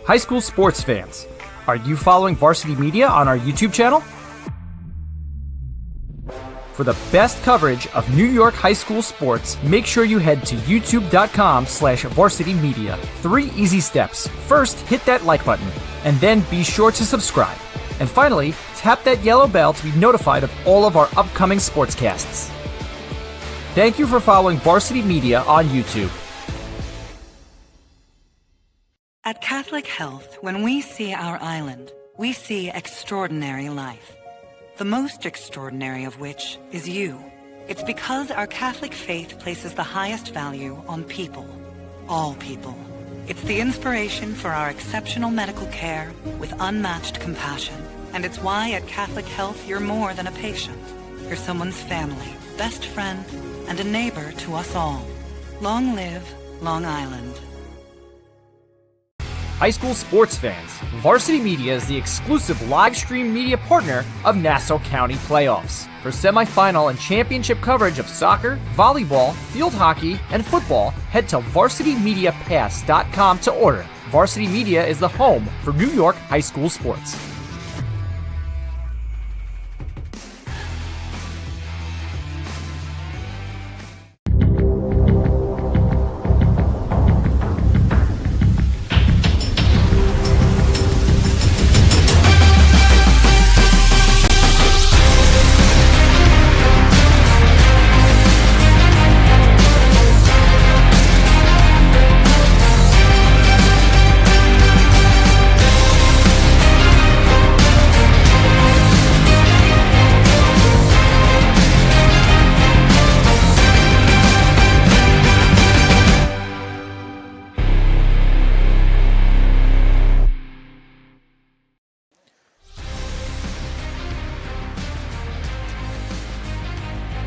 High school sports fans, are you following Varsity Media on our YouTube channel? For the best coverage of New York high school sports, make sure you head to youtube.com/varsitymedia. 3 easy steps. First, hit that like button, and then be sure to subscribe. And finally, tap that yellow bell to be notified of all of our upcoming sportscasts. Thank you for following Varsity Media on YouTube. At Catholic Health, when we see our island, we see extraordinary life. The most extraordinary of which is you. It's because our Catholic faith places the highest value on people. All people. It's the inspiration for our exceptional medical care with unmatched compassion. And it's why at Catholic Health you're more than a patient. You're someone's family, best friend, and a neighbor to us all. Long live Long Island. High school sports fans, Varsity Media is the exclusive live stream media partner of Nassau County playoffs. For semifinal and championship coverage of soccer, volleyball, field hockey, and football, head to varsitymediapass.com to order. Varsity Media is the home for New York high school sports.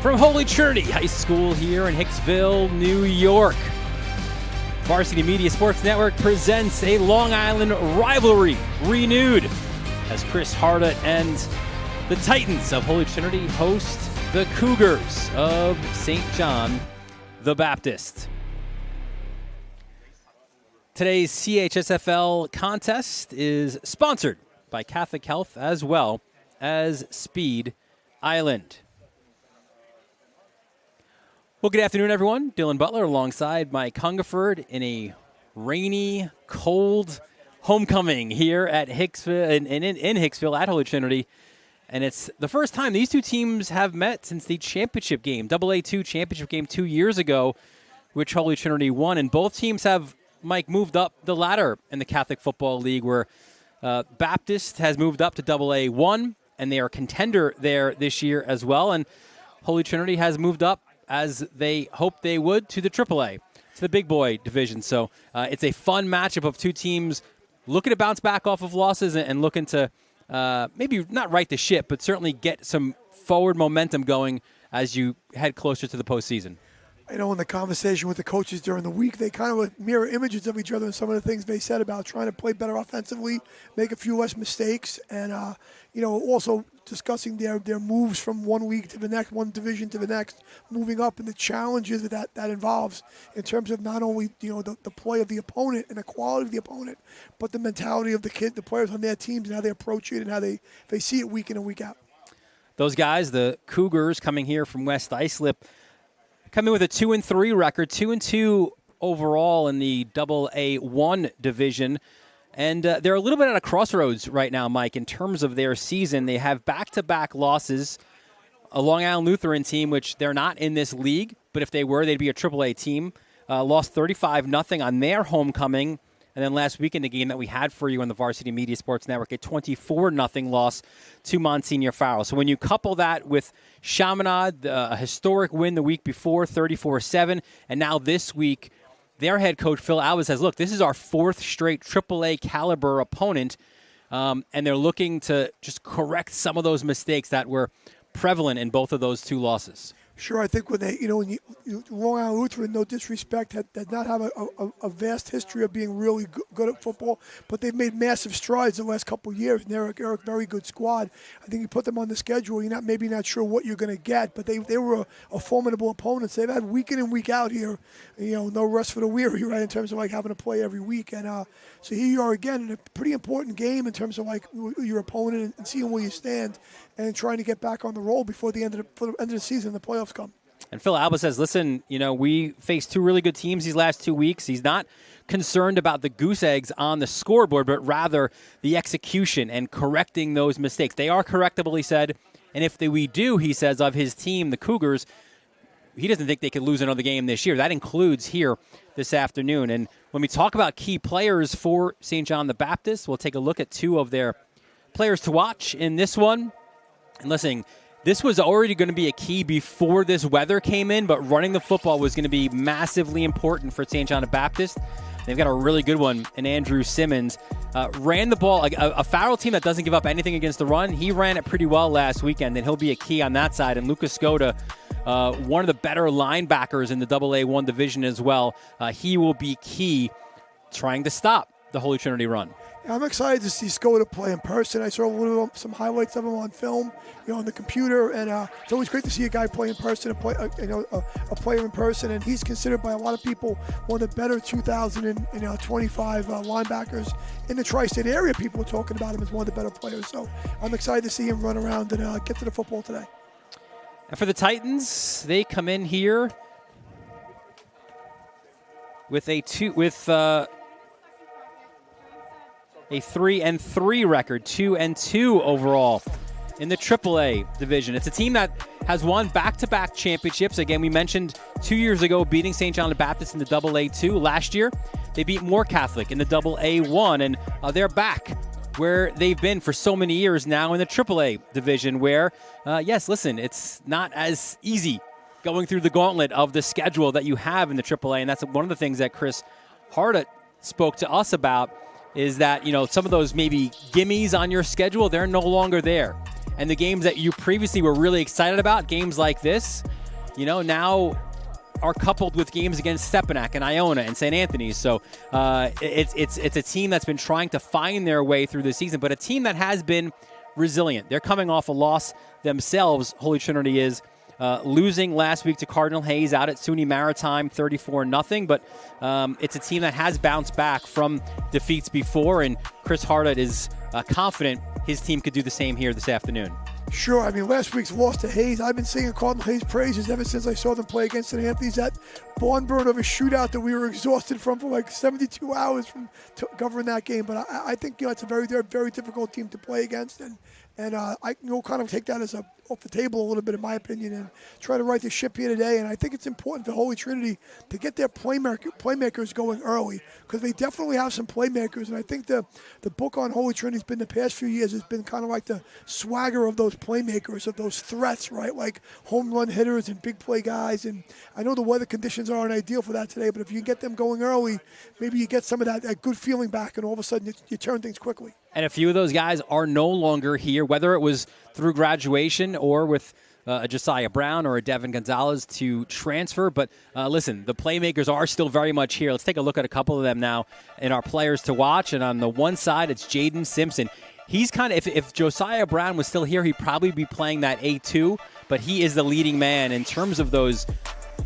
From Holy Trinity High School here in Hicksville, New York, Varsity Media Sports Network presents a Long Island rivalry renewed as Chris Harda and the Titans of Holy Trinity host the Cougars of St. John the Baptist. Today's CHSFL contest is sponsored by Catholic Health as well as Speed Island. Well, good afternoon, everyone. Dylan Butler alongside Mike Hungerford in a rainy, cold homecoming here at Hicksville, in Hicksville at Holy Trinity. And it's the first time these two teams have met since the championship game, AA2 championship game 2 years ago, which Holy Trinity won. And both teams have, Mike, moved up the ladder in the Catholic Football League, where Baptist has moved up to AA1, and they are a contender there this year as well. And Holy Trinity has moved up, as they hoped they would, to the AAA, to the big boy division. So it's a fun matchup of two teams looking to bounce back off of losses and looking to maybe not right the ship, but certainly get some forward momentum going as you head closer to the postseason. I know in the conversation with the coaches during the week, they kind of were mirror images of each other and some of the things they said about trying to play better offensively, make a few less mistakes, and also discussing their moves from one week to the next, one division to the next, moving up, and the challenges that involves in terms of not only the play of the opponent and the quality of the opponent, but the mentality of the players on their teams and how they approach it and how they see it week in and week out. Those guys, the Cougars, coming here from West Islip, coming with a 2-3 record, 2-2 overall in the AA1 division. And they're a little bit at a crossroads right now, Mike, in terms of their season. They have back-to-back losses, a Long Island Lutheran team, which they're not in this league, but if they were, they'd be a AAA team. Lost 35-0 on their homecoming. And then last week in the game that we had for you on the Varsity Media Sports Network, a 24-0 loss to Monsignor Farrell. So when you couple that with Chaminade, a historic win the week before, 34-7, and now this week, their head coach, Phil Alba, says, look, this is our fourth straight AAA caliber opponent, and they're looking to just correct some of those mistakes that were prevalent in both of those two losses. Sure, I think when they, when Long Island Lutheran, no disrespect, does not have a vast history of being really good at football, but they've made massive strides the last couple of years, and they're a very good squad. I think you put them on the schedule, you're maybe not sure what you're going to get, but they were a formidable opponent. They've had week in and week out here, no rest for the weary, right, in terms of like having to play every week. And so here you are again in a pretty important game in terms of like your opponent and seeing where you stand and trying to get back on the roll before the end of the season, the playoffs come. And Phil Alba says, listen, we faced two really good teams these last 2 weeks. He's not concerned about the goose eggs on the scoreboard, but rather the execution and correcting those mistakes. They are correctable, he said. And if we do, he says, of his team, the Cougars, he doesn't think they could lose another game this year. That includes here this afternoon. And when we talk about key players for St. John the Baptist, we'll take a look at two of their players to watch in this one. And listen, this was already going to be a key before this weather came in, but running the football was going to be massively important for St. John the Baptist. They've got a really good one in Andrew Simmons. Ran the ball, a Farrell team that doesn't give up anything against the run. He ran it pretty well last weekend, and he'll be a key on that side. And Lucas Skoda, one of the better linebackers in the AA1 division as well. He will be key trying to stop the Holy Trinity run. Yeah, I'm excited to see Skoda play in person. I saw some highlights of him on film, on the computer, and it's always great to see a guy play in person, a player in person. And he's considered by a lot of people one of the better 2025 linebackers in the tri-state area. People are talking about him as one of the better players. So I'm excited to see him run around and get to the football today. And for the Titans, they come in here with a 3-3 record, 2-2 overall in the AAA division. It's a team that has won back-to-back championships. Again, we mentioned 2 years ago beating St. John the Baptist in the AA2. Last year, they beat Moore Catholic in the AA1, and they're back where they've been for so many years now in the AAA division where, yes, listen, it's not as easy going through the gauntlet of the schedule that you have in the AAA, and that's one of the things that Chris Harda spoke to us about, is that, some of those maybe gimmies on your schedule, they're no longer there. And the games that you previously were really excited about, games like this, now are coupled with games against Stepinac and Iona and St. Anthony's. So it's a team that's been trying to find their way through the season, but a team that has been resilient. They're coming off a loss themselves, Holy Trinity is, losing last week to Cardinal Hayes out at SUNY Maritime 34-0, but it's a team that has bounced back from defeats before, and Chris Harda is confident his team could do the same here this afternoon. Sure. I mean, last week's loss to Hayes, I've been singing Cardinal Hayes praises ever since I saw them play against St. Anthony's. That barn burn of a shootout that we were exhausted from for like 72 hours from covering that game. But I think it's a very difficult team to play against, and I kind of take that as off the table a little bit, in my opinion, and try to right the ship here today. And I think it's important for Holy Trinity to get their playmakers going early, because they definitely have some playmakers. And I think the book on Holy Trinity has been the past few years has been kind of like the swagger of those playmakers, of those threats, right? Like home run hitters and big play guys. And I know the weather conditions aren't ideal for that today, but if you can get them going early, maybe you get some of that good feeling back, and all of a sudden you turn things quickly. And a few of those guys are no longer here, whether it was through graduation or with a Josiah Brown or a Devin Gonzalez to transfer. But listen, the playmakers are still very much here. Let's take a look at a couple of them now in our players to watch. And on the one side, it's Jaden Simpson. He's kind of, if Josiah Brown was still here, he'd probably be playing that A2, but he is the leading man in terms of those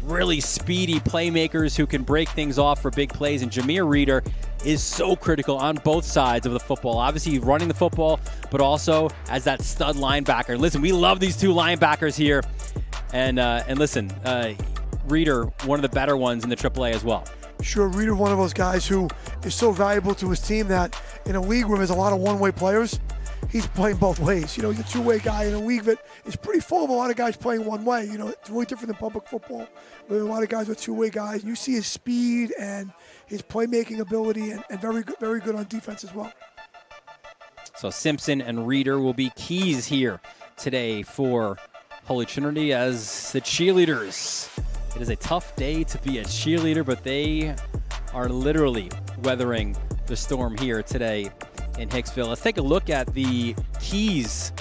really speedy playmakers who can break things off for big plays. And Jameer Reeder is so critical on both sides of the football. Obviously, running the football, but also as that stud linebacker. Listen, we love these two linebackers here. And listen, Reeder, one of the better ones in the AAA as well. Sure, Reeder, one of those guys who is so valuable to his team that in a league where there's a lot of one-way players, he's playing both ways. He's a two-way guy in a league that is pretty full of a lot of guys playing one way. It's really different than public football, where a lot of guys are two-way guys. You see his speed and his playmaking ability, and very good on defense as well. So Simpson and Reeder will be keys here today for Holy Trinity as the cheerleaders. It is a tough day to be a cheerleader, but they are literally weathering the storm here today in Hicksville. Let's take a look at the keys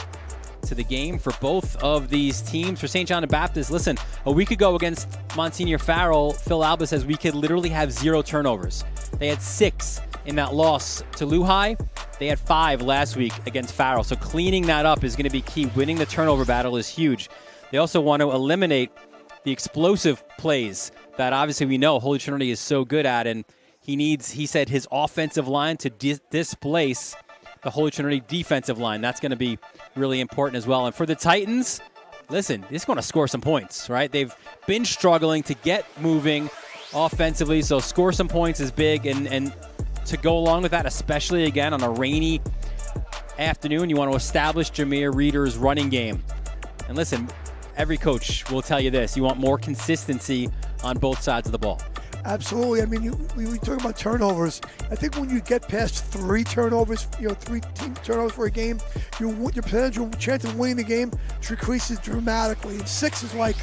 to the game for both of these teams. For St. John the Baptist, listen, a week ago against Monsignor Farrell, Phil Alba says we could literally have 0 turnovers. They had 6 in that loss to Lehigh. They had 5 last week against Farrell. So cleaning that up is going to be key. Winning the turnover battle is huge. They also want to eliminate the explosive plays that obviously we know Holy Trinity is so good at, and he said his offensive line to displace the Holy Trinity defensive line. That's going to be really important as well. And for the Titans, listen, he's going to score some points, right? They've been struggling to get moving offensively, so score some points is big. And to go along with that, especially again on a rainy afternoon, you want to establish Jameer Reeder's running game. And listen, every coach will tell you this. You want more consistency on both sides of the ball. Absolutely. I mean, we talk about turnovers. I think when you get past 3 turnovers, 3 team turnovers for a game, your percentage, your chance of winning the game decreases dramatically. And 6 is like,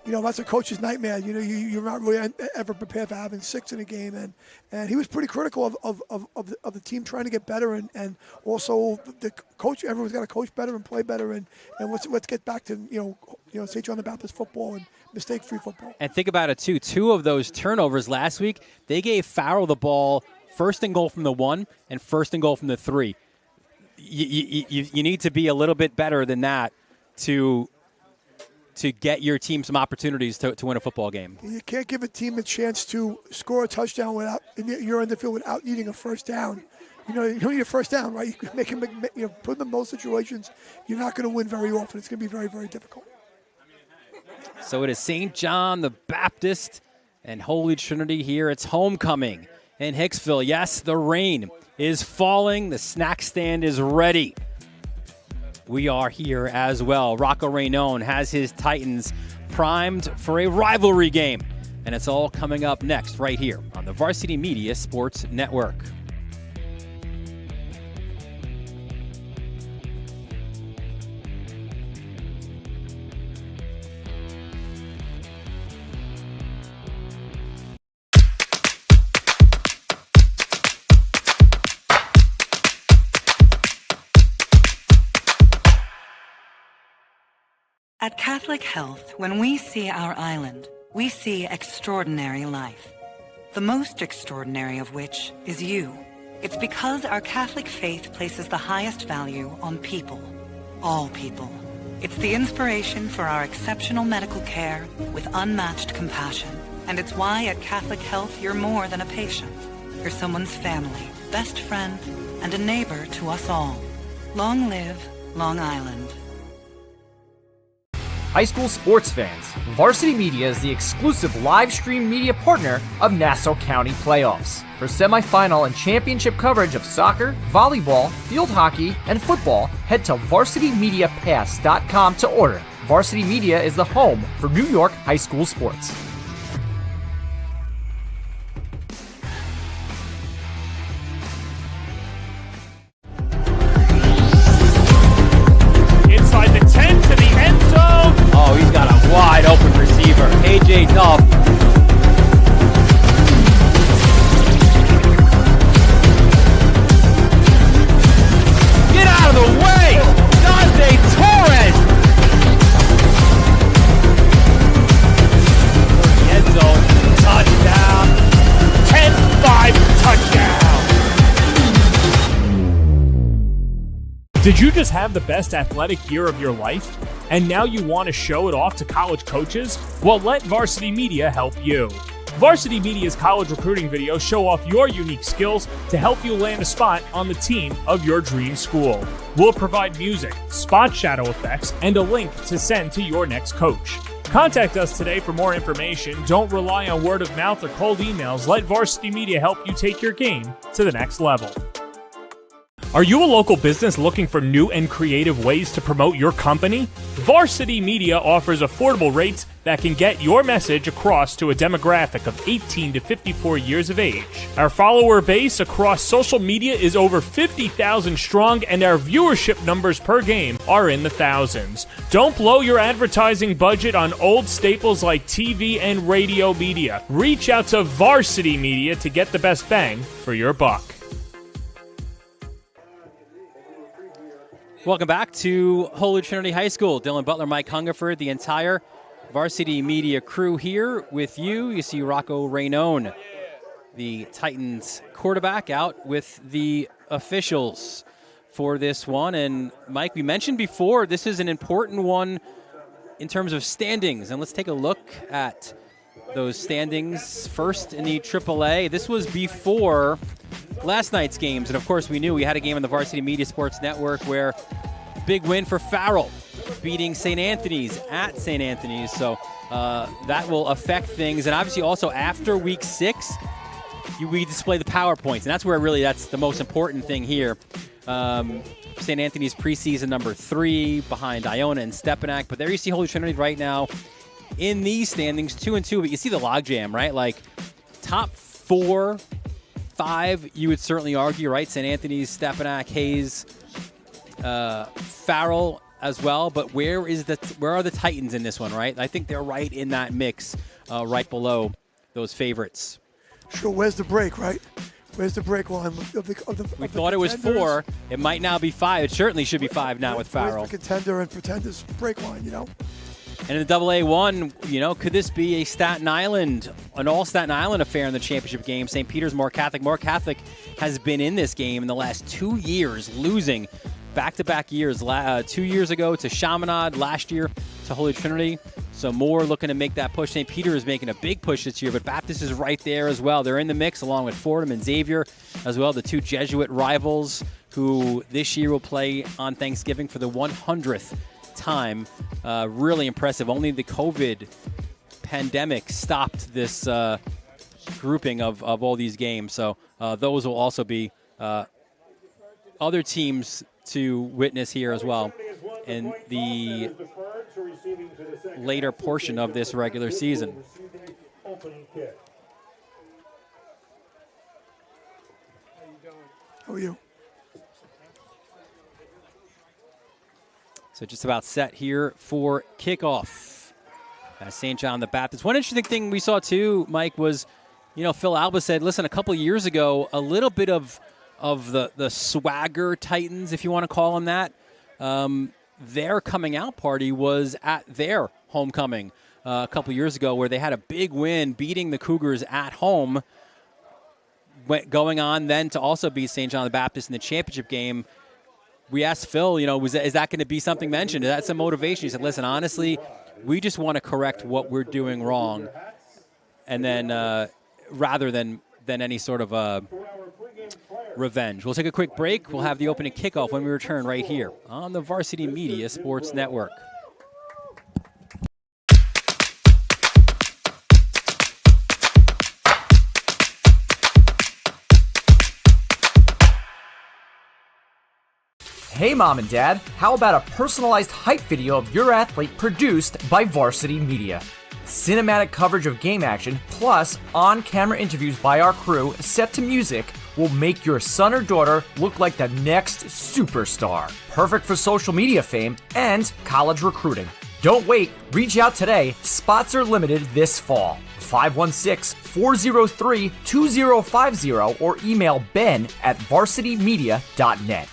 that's a coach's nightmare. You're not really ever prepared for having 6 in a game. And he was pretty critical of the team trying to get better, and also the coach. Everyone's got to coach better and play better. And let's get back to St. John the Baptist football and mistake-free football. And think about it too. 2 of those turnovers last week, they gave Farrell the ball first and goal from the 1 and first and goal from the 3. You need to be a little bit better than that to get your team some opportunities to win a football game. You can't give a team a chance to score a touchdown you're in the field without needing a first down. You need a first down, right? You can make him, put them in those situations. You're not going to win very often. It's going to be very, very difficult. So it is St. John the Baptist and Holy Trinity here. It's homecoming in Hicksville. Yes, the rain is falling. The snack stand is ready. We are here as well. Rocco Rainone has his Titans primed for a rivalry game. And it's all coming up next right here on the Varsity Media Sports Network. At Catholic Health, when we see our island, we see extraordinary life. The most extraordinary of which is you. It's because our Catholic faith places the highest value on people. All people. It's the inspiration for our exceptional medical care with unmatched compassion. And it's why at Catholic Health you're more than a patient. You're someone's family, best friend, and a neighbor to us all. Long live Long Island. High school sports fans, Varsity Media is the exclusive live stream media partner of Nassau County Playoffs. For semifinal and championship coverage of soccer, volleyball, field hockey, and football, head to varsitymediapass.com to order. Varsity Media is the home for New York high school sports. Inside the 10 to the end zone. Oh, he's got a wide open receiver. A.J. Duff. Get out of the way! Dante Torres! End zone. Touchdown. 10-5 touchdown. Did you just have the best athletic year of your life? And now you want to show it off to college coaches? Well, let Varsity Media help you. Varsity Media's college recruiting videos show off your unique skills to help you land a spot on the team of your dream school. We'll provide music, spot shadow effects, and a link to send to your next coach. Contact us today for more information. Don't rely on word of mouth or cold emails. Let Varsity Media help you take your game to the next level. Are you a local business looking for new and creative ways to promote your company? Varsity Media offers affordable rates that can get your message across to a demographic of 18 to 54 years of age. Our follower base across social media is over 50,000 strong, and our viewership numbers per game are in the thousands. Don't blow your advertising budget on old staples like TV and radio media. Reach out to Varsity Media to get the best bang for your buck. Welcome back to Holy Trinity High School. Dylan Butler, Mike Hungerford, the entire Varsity Media crew here with you. You see Rocco Rainone, the Titans quarterback, out with the officials for this one. And Mike, we mentioned before, this is an important one in terms of standings. And let's take a look at those standings first in the AAA. This was before last night's games. And of course, we knew we had a game on the Varsity Media Sports Network where big win for Farrell, beating St. Anthony's at St. Anthony's. So that will affect things. And obviously also after week 6, we display the PowerPoints. And that's where really that's the most important thing here. St. Anthony's preseason number 3 behind Iona and Stepanak. But there you see Holy Trinity right now in these standings, 2-2. But you see the logjam, right? Like top 4, 5, you would certainly argue, right? St. Anthony's, Stepanak, Hayes, Farrell as well. But where are the Titans in this one, right? I think they're right in that mix, right below those favorites. Sure, where's the break, right? Where's the break line of the We thought it was 4. It might now be 5. It certainly should be 5 now with Farrell. Where's the contender and pretenders break line, you know? And in the AA1, you know, could this be an all Staten Island affair in the championship game? St. Peter's More Catholic. More Catholic has been in this game in the last 2 years, losing back-to-back years. 2 years ago to Chaminade, last year to Holy Trinity. So Moore looking to make that push. St. Peter is making a big push this year, but Baptist is right there as well. They're in the mix along with Fordham and Xavier as well, the 2 Jesuit rivals who this year will play on Thanksgiving for the 100th time. Really impressive. Only the COVID pandemic stopped this grouping of all these games. So those will also be other teams to witness here as well in the later portion of this regular season. How are you? So just about set here for kickoff. St. John the Baptist. One interesting thing we saw too, Mike, was, you know, Phil Alba said, listen, a couple years ago, a little bit of the swagger Titans, if you want to call them that, their coming out party was at their homecoming a couple years ago, where they had a big win beating the Cougars at home, going on then to also beat St. John the Baptist in the championship game. We asked Phil, you know, is that going to be something mentioned? Is that some motivation? He said, listen, honestly, we just want to correct what we're doing wrong, and then rather than any sort of revenge. We'll take a quick break. We'll have the opening kickoff when we return right here on the Varsity Media Sports Network. Hey Mom and Dad, how about a personalized hype video of your athlete produced by Varsity Media? Cinematic coverage of game action, plus on-camera interviews by our crew set to music will make your son or daughter look like the next superstar. Perfect for social media fame and college recruiting. Don't wait, reach out today. Spots are limited this fall. 516-403-2050 or email ben@varsitymedia.net.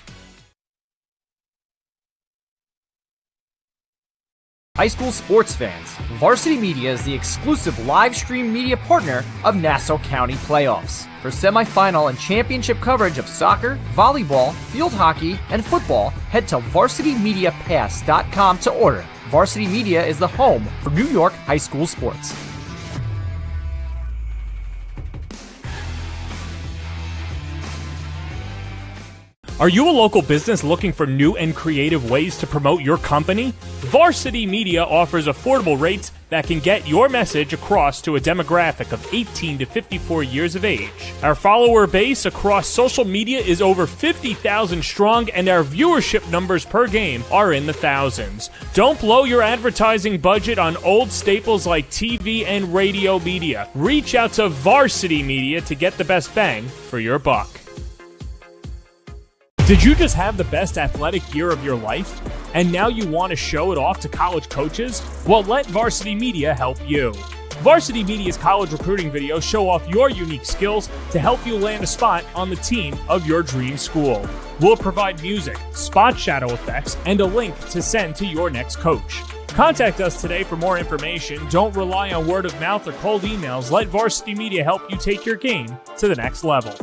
High school sports fans, Varsity Media is the exclusive live stream media partner of Nassau County playoffs. For semifinal and championship coverage of soccer, volleyball, field hockey, and football, head to varsitymediapass.com to order. Varsity Media is the home for New York high school sports. Are you a local business looking for new and creative ways to promote your company? Varsity Media offers affordable rates that can get your message across to a demographic of 18 to 54 years of age. Our follower base across social media is over 50,000 strong, and our viewership numbers per game are in the thousands. Don't blow your advertising budget on old staples like TV and radio media. Reach out to Varsity Media to get the best bang for your buck. Did you just have the best athletic year of your life, and now you want to show it off to college coaches? Well, let Varsity Media help you. Varsity Media's college recruiting videos show off your unique skills to help you land a spot on the team of your dream school. We'll provide music, spot shadow effects, and a link to send to your next coach. Contact us today for more information. Don't rely on word of mouth or cold emails. Let Varsity Media help you take your game to the next level.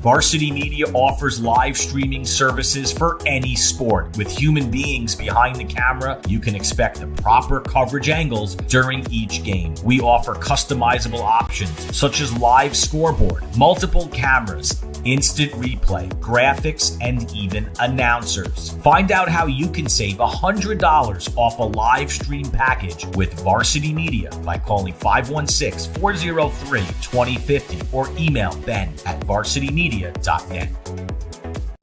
Varsity Media offers live streaming services for any sport. With human beings behind the camera, you can expect the proper coverage angles during each game. We offer customizable options such as live scoreboard, multiple cameras, instant replay, graphics, and even announcers. Find out how you can save $100 off a live stream package with Varsity Media by calling 516-403-2050 or email ben@varsitymedia.net.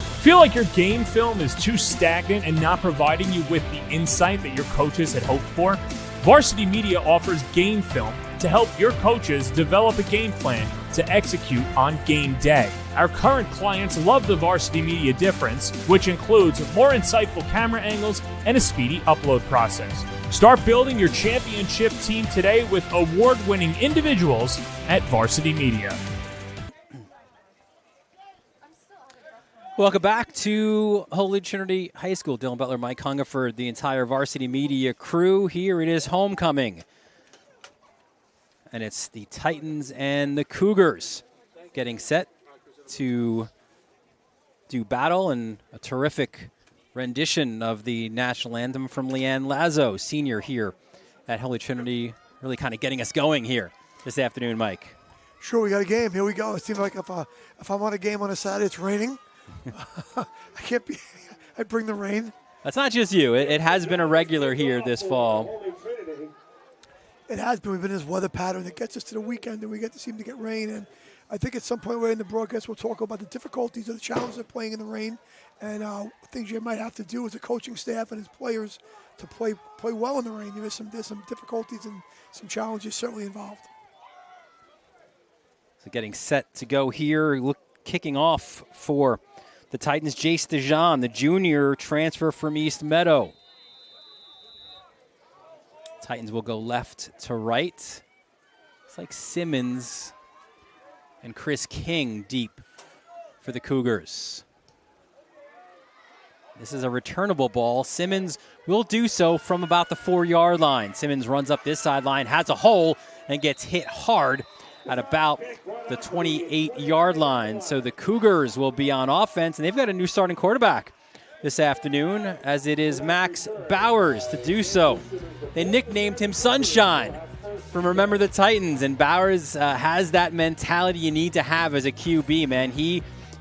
Feel like your game film is too stagnant and not providing you with the insight that your coaches had hoped for? Varsity Media offers game film to help your coaches develop a game plan to execute on game day. Our current clients love the Varsity Media difference, which includes more insightful camera angles and a speedy upload process. Start building your championship team today with award-winning individuals at Varsity Media. Welcome back to Holy Trinity High School. Dylan Butler, Mike Hungerford, the entire Varsity Media crew. Here it is homecoming. And it's the Titans and the Cougars getting set to do battle, and a terrific rendition of the national anthem from Leanne Lazo, senior here at Holy Trinity, really kind of getting us going here this afternoon, Mike. Sure, we got a game. Here we go. It seems like if I'm on a game on a Saturday, it's raining. I can't be. I bring the rain. That's not just you. It has been a regular here this fall. It has been. We've been in this weather pattern that gets us to the weekend, and we get to seem to get rain. And I think at some point in the broadcast, we'll talk about the difficulties or the challenges of playing in the rain, and things you might have to do as a coaching staff and as players to play well in the rain. There's some difficulties and some challenges certainly involved. So getting set to go here, kicking off for the Titans, Jace DeJean, the junior transfer from East Meadow. Titans will go left to right. It's like Simmons and Chris King deep for the Cougars. This is a returnable ball. Simmons will do so from about the 4-yard line. Simmons runs up this sideline, has a hole, and gets hit hard at about the 28-yard line. So the Cougars will be on offense, and they've got a new starting quarterback this afternoon, as it is Max Bowers to do so. They nicknamed him Sunshine from Remember the Titans, and Bowers has that mentality you need to have as a QB, man.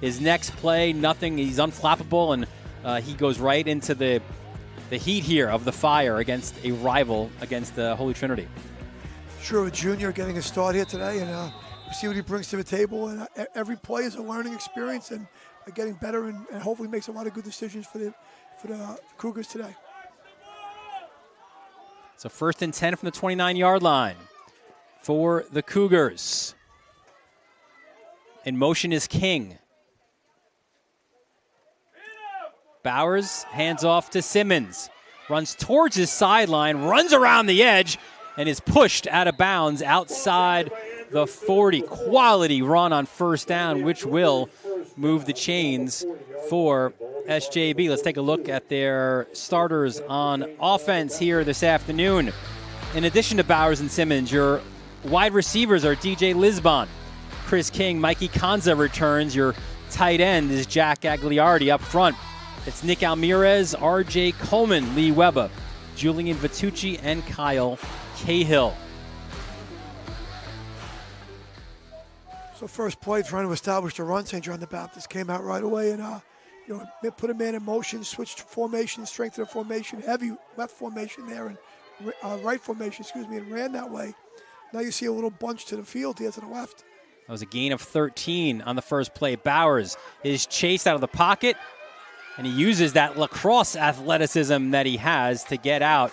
His next play, nothing, he's unflappable, and he goes right into the heat here of the fire against a rival, against the Holy Trinity. Sure, a junior getting a start here today, and we'll see what he brings to the table. And every play is a learning experience, and getting better, and hopefully makes a lot of good decisions for the Cougars today. So 1st and 10 from the 29-yard line for the Cougars. In motion is King. Bowers hands off to Simmons. Runs towards his sideline, runs around the edge, and is pushed out of bounds outside the 40. Quality run on first down, which will move the chains for SJB. Let's take a look at their starters on offense here this afternoon. In addition to Bowers and Simmons, your wide receivers are DJ Lisbon, Chris King, Mikey Kanza returns. Your tight end is Jack Agliardi up front. It's Nick Almirez, RJ Coleman, Lee Webber, Julian Vitucci, and Kyle Cahill. So first play, trying to establish the run, St. John the Baptist came out right away and put a man in motion, switched formation, strengthened the formation, heavy left formation there, and right formation, and ran that way. Now you see a little bunch to the field here to the left. That was a gain of 13 on the first play. Bowers is chased out of the pocket, and he uses that lacrosse athleticism that he has to get out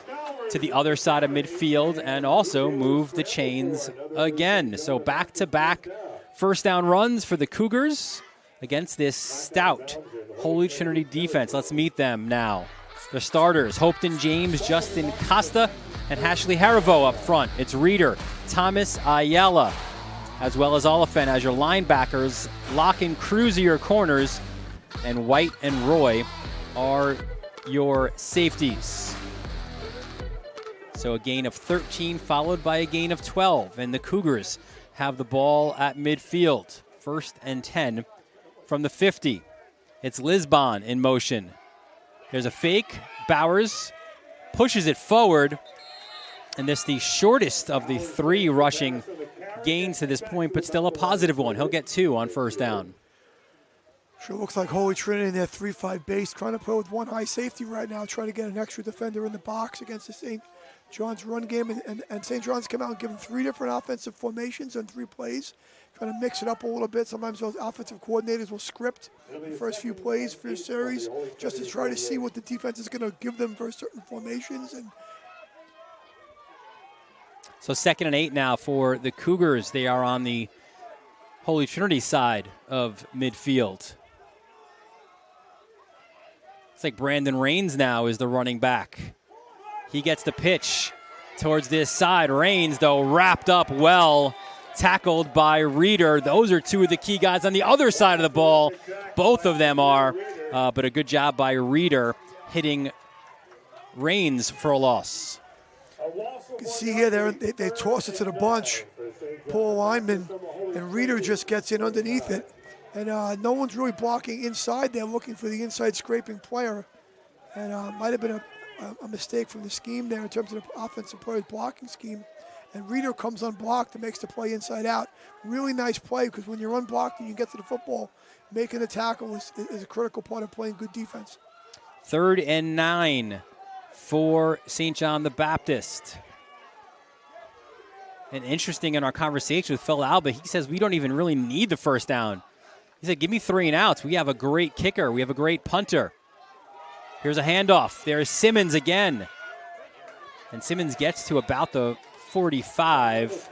to the other side of midfield and also move the chains again. So back-to-back first down runs for the Cougars against this stout Holy Trinity defense. Let's meet them now. The starters, Hopeton James, Justin Costa, and Ashley Harivo up front. It's Reeder, Thomas Ayala, as well as Oliphant as your linebackers. Locke and Cruz are your corners, and White and Roy are your safeties. So a gain of 13 followed by a gain of 12, and the Cougars have the ball at midfield. 1st and 10 from the 50. It's Lisbon in motion. There's a fake. Bowers pushes it forward, and this the shortest of the 3 rushing gains to this point, but still a positive one. He'll get 2 on 1st down. Sure looks like Holy Trinity in their 3-5 base, trying to play with 1 high safety right now, trying to get an extra defender in the box against the St. John's run game. And St. John's come out and give them 3 different offensive formations on 3 plays, trying to mix it up a little bit. Sometimes those offensive coordinators will script the first few plays for your series just to try to see what the defense is going to give them for certain formations. And so 2nd and 8 now for the Cougars. They are on the Holy Trinity side of midfield. It's like Brandon Rains now is the running back. He gets the pitch towards this side. Rains, though, wrapped up well, tackled by Reeder. Those are 2 of the key guys on the other side of the ball. Both of them are, but a good job by Reeder hitting Rains for a loss. you can see here they toss it to the bunch, pull a lineman, and Reeder just gets in underneath it. And no one's really blocking inside there, looking for the inside scraping player. And might have been a mistake from the scheme there in terms of the offensive player's blocking scheme. And Reeder comes unblocked and makes the play inside out. Really nice play, because when you're unblocked and you get to the football, making the tackle is a critical part of playing good defense. 3rd and 9 for St. John the Baptist. And interesting in our conversation with Phil Alba, he says we don't even really need the 1st down. He said, give me 3 and outs. We have a great kicker. We have a great punter. Here's a handoff. There's Simmons again. And Simmons gets to about the 45,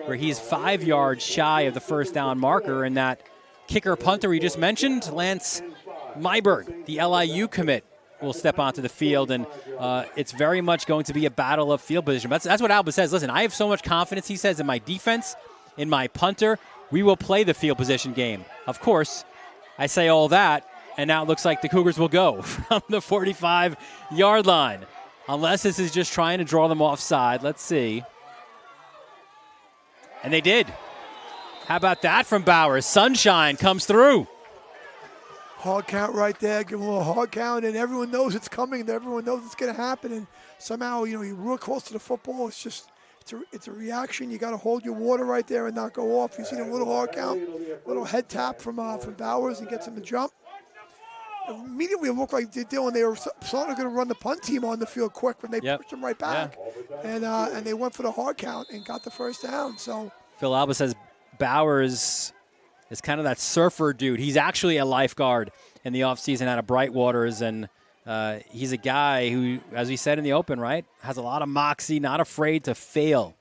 where he's 5 yards shy of the 1st down marker. And that kicker punter we just mentioned, Lance Myberg, the LIU commit, will step onto the field. And it's very much going to be a battle of field position. That's what Alba says. Listen, I have so much confidence, he says, in my defense, in my punter. We will play the field position game. Of course, I say all that, and now it looks like the Cougars will go from the 45-yard line. Unless this is just trying to draw them offside. Let's see. And they did. How about that from Bowers? Sunshine comes through. Hard count right there. Give them a little hard count, and everyone knows it's coming. Everyone knows it's going to happen. And somehow, you're real close to the football. It's just, it's a reaction. You got to hold your water right there and not go off. You see a little hard count, a little head tap from Bowers and gets him to jump. Immediately it looked like they were starting to run the punt team on the field quick when they pushed him right back. Yeah. And they went for the hard count and got the 1st down. So Phil Alba says Bowers is kind of that surfer dude. He's actually a lifeguard in the offseason out of Brightwaters, and he's a guy who, as we said in the open, right, has a lot of moxie, not afraid to fail,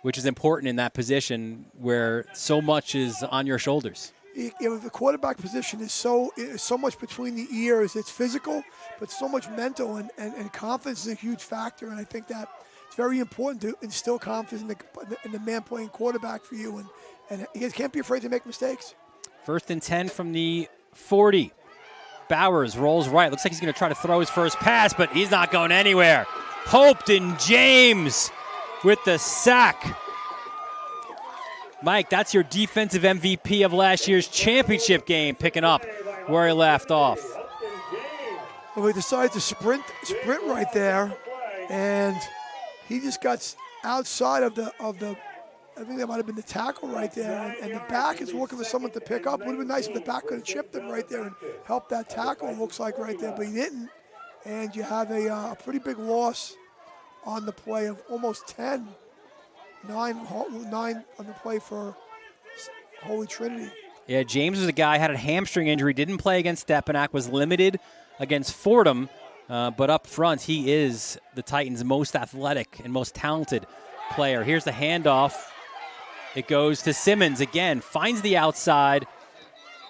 which is important in that position where so much is on your shoulders. The quarterback position is so much between the ears. It's physical, but so much mental, and confidence is a huge factor. And I think that it's very important to instill confidence in the man playing quarterback for you. And you can't be afraid to make mistakes. 1st and 10 from the 40. Bowers rolls right. Looks like he's going to try to throw his first pass, but he's not going anywhere. Hopeton James with the sack. Mike, that's your defensive MVP of last year's championship game, picking up where he left off. Well, he decided to sprint right there, and he just got outside of the. I think that might have been the tackle right there, and the back is looking for someone to pick up. Would have been nice if the back could have chipped him right there and helped that tackle. It looks like right there, but he didn't. And you have a pretty big loss on the play of almost 10. 9 on the play for Holy Trinity. Yeah, James was a guy, had a hamstring injury, didn't play against Stepanak, was limited against Fordham, but up front, he is the Titans' most athletic and most talented player. Here's the handoff. It goes to Simmons again, finds the outside,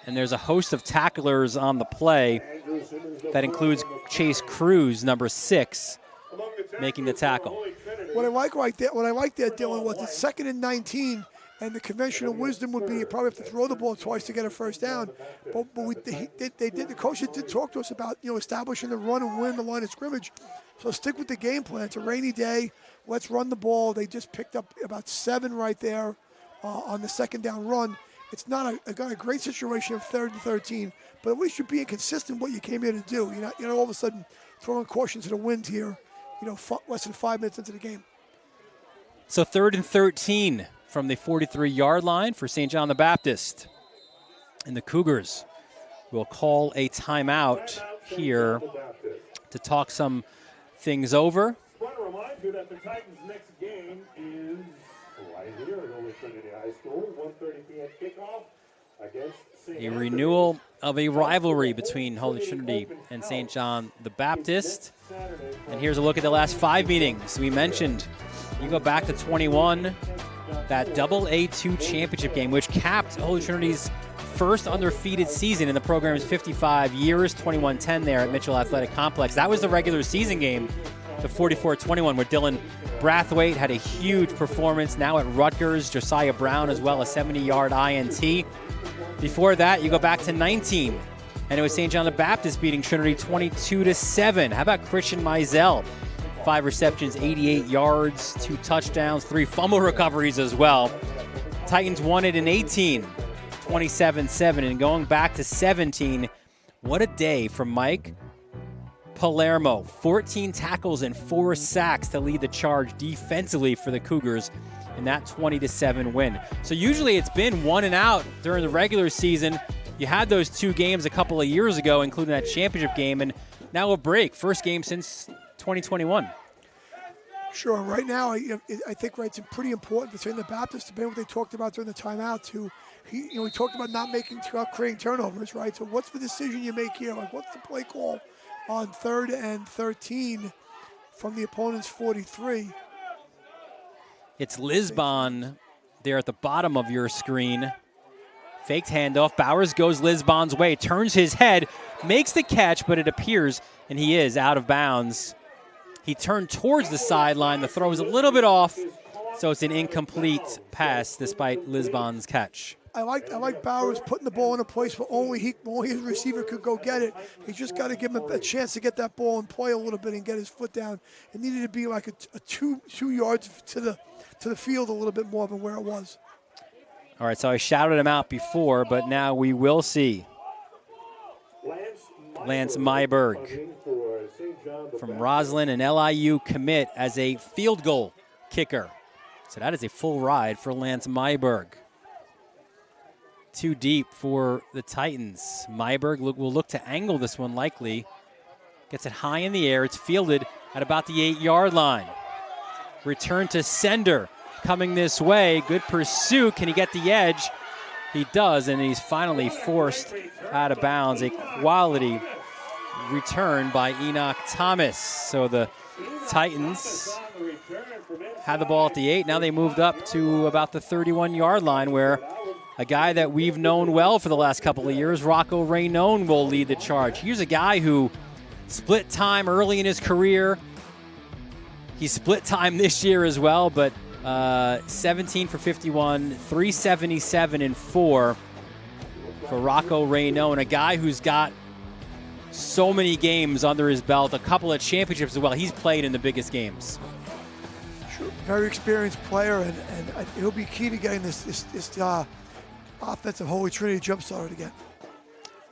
and there's a host of tacklers on the play. That includes Chase Cruz, number 6. making the tackle. What I like there, Dylan, was it's 2nd and 19, and the conventional wisdom would be you probably have to throw the ball twice to get a first down. But the coaches did talk to us about establishing the run and win the line of scrimmage. So stick with the game plan. It's a rainy day. Let's run the ball. They just picked up about 7 right there on the 2nd down run. It's not a great situation of 3rd and 13, but at least you're being consistent what you came here to do. You're not all of a sudden throwing caution to the wind here, less than 5 minutes into the game. So 3rd and 13 from the 43-yard line for St. John the Baptist. And the Cougars will call a timeout here to talk some things over. I want to remind you that the Titans' next game is right here at Holy Trinity High School, 1:30 p.m. kickoff against A renewal of a rivalry between Holy Trinity and St. John the Baptist. And here's a look at the last 5 meetings. We mentioned you go back to 21, that double A2 championship game, which capped Holy Trinity's first undefeated season in the program's 55 years, 21-10 there at Mitchell Athletic Complex. That was the regular season game, the 44-21, where Dylan Brathwaite had a huge performance. Now at Rutgers, Josiah Brown as well, a 70-yard INT. Before that, you go back to 19, and it was St. John the Baptist beating Trinity 22-7. How about Christian Mizell? 5 receptions, 88 yards, 2 touchdowns, 3 fumble recoveries as well. Titans won it in 18, 27-7. And going back to 17, what a day from Mike Palermo. 14 tackles and 4 sacks to lead the charge defensively for the Cougars in that 20-7 win. So usually it's been 1 and out during the regular season. You had those 2 games a couple of years ago, including that championship game, and now a break. First game since 2021. Sure. Right now, I think it's pretty important between the Baptists, depending on what they talked about during the timeout. We talked about not creating turnovers, right? So what's the decision you make here? Like, what's the play call on 3rd and 13 from the opponent's 43? It's Lisbon there at the bottom of your screen. Faked handoff. Bowers goes Lisbon's way, turns his head, makes the catch, but it appears, and he is out of bounds. He turned towards the sideline. The throw is a little bit off, so it's an incomplete pass despite Lisbon's catch. I like Bowers putting the ball in a place where only his receiver could go get it. He just got to give him a chance to get that ball and play a little bit and get his foot down. It needed to be like a 2 yards to the field a little bit more than where it was. All right, so I shouted him out before, but now we will see Lance Myberg from Roslyn, and LIU commit as a field goal kicker. So that is a full ride for Lance Myberg. Too deep for the Titans. Myberg will look to angle this one likely. Gets it high in the air. It's fielded at about the 8-yard line. Return to sender coming this way. Good pursuit. Can he get the edge? He does, and he's finally forced out of bounds. A quality return by Enoch Thomas. So the Titans had the ball at the 8. Now they moved up to about the 31-yard line, where a guy that we've known well for the last couple of years, Rocco Raynone, will lead the charge. Here's a guy who split time early in his career. He split time this year as well, but 17 for 51, 377 and 4 for Rocco Raynone, a guy who's got so many games under his belt, a couple of championships as well. He's played in the biggest games. Sure. Very experienced player, and he'll be key to getting this offensive Holy Trinity jump started again.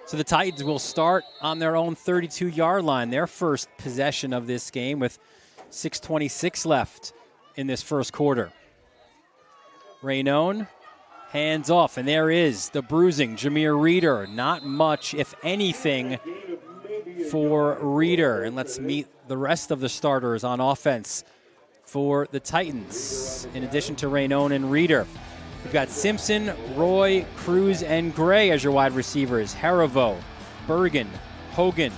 So the Titans will start on their own 32-yard line, their first possession of this game, with 6:26 left in this first quarter. Raynone, hands off, and there is the bruising Jameer Reeder. Not much, if anything, for Reeder. And let's meet the rest of the starters on offense for the Titans. In addition to Raynone and Reeder, we've got Simpson, Roy, Cruz, and Gray as your wide receivers. Harivo, Bergen, Hogan,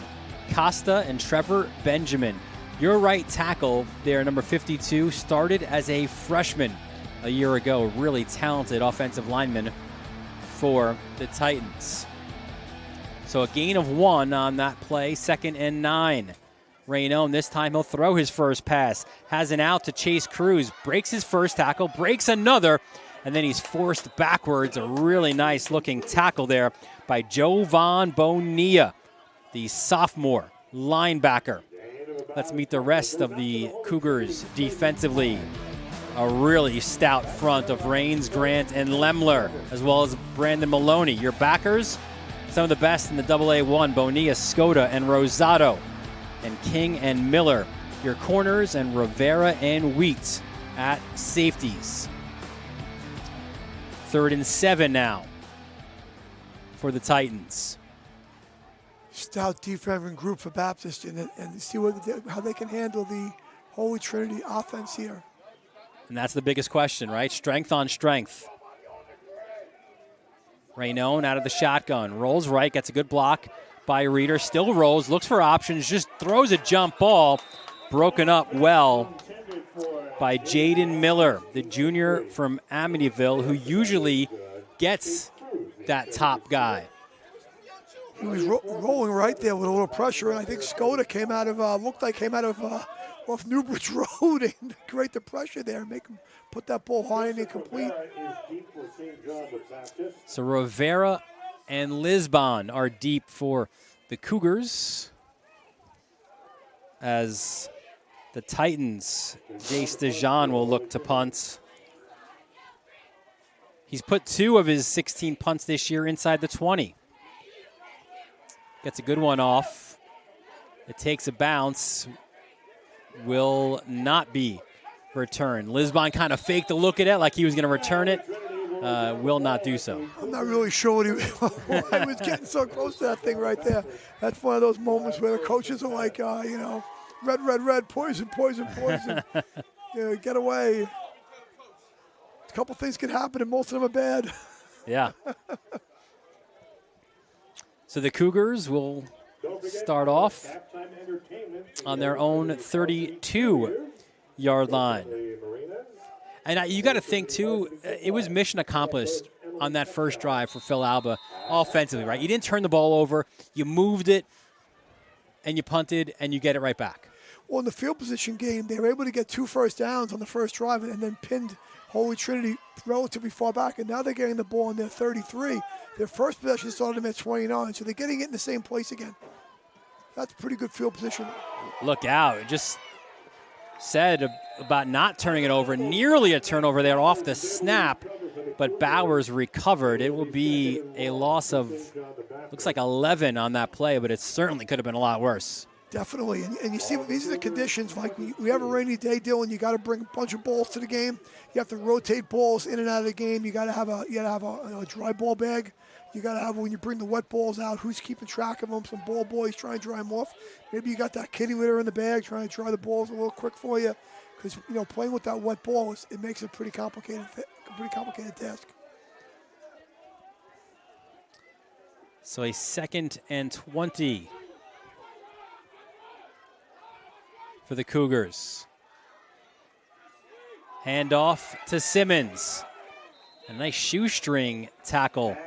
Costa, and Trevor Benjamin. Your right tackle there, number 52, started as a freshman a year ago. Really talented offensive lineman for the Titans. So a gain of 1 on that play, 2nd and 9. Raynone. This time he'll throw his first pass. Has an out to Chase Cruz. Breaks his first tackle, breaks another, and then he's forced backwards. A really nice looking tackle there by Jovan Bonilla, the sophomore linebacker. Let's meet the rest of the Cougars defensively. A really stout front of Rains, Grant, and Lemler, as well as Brandon Maloney. Your backers, some of the best in the AA1, Bonilla, Skoda, and Rosado, and King and Miller. Your corners, and Rivera and Wheat at safeties. 3rd and 7 now for the Titans. Stout defensive group for Baptist, and see how they can handle the Holy Trinity offense here. And that's the biggest question, right? Strength on strength. Raynone out of the shotgun. Rolls right, gets a good block by Reeder. Still rolls, looks for options, just throws a jump ball. Broken up well by Jaden Miller, the junior from Amityville, who usually gets that top guy. He was rolling right there with a little pressure, and I think Skoda came out of off Newbridge Road and create the pressure there and make him put that ball high and incomplete. So Rivera and Lisbon are deep for the Cougars, as the Titans, Jace DeJean will look to punt. He's put 2 of his 16 punts this year inside the 20. Gets a good one off. It takes a bounce. Will not be returned. Lisbon kind of faked a look at it like he was going to return it. Will not do so. I'm not really sure why he was getting so close to that thing right there. That's one of those moments where the coaches are like, red, red, red, poison, poison, poison. Get away. A couple things can happen, and most of them are bad. Yeah. So the Cougars will start off on their own 32-yard line. And you got to think, too, it was mission accomplished on that first drive for Phil Alba offensively, right? You didn't turn the ball over. You moved it, and you punted, and you get it right back. Well, in the field position game, they were able to get 2 first downs on the first drive and then pinned Holy Trinity relatively far back, and now they're getting the ball in their 33. Their first possession started them at 29, so they're getting it in the same place again. That's pretty good field position. Look out. It just said about not turning it over. Nearly a turnover there off the snap, but Bowers recovered. It will be a loss of, looks like 11 on that play, but it certainly could have been a lot worse. Definitely, and you see these are the conditions. Like we have a rainy day, Dylan. You got to bring a bunch of balls to the game. You have to rotate balls in and out of the game. You got to have a dry ball bag. You got to have, when you bring the wet balls out, who's keeping track of them? Some ball boys trying to dry them off. Maybe you got that kitty litter in the bag trying to dry the balls a little quick for you, because playing with that wet ball it makes it a pretty complicated task. So a 2nd and 20. For the Cougars. Handoff to Simmons. A nice shoestring tackle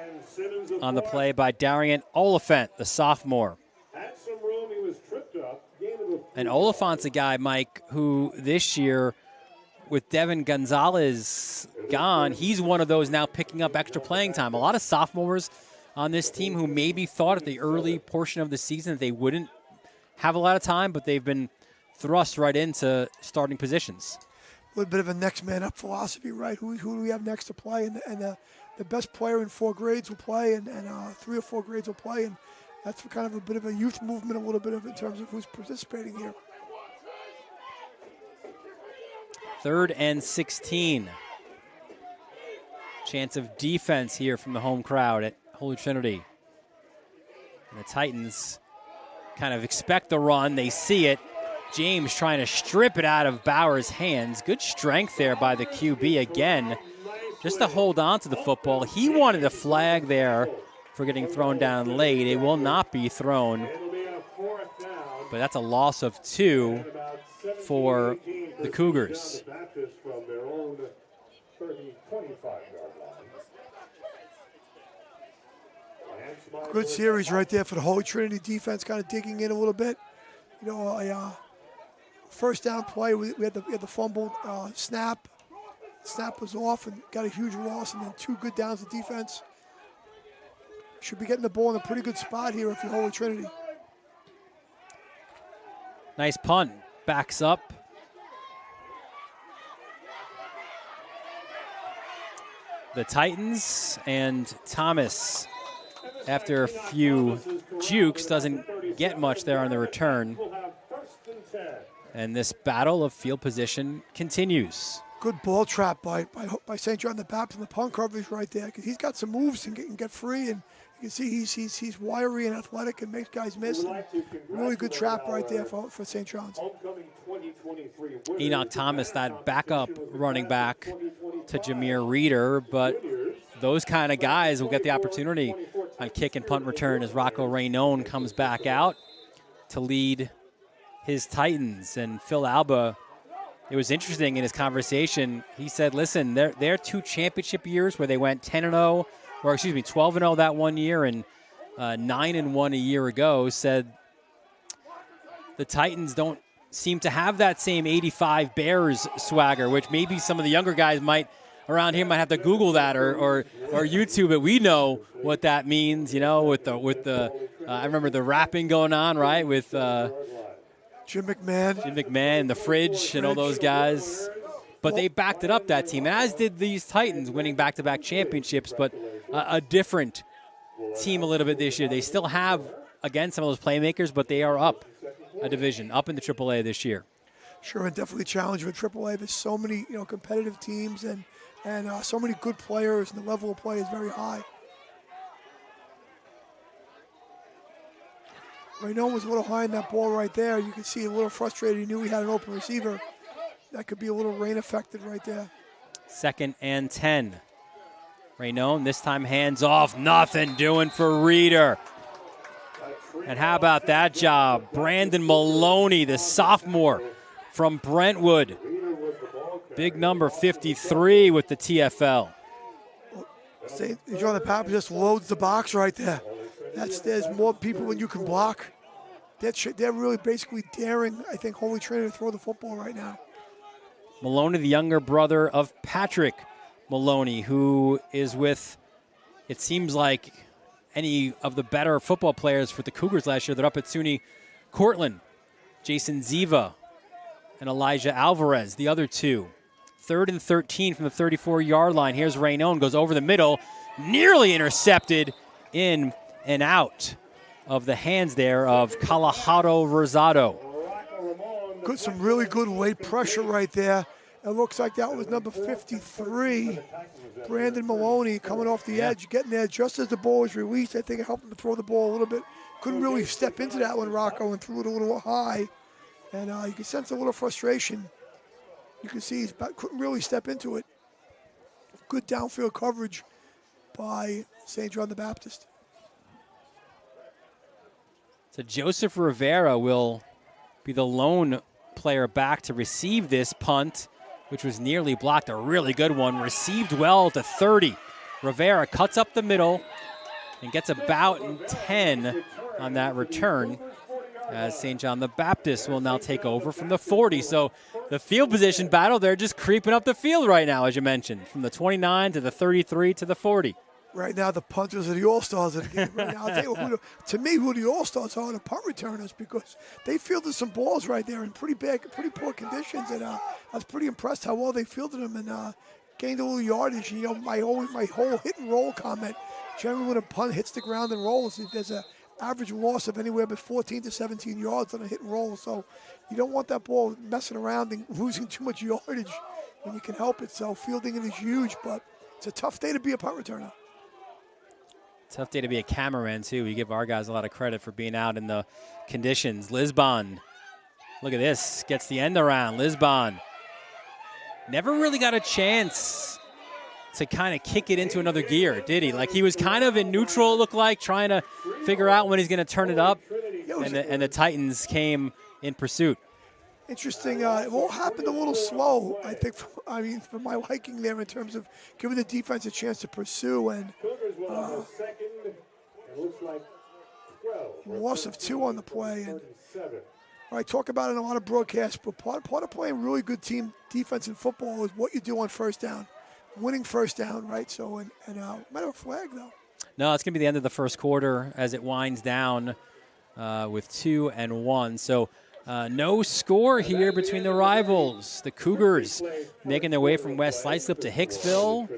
on the play by Darian Oliphant, the sophomore. And Oliphant's a guy, Mike, who this year, with Devin Gonzalez gone, he's one of those now picking up extra playing time. A lot of sophomores on this team who maybe thought at the early portion of the season that they wouldn't have a lot of time, but they've been thrust right into starting positions. A little bit of a next man up philosophy, right? Who do we have next to play? And the best player in 4 grades will play, and 3 or 4 grades will play. And that's kind of a bit of a youth movement, a little bit of in terms of who's participating here. 3rd and 16. Chance of defense here from the home crowd at Holy Trinity. And the Titans kind of expect the run. They see it. James trying to strip it out of Bauer's hands. Good strength there by the QB again, just to hold on to the football. He wanted a flag there for getting thrown down late. It will not be thrown, but that's a loss of 2 for the Cougars. Good series right there for the Holy Trinity defense, kind of digging in a little bit. a first down play. We had the fumbled snap. Snap was off and got a huge loss, and then 2 good downs of defense. Should be getting the ball in a pretty good spot here if you're Holy Trinity. Nice punt. Backs up. The Titans, and Thomas, after a few jukes, doesn't get much there on the return. And this battle of field position continues. Good ball trap by St. John the Baptist in the punt coverage right there. He's got some moves and can get free, and you can see he's wiry and athletic and makes guys miss. Really good trap right there for St. John's. Enoch Thomas, that backup running back to Jameer Reeder, but those kind of guys will get the opportunity on kick and punt return as Rocco Raynone comes back out to lead his Titans. And Phil Alba, it was interesting in his conversation. He said, listen, their 2 championship years where they went 10-0, or excuse me, 12-0 that one year and 9-1 a year ago, said the Titans don't seem to have that same 85 Bears swagger, which maybe some of the younger guys around here might have to Google that or YouTube it. We know what that means, with the I remember the rapping going on, right, with Jim McMahon and the Fridge and all those guys. But they backed it up, that team, as did these Titans, winning back-to-back championships, but a different team a little bit this year. They still have, again, some of those playmakers, but they are up a division, up in the AAA this year. Sure, and definitely challenging with AAA. There's so many competitive teams and so many good players, and the level of play is very high. Raynone was a little high in that ball right there. You can see a little frustrated. He knew he had an open receiver. That could be a little rain affected right there. 2nd and 10. Raynone, this time hands off. Nothing doing for Reeder. And how about that job? Brandon Maloney, the sophomore from Brentwood. Big number 53 with the TFL. St. John the Baptist just loads the box right there. There's more people than you can block. They're really basically daring, I think, Holy Trinity to throw the football right now. Maloney, the younger brother of Patrick Maloney, who is with, it seems like, any of the better football players for the Cougars last year. They're up at SUNY Cortland. Jason Ziva and Elijah Alvarez, the other 2. 3rd and 13 from the 34-yard line. Here's Raynone, goes over the middle, nearly intercepted, in and out of the hands there of Kalahado Rosado. Some really good late pressure right there. It looks like that was number 53, Brandon Maloney, coming off the edge, getting there just as the ball was released. I think it helped him to throw the ball a little bit. Couldn't really step into that one, Rocco, and threw it a little high. And you can sense a little frustration. You can see he couldn't really step into it. Good downfield coverage by St. John the Baptist. So Joseph Rivera will be the lone player back to receive this punt, which was nearly blocked. A really good one. Received well to 30. Rivera cuts up the middle and gets about 10 on that return, as St. John the Baptist will now take over from the 40. So the field position battle, they're just creeping up the field right now, as you mentioned, from the 29 to the 33 to the 40. Right now, the punters are the all-stars of the game. Right now, I'll tell you who the all-stars are, the punt returners, because they fielded some balls right there in pretty poor conditions, and I was pretty impressed how well they fielded them and gained a little yardage. You know, my whole hit and roll comment, generally when a punt hits the ground and rolls, there's an average loss of anywhere but 14 to 17 yards on a hit and roll. So you don't want that ball messing around and losing too much yardage when you can help it. So fielding it is huge, but it's a tough day to be a punt returner. Tough day to be a cameraman, too. We give our guys a lot of credit for being out in the conditions. Lisbon, look at this, gets the end around. Lisbon never really got a chance to kind of kick it into another gear, did he? Like, he was kind of in neutral, it looked like, trying to figure out when he's going to turn it up, and the Titans came in pursuit. Interesting. It all happened a little slow, I think, for my liking there in terms of giving the defense a chance to pursue, and loss of 2 on the play. And I talk about it in a lot of broadcasts, but part of playing really good team defense in football is what you do on first down, winning first down, right? So, might have a flag, though. No, it's going to be the end of the first quarter as it winds down with 2 and 1. So no score here between the rivals. The Cougars making their way from West Islip to Hicksville,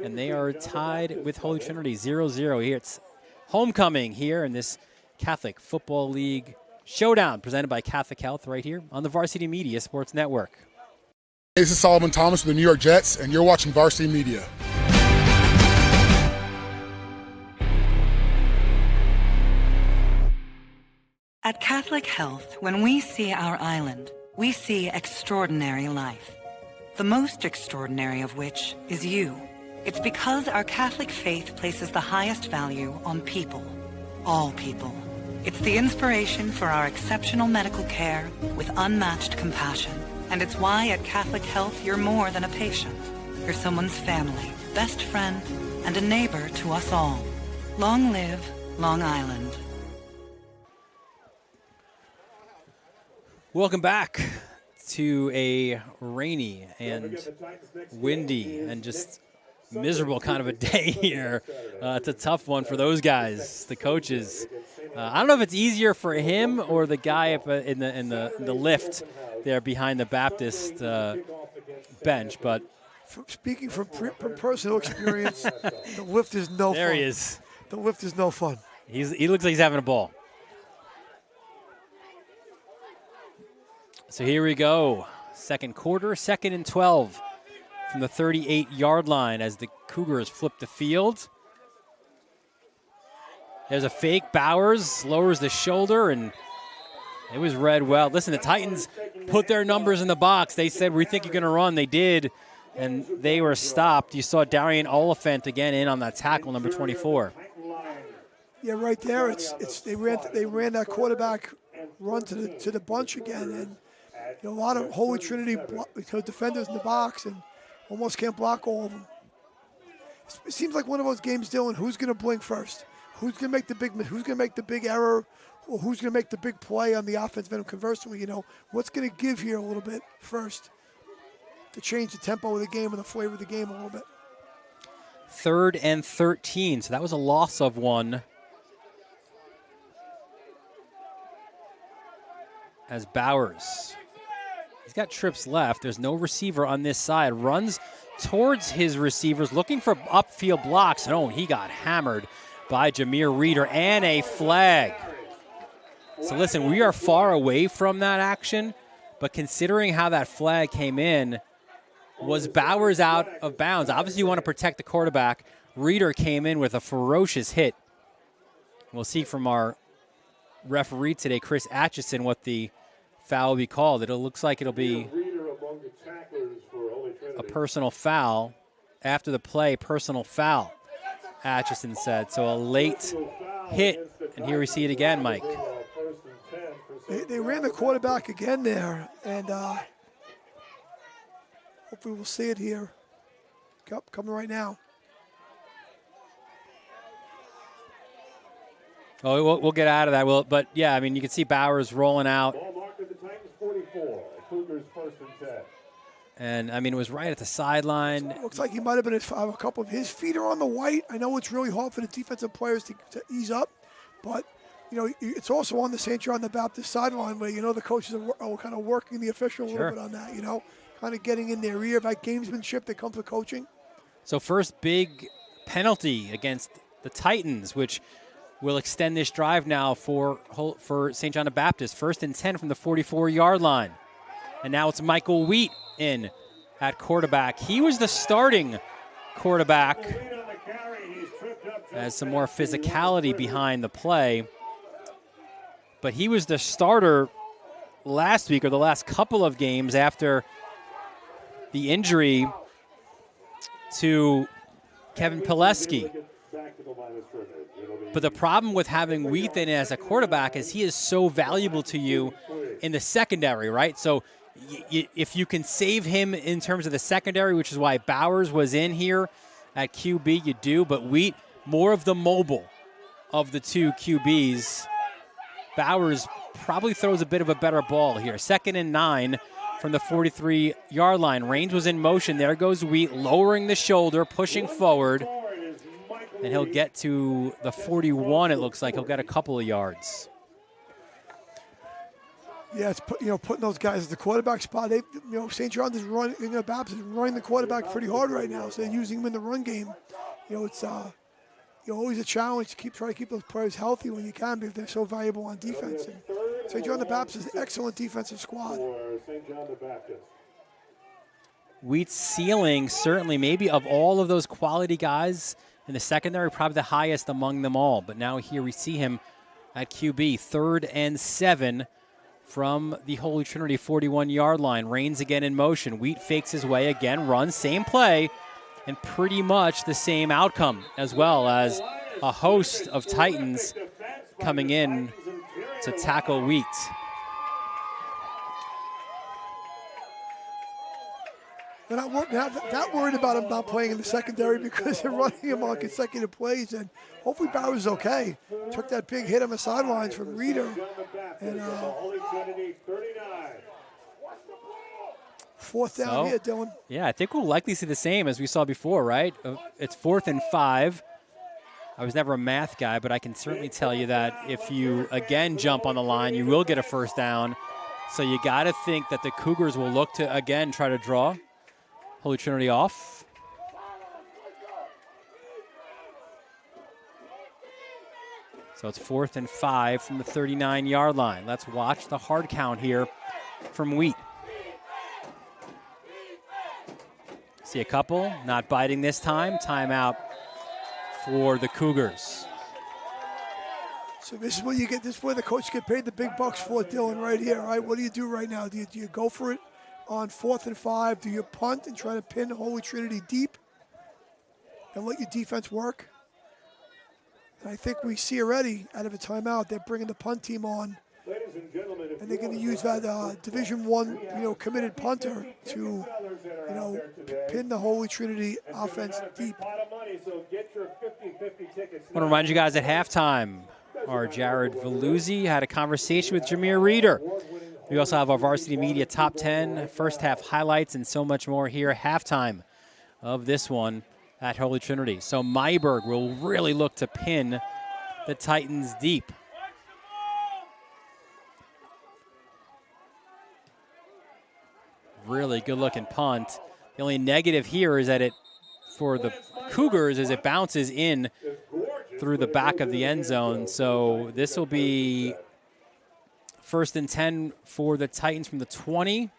and they are tied with Holy Trinity 0-0 here. It's homecoming here in this Catholic Football League showdown presented by Catholic Health right here on the Varsity Media Sports Network. This is Solomon Thomas with the New York Jets, and you're watching Varsity Media. At Catholic Health, when we see our island, we see extraordinary life. The most extraordinary of which is you. It's because our Catholic faith places the highest value on people. All people. It's the inspiration for our exceptional medical care with unmatched compassion. And it's why at Catholic Health you're more than a patient. You're someone's family, best friend, and a neighbor to us all. Long live Long Island. Welcome back to a rainy and windy and just miserable kind of a day here. It's a tough one for those guys, the coaches. I don't know if it's easier for him or the guy up in the lift there behind the Baptist bench, but Speaking from personal experience, the lift is no fun. There he is. The lift is no fun. He looks like he's having a ball. So here we go. Second quarter, 2nd and 12 from the 38-yard line as the Cougars flip the field. There's a fake. Bowers lowers the shoulder, and it was read well. Listen, the Titans put their numbers in the box. They said, we think you're going to run. They did, and they were stopped. You saw Darian Oliphant again in on that tackle, number 24. Yeah, right there. They ran that quarterback run to the bunch again, and a lot of Holy Trinity defenders in the box and almost can't block all of them. It seems like one of those games, Dylan. Who's going to blink first? Who's going to make the big error? Or who's going to make the big play on the offense? And conversely, what's going to give here a little bit first to change the tempo of the game and the flavor of the game a little bit? 3rd and 13. So that was a loss of 1. As Bowers, he's got trips left. There's no receiver on this side. Runs towards his receivers, looking for upfield blocks. No, he got hammered by Jameer Reeder, and a flag. So listen, we are far away from that action, but considering how that flag came in, was Bowers out of bounds? Obviously, you want to protect the quarterback. Reeder came in with a ferocious hit. We'll see from our referee today, Chris Atchison, what the foul will be called. It looks like it'll be a personal foul. After the play, personal foul, Atchison said. So a late hit, and here we see it again, Mike. They ran the quarterback again there, and hopefully we'll see it here. Coming right now. Oh, we'll get out of that. But yeah, I mean, you can see Bowers rolling out. Ball marked at the Titans 44. Cougars 1st and 10. And I mean, it was right at the sideline. Looks like he might have been a couple of his feet are on the white. I know it's really hard for the defensive players to ease up, but it's also on the St. John the Baptist sideline where the coaches are kind of working the official a little bit on that. Kind of getting in their ear about gamesmanship that comes with coaching. So first big penalty against the Titans, which will extend this drive now for St. John the Baptist. 1st and 10 from the 44-yard line. And now it's Michael Wheat in at quarterback. He was the starting quarterback as some more physicality behind the play. But he was the starter last week or the last couple of games after the injury to Kevin Pileski. But the problem with having Wheat in as a quarterback is he is so valuable to you in the secondary, right? So if you can save him in terms of the secondary, which is why Bowers was in here at QB, you do. But Wheat, more of the mobile of the two QBs. Bowers probably throws a bit of a better ball here. 2nd and 9 from the 43-yard line. Raines was in motion. There goes Wheat, lowering the shoulder, pushing forward. And he'll get to the 41, it looks like. He'll get a couple of yards. Yeah, it's putting those guys at the quarterback spot. St. John's is running, Baptist is running the quarterback pretty hard right now. So they're using him in the run game. It's always a challenge to try to keep those players healthy when you can, because they're so valuable on defense. And St. John the Baptist is an excellent defensive squad. Wheat's ceiling, certainly, maybe of all of those quality guys in the secondary, probably the highest among them all. But now here we see him at QB, 3rd and 7 from the Holy Trinity 41-yard line. Raines again in motion. Wheat fakes his way again, runs, same play, and pretty much the same outcome, as well as a host of Titans coming in to tackle Wheat. They're not worried about him not playing in the secondary, because they're running him on consecutive plays, and hopefully Bowers okay. Took that big hit on the sidelines from Reeder. And 4th down here, Dylan. Yeah, I think we'll likely see the same as we saw before, right? It's 4th and 5. I was never a math guy, but I can certainly tell you that if you, again, jump on the line, you will get a 1st down. So you got to think that the Cougars will look to, again, try to draw Holy Trinity off. So it's 4th and 5 from the 39-yard line. Let's watch the hard count here from Wheat. See a couple, not biting this time. Timeout for the Cougars. So this is what you get. This is where the coach get paid the big bucks for, Dylan, right here, right? What do you do right now? Do you go for it on 4th and 5? Do you punt and try to pin Holy Trinity deep and let your defense work? And I think we see already out of a timeout, they're bringing the punt team on, and they're going to use that Division I, committed punter to, pin the Holy Trinity offense deep. I want to remind you guys at halftime, our Jared Veluzzi had a conversation with Jameer Reeder. We also have our Varsity Media Top 10, first half highlights, and so much more here. Halftime of this one at Holy Trinity. So Myberg will really look to pin the Titans deep. Really good-looking punt. The only negative here is that for the Cougars, is it bounces in through the back of the end zone. So this will be 1st and 10 for the Titans from the 20,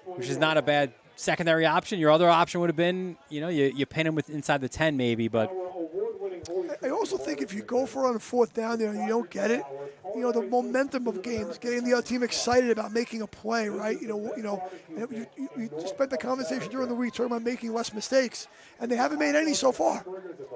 which is not a bad secondary option. Your other option would have been, you pin him with inside the 10 maybe, but I also think if you go for it on 4th down there and you don't get it, the momentum of games, getting the other team excited about making a play, right? You spent the conversation during the week talking about making less mistakes, and they haven't made any so far.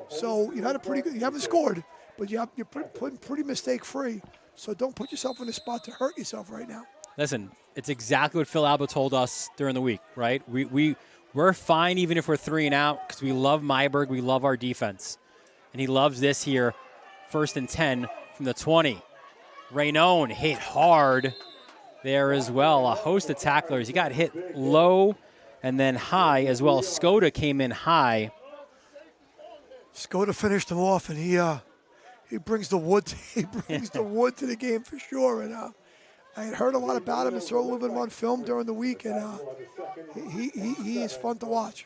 So you haven't scored, but you're pretty mistake free. So don't put yourself in a spot to hurt yourself right now. Listen, it's exactly what Phil Alba told us during the week, right? We're fine even if we're 3 and out, because we love Myberg, we love our defense. And he loves this here, 1st and 10 from the 20. Raynone hit hard there as well. A host of tacklers. He got hit low and then high as well. Skoda came in high. Skoda finished him off, and he brings the wood. He brings the wood to the game for sure. And I had heard a lot about him and saw a little bit of him on film during the week, and he is fun to watch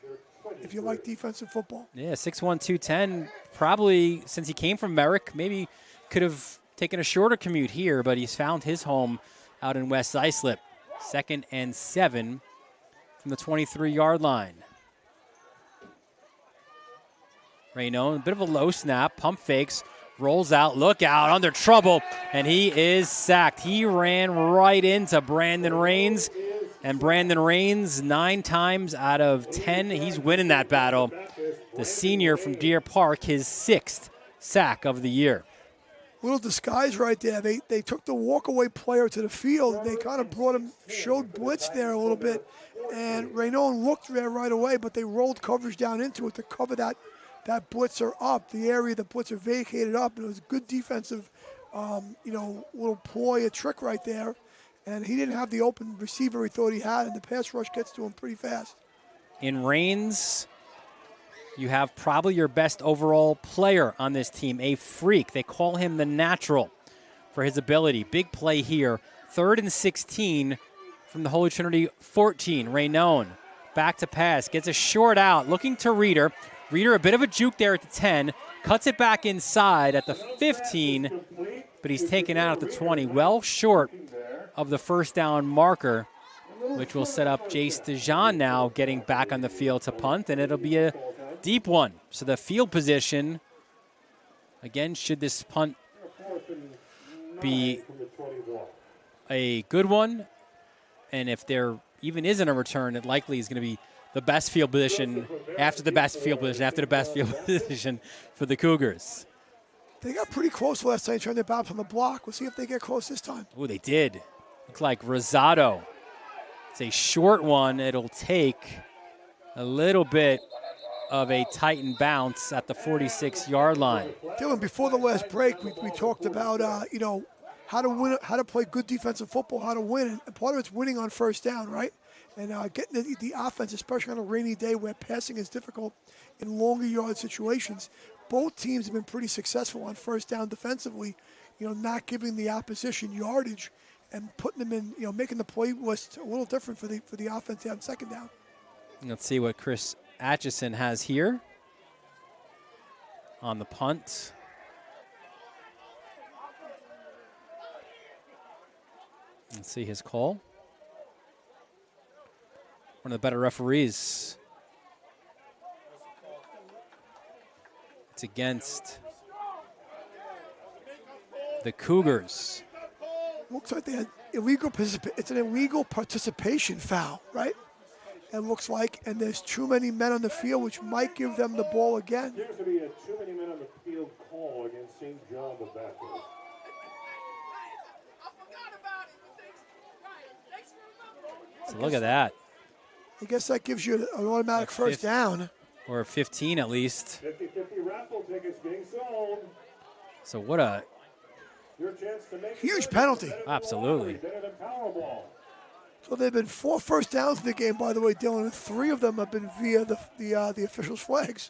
if you like defensive football. Yeah, 6'1", 210. Probably since he came from Merrick, maybe could have taken a shorter commute here, but he's found his home out in West Islip. 2nd and 7 from the 23-yard line. Raynone, a bit of a low snap, pump fakes, rolls out, look out, under trouble, and he is sacked. He ran right into Brandon Raines, and Brandon Raines, 9 times out of 10, he's winning that battle. The senior from Deer Park, his 6th sack of the year. Little disguise right there. They took the walk-away player to the field. They kind of brought him, showed blitz there a little bit, and Raynone looked there right away, but they rolled coverage down into it to cover that blitzer up, the area the blitzer vacated up. And it was good defensive little ploy, a trick right there. And he didn't have the open receiver he thought he had, and the pass rush gets to him pretty fast. In Reigns, you have probably your best overall player on this team, a freak. They call him the natural for his ability. Big play here. 3rd and 16 from the Holy Trinity 14. Raynon back to pass. Gets a short out. Looking to Reader. Reader a bit of a juke there at the 10. Cuts it back inside at the 15. But he's taken out at the 20. Well short of the first down marker, which will set up Jace DeJean now getting back on the field to punt. And it'll be a deep one. So the field position, again, should this punt be a good one, and if there even isn't a return, it likely is going to be the best field position after the best field position after the best field position for the Cougars. They got pretty close last time trying to bounce on the block. We'll see if they get close this time. Oh, they did. Looks like Rosado. It's a short one. It'll take a little bit of a Titan bounce at the 46-yard line. Dylan, before the last break, we talked about how to win, how to play good defensive football, how to win, and part of it's winning on first down, right? And getting the offense, especially on a rainy day where passing is difficult in longer yard situations. Both teams have been pretty successful on first down defensively, not giving the opposition yardage and putting them in, making the play list a little different for the offense on second down. Let's see what Chris Atchison has here on the punt. Let's see his call. One of the better referees. It's against the Cougars. Looks like they had it's an illegal participation foul, right? It looks like, and there's too many men on the field, which might give them the ball again. There's to be a too many men on the field call against St. John the Baptist. So look at that. I guess that gives you an automatic first down. Or 15 at least. 50-50 raffle tickets being sold. So what a huge penalty. Absolutely. So there have been 4 first downs in the game, by the way, Dylan, and 3 of them have been via the officials' flags.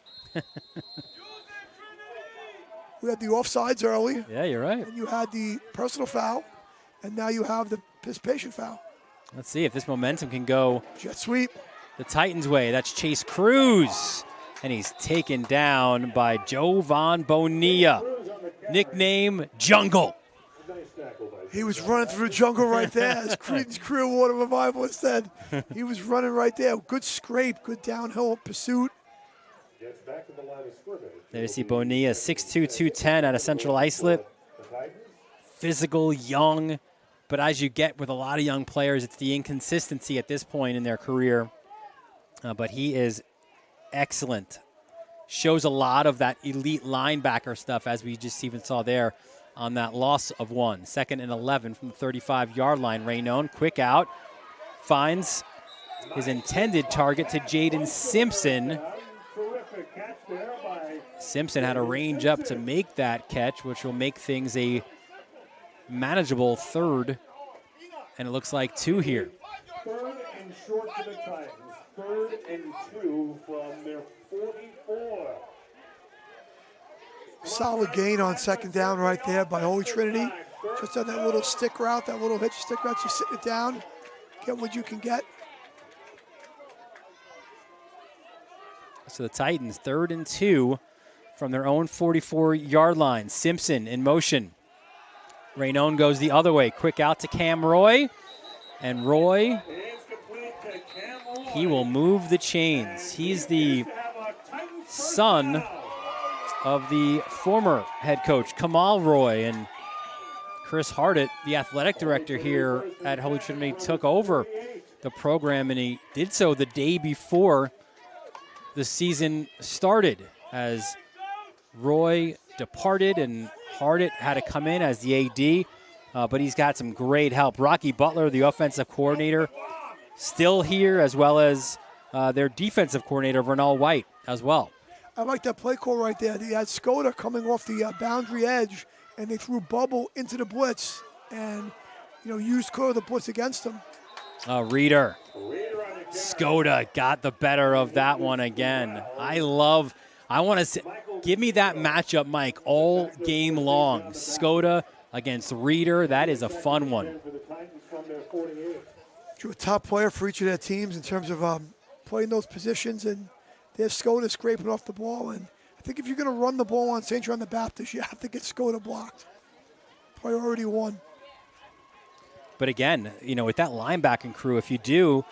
We had the offsides early. Yeah, you're right. And you had the personal foul, and now you have the participation foul. Let's see if this momentum can go jet sweep the Titans' way. That's Chase Cruz, and he's taken down by Jovan Bonilla, nickname Jungle. He was running through the jungle right there, as Creedence Clearwater Revival said. He was running right there. Good scrape, good downhill pursuit. There you see Bonilla, 6'2", 210 out of Central Islip. Physical, young, but as you get with a lot of young players, it's the inconsistency at this point in their career. But he is excellent. Shows a lot of that elite linebacker stuff, as we just even saw there on that loss of 1. 2nd and 11 from the 35-yard line. Raynon, quick out, finds his intended target to Jaden Simpson. Simpson had to range up to make that catch, which will make things a manageable 3rd, and it looks like 2 here. 3rd and short for the Titans. 3rd and 2 from their 44. Solid gain on second down right there by Holy Trinity. Just on that little stick route, that little hitch stick route, just sitting it down, get what you can get. So the Titans, 3rd and 2 from their own 44-yard line. Simpson in motion. Raynon goes the other way. Quick out to Cam Roy. And Roy, he will move the chains. He's the son of the former head coach, Kamal Roy. And Chris Hardett, the athletic director here at Holy Trinity, took over the program, and he did so the day before the season started, as Roy departed and Hardett had to come in as the AD, but he's got some great help. Rocky Butler, the offensive coordinator, still here, as well as their defensive coordinator, Vernal White, as well. I like that play call right there. He had Skoda coming off the boundary edge and they threw Bubble into the blitz and, used the blitz against him. Reader. Skoda got the better of that one again. I want to give me that matchup, Mike, all game long. Skoda against Reader. That is a fun one. You're a top player for each of their teams in terms of playing those positions, and there's Skoda scraping off the ball. And I think if you're going to run the ball on St. John the Baptist, you have to get Skoda blocked. Priority one. But again, with that linebacking crew, if you do,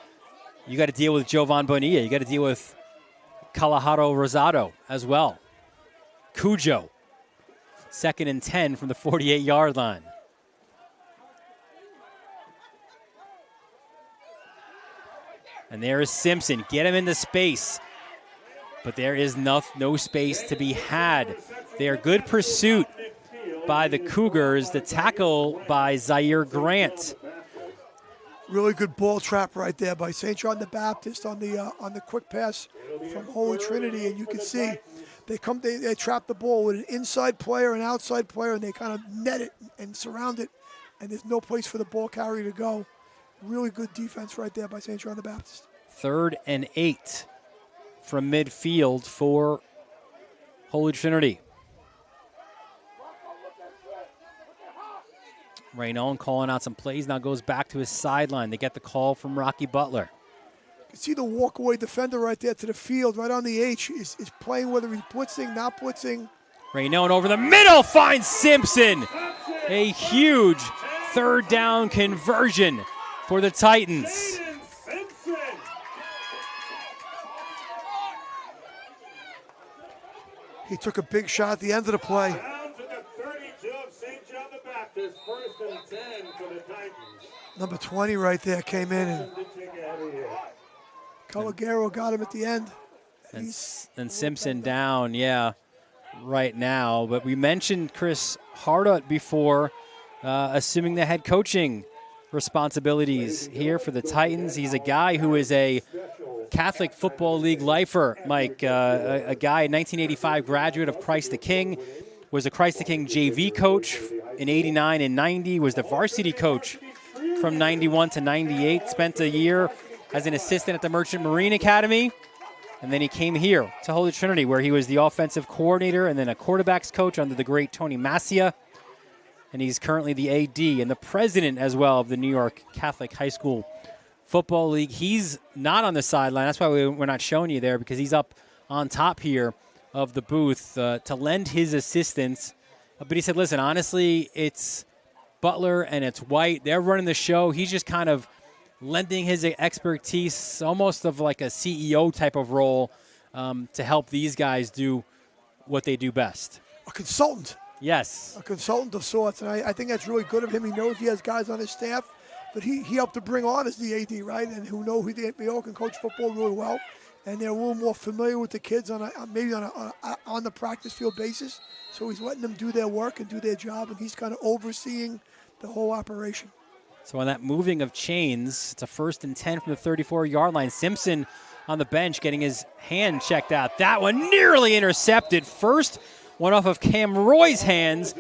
you got to deal with Jovan Bonilla. You got to deal with Kalaharo Rosado as well. Cujo, 2nd and 10 from the 48-yard line. And there is Simpson. Get him into space. But there is no space to be had. They are good pursuit by the Cougars. The tackle by Zaire Grant. Really good ball trap right there by St. John the Baptist on the quick pass from Holy Trinity, and you can see they trap the ball with an inside player, an outside player, and they kind of net it and surround it, and there's no place for the ball carrier to go. Really good defense right there by St. John the Baptist. 3rd and 8 from midfield for Holy Trinity. Raynon calling out some plays, now goes back to his sideline. They get the call from Rocky Butler. You can see the walkaway defender right there to the field, right on the H, is playing whether he's blitzing, not blitzing. Raynon over the middle finds Simpson. A huge 3rd down conversion for the Titans. He took a big shot at the end of the play. Down to the 32 of St. John the Baptist, 1st and 10 for the Titans. Number 20 right there came in, and Calagero got him at the end. And Simpson down, right now. But we mentioned Chris Hardut before, assuming the head coaching responsibilities here for the Titans. He's a guy who is a Catholic Football League lifer, Mike, a guy, a 1985 graduate of Christ the King, was a Christ the King JV coach in 89 and 90, was the varsity coach from 91 to 98, spent a year as an assistant at the Merchant Marine Academy, and then he came here to Holy Trinity, where he was the offensive coordinator and then a quarterbacks coach under the great Tony Massia, and he's currently the AD and the president as well of the New York Catholic High School Football League. He's not on the sideline. That's why we're not showing you there, because he's up on top here of the booth to lend his assistance. But he said, listen, honestly, it's Butler and it's White. They're running the show. He's just kind of lending his expertise, almost of like a CEO type of role, to help these guys do what they do best. A consultant. Yes. A consultant of sorts, and I think that's really good of him. He knows he has guys on his staff that he helped to bring on as the AD, right, and who know who they all can coach football really well, and they're a little more familiar with the kids on the practice field basis. So he's letting them do their work and do their job, and he's kind of overseeing the whole operation. So on that moving of chains, it's a 1st and 10 from the 34-yard line. Simpson on the bench getting his hand checked out. That one nearly intercepted. First one off of Cam Roy's hands,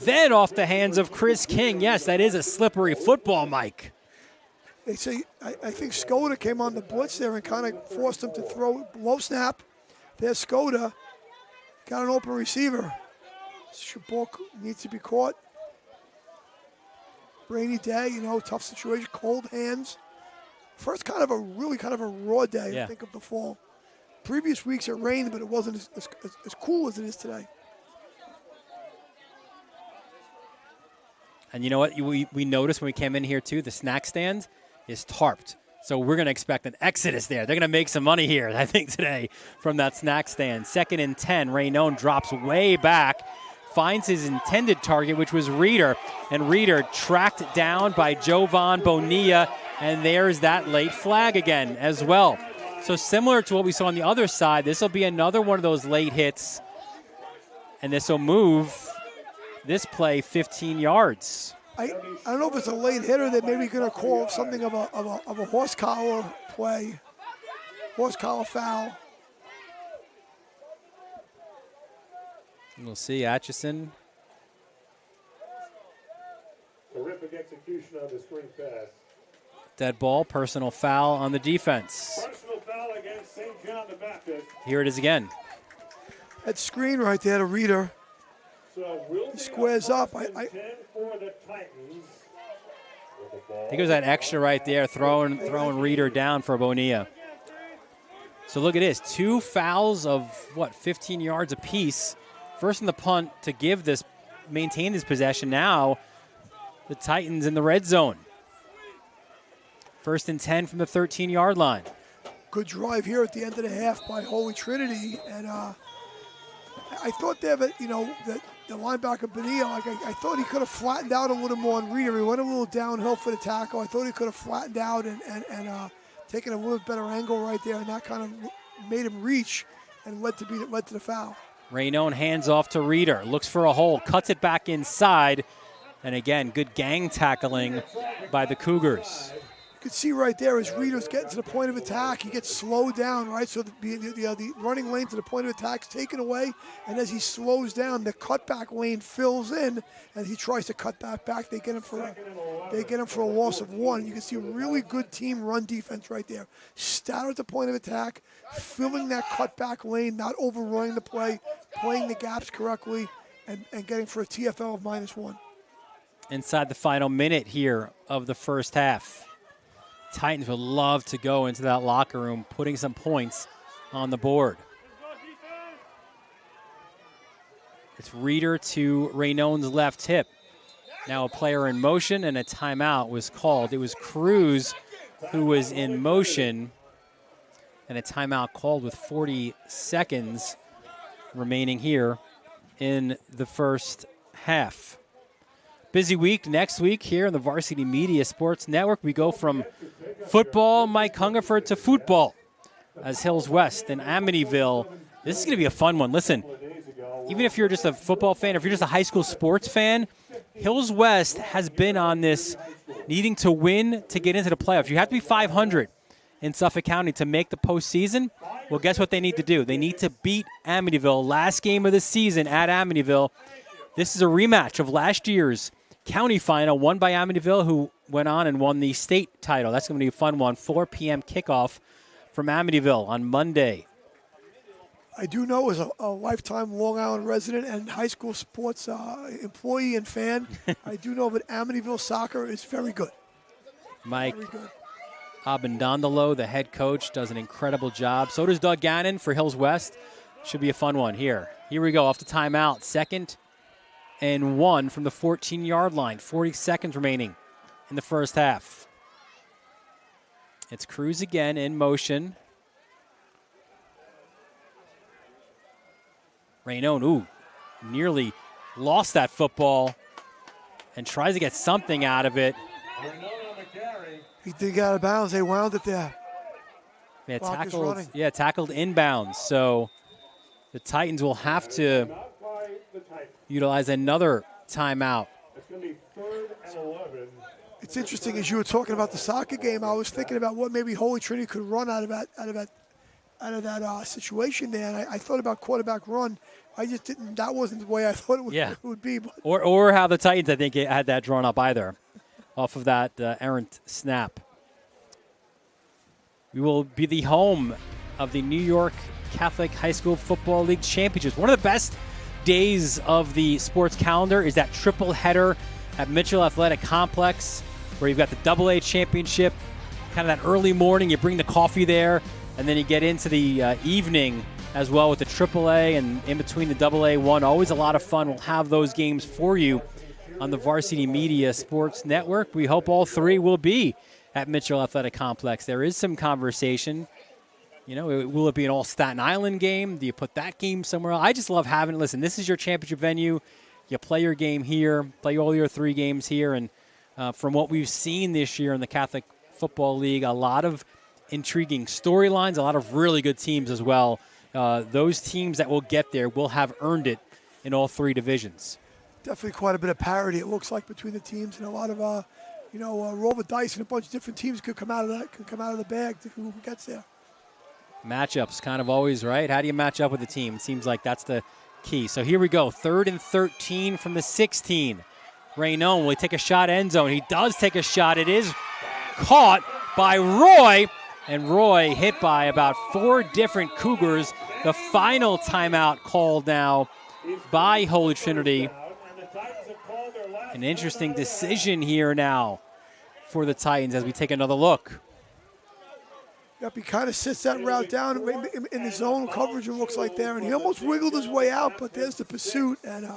then off the hands of Chris King. Yes, that is a slippery football, Mike. They say, I think Skoda came on the blitz there and kind of forced him to throw low snap. There's Skoda. Got an open receiver. Ball needs to be caught. Rainy day, tough situation, cold hands. First kind of a raw day, I think, of the fall. Previous weeks it rained, but it wasn't as cool as it is today. And you know what? We noticed when we came in here, too, the snack stand is tarped. So we're going to expect an exodus there. They're going to make some money here, I think, today from that snack stand. 2nd and 10. Raynon drops way back, finds his intended target, which was Reader. And Reader tracked down by Jovan Bonilla. And there's that late flag again as well. So similar to what we saw on the other side, this will be another one of those late hits. And this will move this play 15 yards. I don't know if it's a late hitter that maybe going to call something of a horse collar play, horse collar foul. We'll see. Atchison execution on the screen pass. Dead ball, personal foul on the defense. Personal foul against St. John the Baptist. Here it is again. That screen right there, the reader, So will he squares up. for the Titans. I think it was that extra right there, throwing Reeder down for Bonilla. So look at this, 2 fouls of, 15 yards apiece. First in the punt to maintain this possession. Now the Titans in the red zone. 1st and 10 from the 13-yard line. Good drive here at the end of the half by Holy Trinity, and I thought there that that the linebacker Bonilla, I thought he could have flattened out a little more on Reeder. He went a little downhill for the tackle. I thought he could have flattened out and taken a little better angle right there, and that kind of made him reach and led to the foul. Raynone hands off to Reeder, looks for a hole, cuts it back inside, and again, good gang tackling by the Cougars. You can see right there as Reeder's getting to the point of attack, he gets slowed down, right? So the running lane to the point of attack is taken away, and as he slows down, the cutback lane fills in, and he tries to cut back. They get him for a loss of 1. You can see a really good team run defense right there. Start at the point of attack, filling that cutback lane, not overrunning the play, playing the gaps correctly, and getting for a TFL of -1. Inside the final minute here of the first half. Titans would love to go into that locker room, putting some points on the board. It's Reeder to Raynone's left hip. Now a player in motion, and a timeout was called. It was Cruz who was in motion, and a timeout called with 40 seconds remaining here in the first half. Busy week next week here on the Varsity Media Sports Network. We go from football, Mike Hungerford, to football as Hills West and Amityville. This is going to be a fun one. Listen, even if you're just a football fan, or if you're just a high school sports fan, Hills West has been on this needing to win to get into the playoffs. You have to be 500 in Suffolk County to make the postseason. Well, guess what they need to do? They need to beat Amityville. Last game of the season at Amityville. This is a rematch of last year's county final, won by Amityville, who went on and won the state title. That's going to be a fun one. 4 p.m. kickoff from Amityville on Monday. I do know as a lifetime Long Island resident and high school sports employee and fan, I do know that Amityville soccer is very good. Mike Very good. Abendondolo, the head coach, does an incredible job. So does Doug Gannon for Hills West. Should be a fun one here. Here we go, off the timeout. 2nd and 1 from the 14-yard line. 40 seconds remaining in the first half. It's Cruz again in motion. Raynone, nearly lost that football and tries to get something out of it. He did get out of bounds. They wound it there. Yeah, Clock is running. tackled inbounds. So the Titans will have to utilize another timeout. It's going to be 3rd and 11. It's interesting, as you were talking about the soccer game, I was thinking about what maybe Holy Trinity could run out of that situation there. And I thought about quarterback run. I just didn't. That wasn't the way I thought it would be. But. Or how the Titans, I think, had that drawn up either, off of that errant snap. We will be the home of the New York Catholic High School Football League Championships. One of the best days of the sports calendar is that triple header at Mitchell Athletic Complex, where you've got the AA championship, kind of that early morning, you bring the coffee there, and then you get into the evening as well with the AAA and in between the AA one. Always a lot of fun. We'll have those games for you on the Varsity Media Sports Network. We hope all 3 will be at Mitchell Athletic Complex. There is some conversation. You know, will it be an all Staten Island game? Do you put that game somewhere else? I just love having it. Listen, this is your championship venue. You play your game here, play all your 3 games here. And from what we've seen this year in the Catholic Football League, a lot of intriguing storylines, a lot of really good teams as well. Those teams that will get there will have earned it in all 3 divisions. Definitely quite a bit of parity, it looks like, between the teams, and a lot of, roll the dice, and a bunch of different teams could come out of that, could come out of the bag to who gets there. Matchups kind of always, right? How do you match up with the team? It seems like that's the key. So here we go, 3rd and 13 from the 16 Raynon, will he take a shot end zone? He does take a shot. It is caught by Roy, and Roy hit by about 4 different Cougars. The final timeout called now by Holy Trinity. An interesting decision here now for the Titans as we take another look. Yep, he kind of sits that route down in the zone coverage, it looks like there, and he almost wiggled his way out, but there's the pursuit, and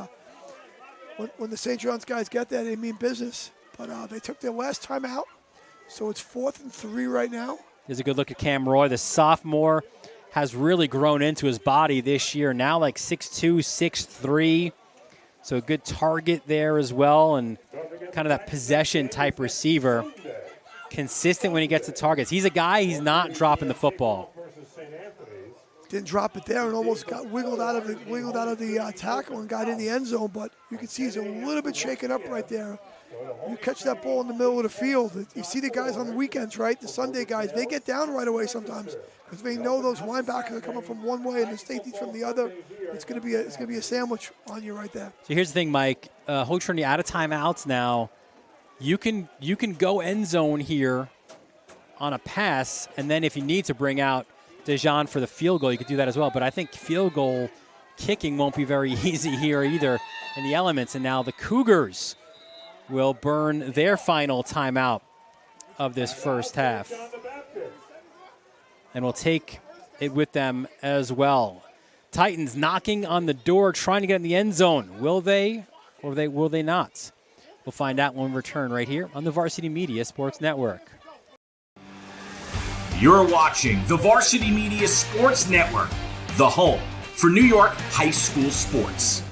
when the St. John's guys get there, they mean business. But they took their last time out, so it's 4th and 3 right now. Here's a good look at Cam Roy. The sophomore has really grown into his body this year, now like 6'2", 6'3", so a good target there as well, and kind of that possession-type receiver. Consistent when he gets the targets. He's a guy, he's not dropping the football. Didn't drop it there and almost got wiggled out of the tackle and got in the end zone, but you can see he's a little bit shaken up right there. You catch that ball in the middle of the field. You see the guys on the weekends, right? The Sunday guys, they get down right away sometimes because they know those linebackers are coming from one way and the safeties from the other. It's gonna be a sandwich on you right there. So here's the thing, Mike. Holy Trinity out of timeouts now. You can go end zone here on a pass, and then if you need to bring out Dejan for the field goal, you could do that as well. But I think field goal kicking won't be very easy here either in the elements. And now the Cougars will burn their final timeout of this first half. And will take it with them as well. Titans knocking on the door, trying to get in the end zone. Will they, or will they not? We'll find out when we return right here on the Varsity Media Sports Network. You're watching the Varsity Media Sports Network, the home for New York high school sports.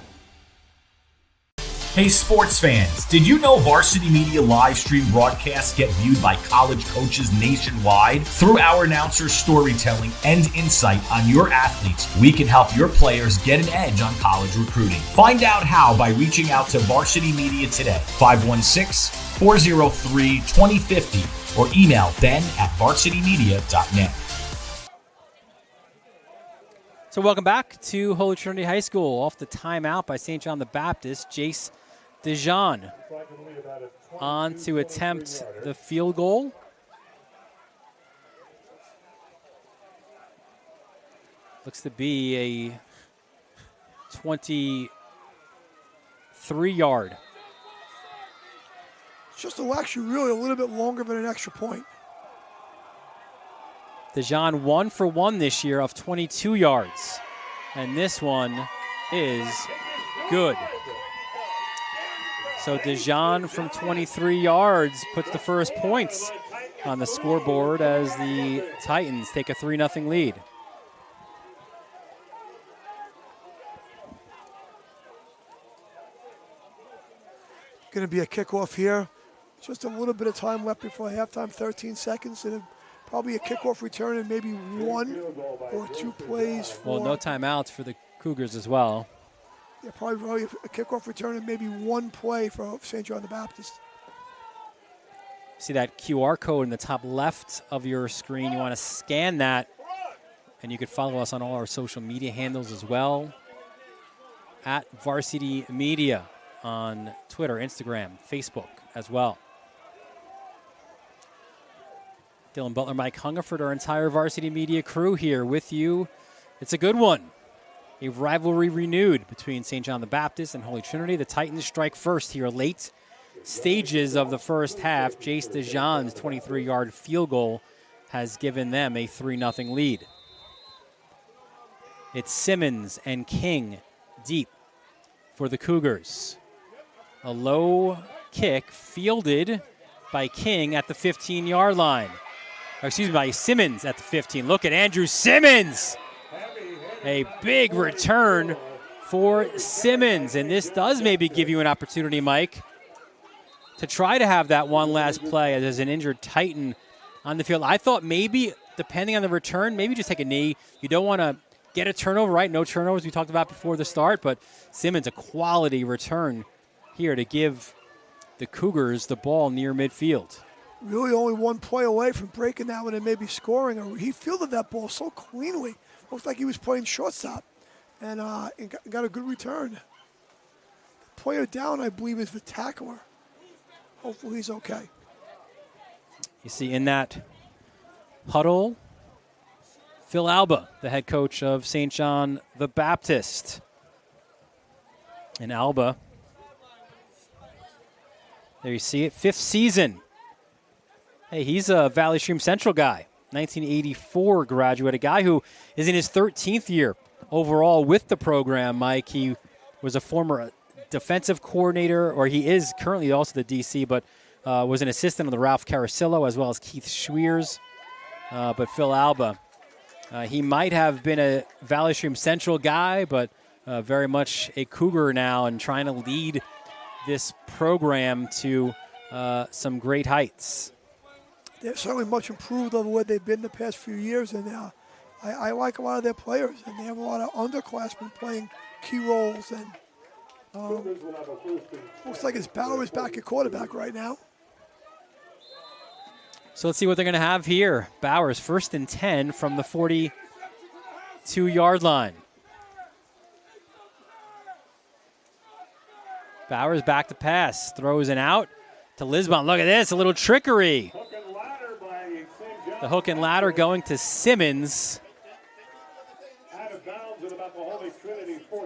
Hey sports fans, did you know Varsity Media live stream broadcasts get viewed by college coaches nationwide? Through our announcers' storytelling and insight on your athletes, we can help your players get an edge on college recruiting. Find out how by reaching out to Varsity Media today, 516-403-2050, or email ben@varsitymedia.net. So welcome back to Holy Trinity High School. Off the timeout by St. John the Baptist, Jace Dejan on to attempt the field goal. Looks to be a 23-yard. Just actually really a little bit longer than an extra point. Dejan 1 for 1 this year of 22 yards. And this one is good. So Dejan from 23 yards puts the first points on the scoreboard as the Titans take a 3-0 lead. Going to be a kickoff here. Just a little bit of time left before halftime, 13 seconds, and probably a kickoff return and maybe 1 or 2 plays for... Well, no timeouts for the Cougars as well. Yeah, probably a kickoff return and maybe 1 play for St. John the Baptist. See that QR code in the top left of your screen. You want to scan that, and you can follow us on all our social media handles as well. At Varsity Media on Twitter, Instagram, Facebook as well. Dylan Butler, Mike Hungerford, our entire Varsity Media crew here with you. It's a good one. A rivalry renewed between St. John the Baptist and Holy Trinity. The Titans strike first here late stages of the first half. Jace Dejan's 23-yard field goal has given them a 3-0 lead. It's Simmons and King deep for the Cougars. A low kick fielded by King at the 15-yard line. Excuse me, by Simmons at the 15. Look at Andrew Simmons. A big return for Simmons. And this does maybe give you an opportunity, Mike, to try to have that one last play as there's an injured Titan on the field. I thought maybe, depending on the return, maybe just take a knee. You don't want to get a turnover, right? No turnovers we talked about before the start, but Simmons, a quality return here to give the Cougars the ball near midfield. Really only 1 play away from breaking that one and maybe scoring. He fielded that ball so cleanly. Looked like he was playing shortstop and got a good return. The player down, I believe, is the tackler. Hopefully he's okay. You see in that huddle, Phil Alba, the head coach of St. John the Baptist. And Alba, there you see it, 5th season. Hey, he's a Valley Stream Central guy, 1984 graduate, a guy who is in his 13th year overall with the program, Mike. He was a former defensive coordinator, or he is currently also the DC, but was an assistant on the Ralph Carasillo as well as Keith Schweers. But Phil Alba, he might have been a Valley Stream Central guy, but very much a Cougar now and trying to lead this program to some great heights. They're certainly much improved over where they've been the past few years, and I like a lot of their players, and they have a lot of underclassmen playing key roles. And looks like it's Bowers back at quarterback right now. So let's see what they're going to have here. Bowers, 1st and 10 from the 42-yard line. Bowers back to pass, throws an out to Lisbon. Look at this, a little trickery. The hook and ladder going to Simmons.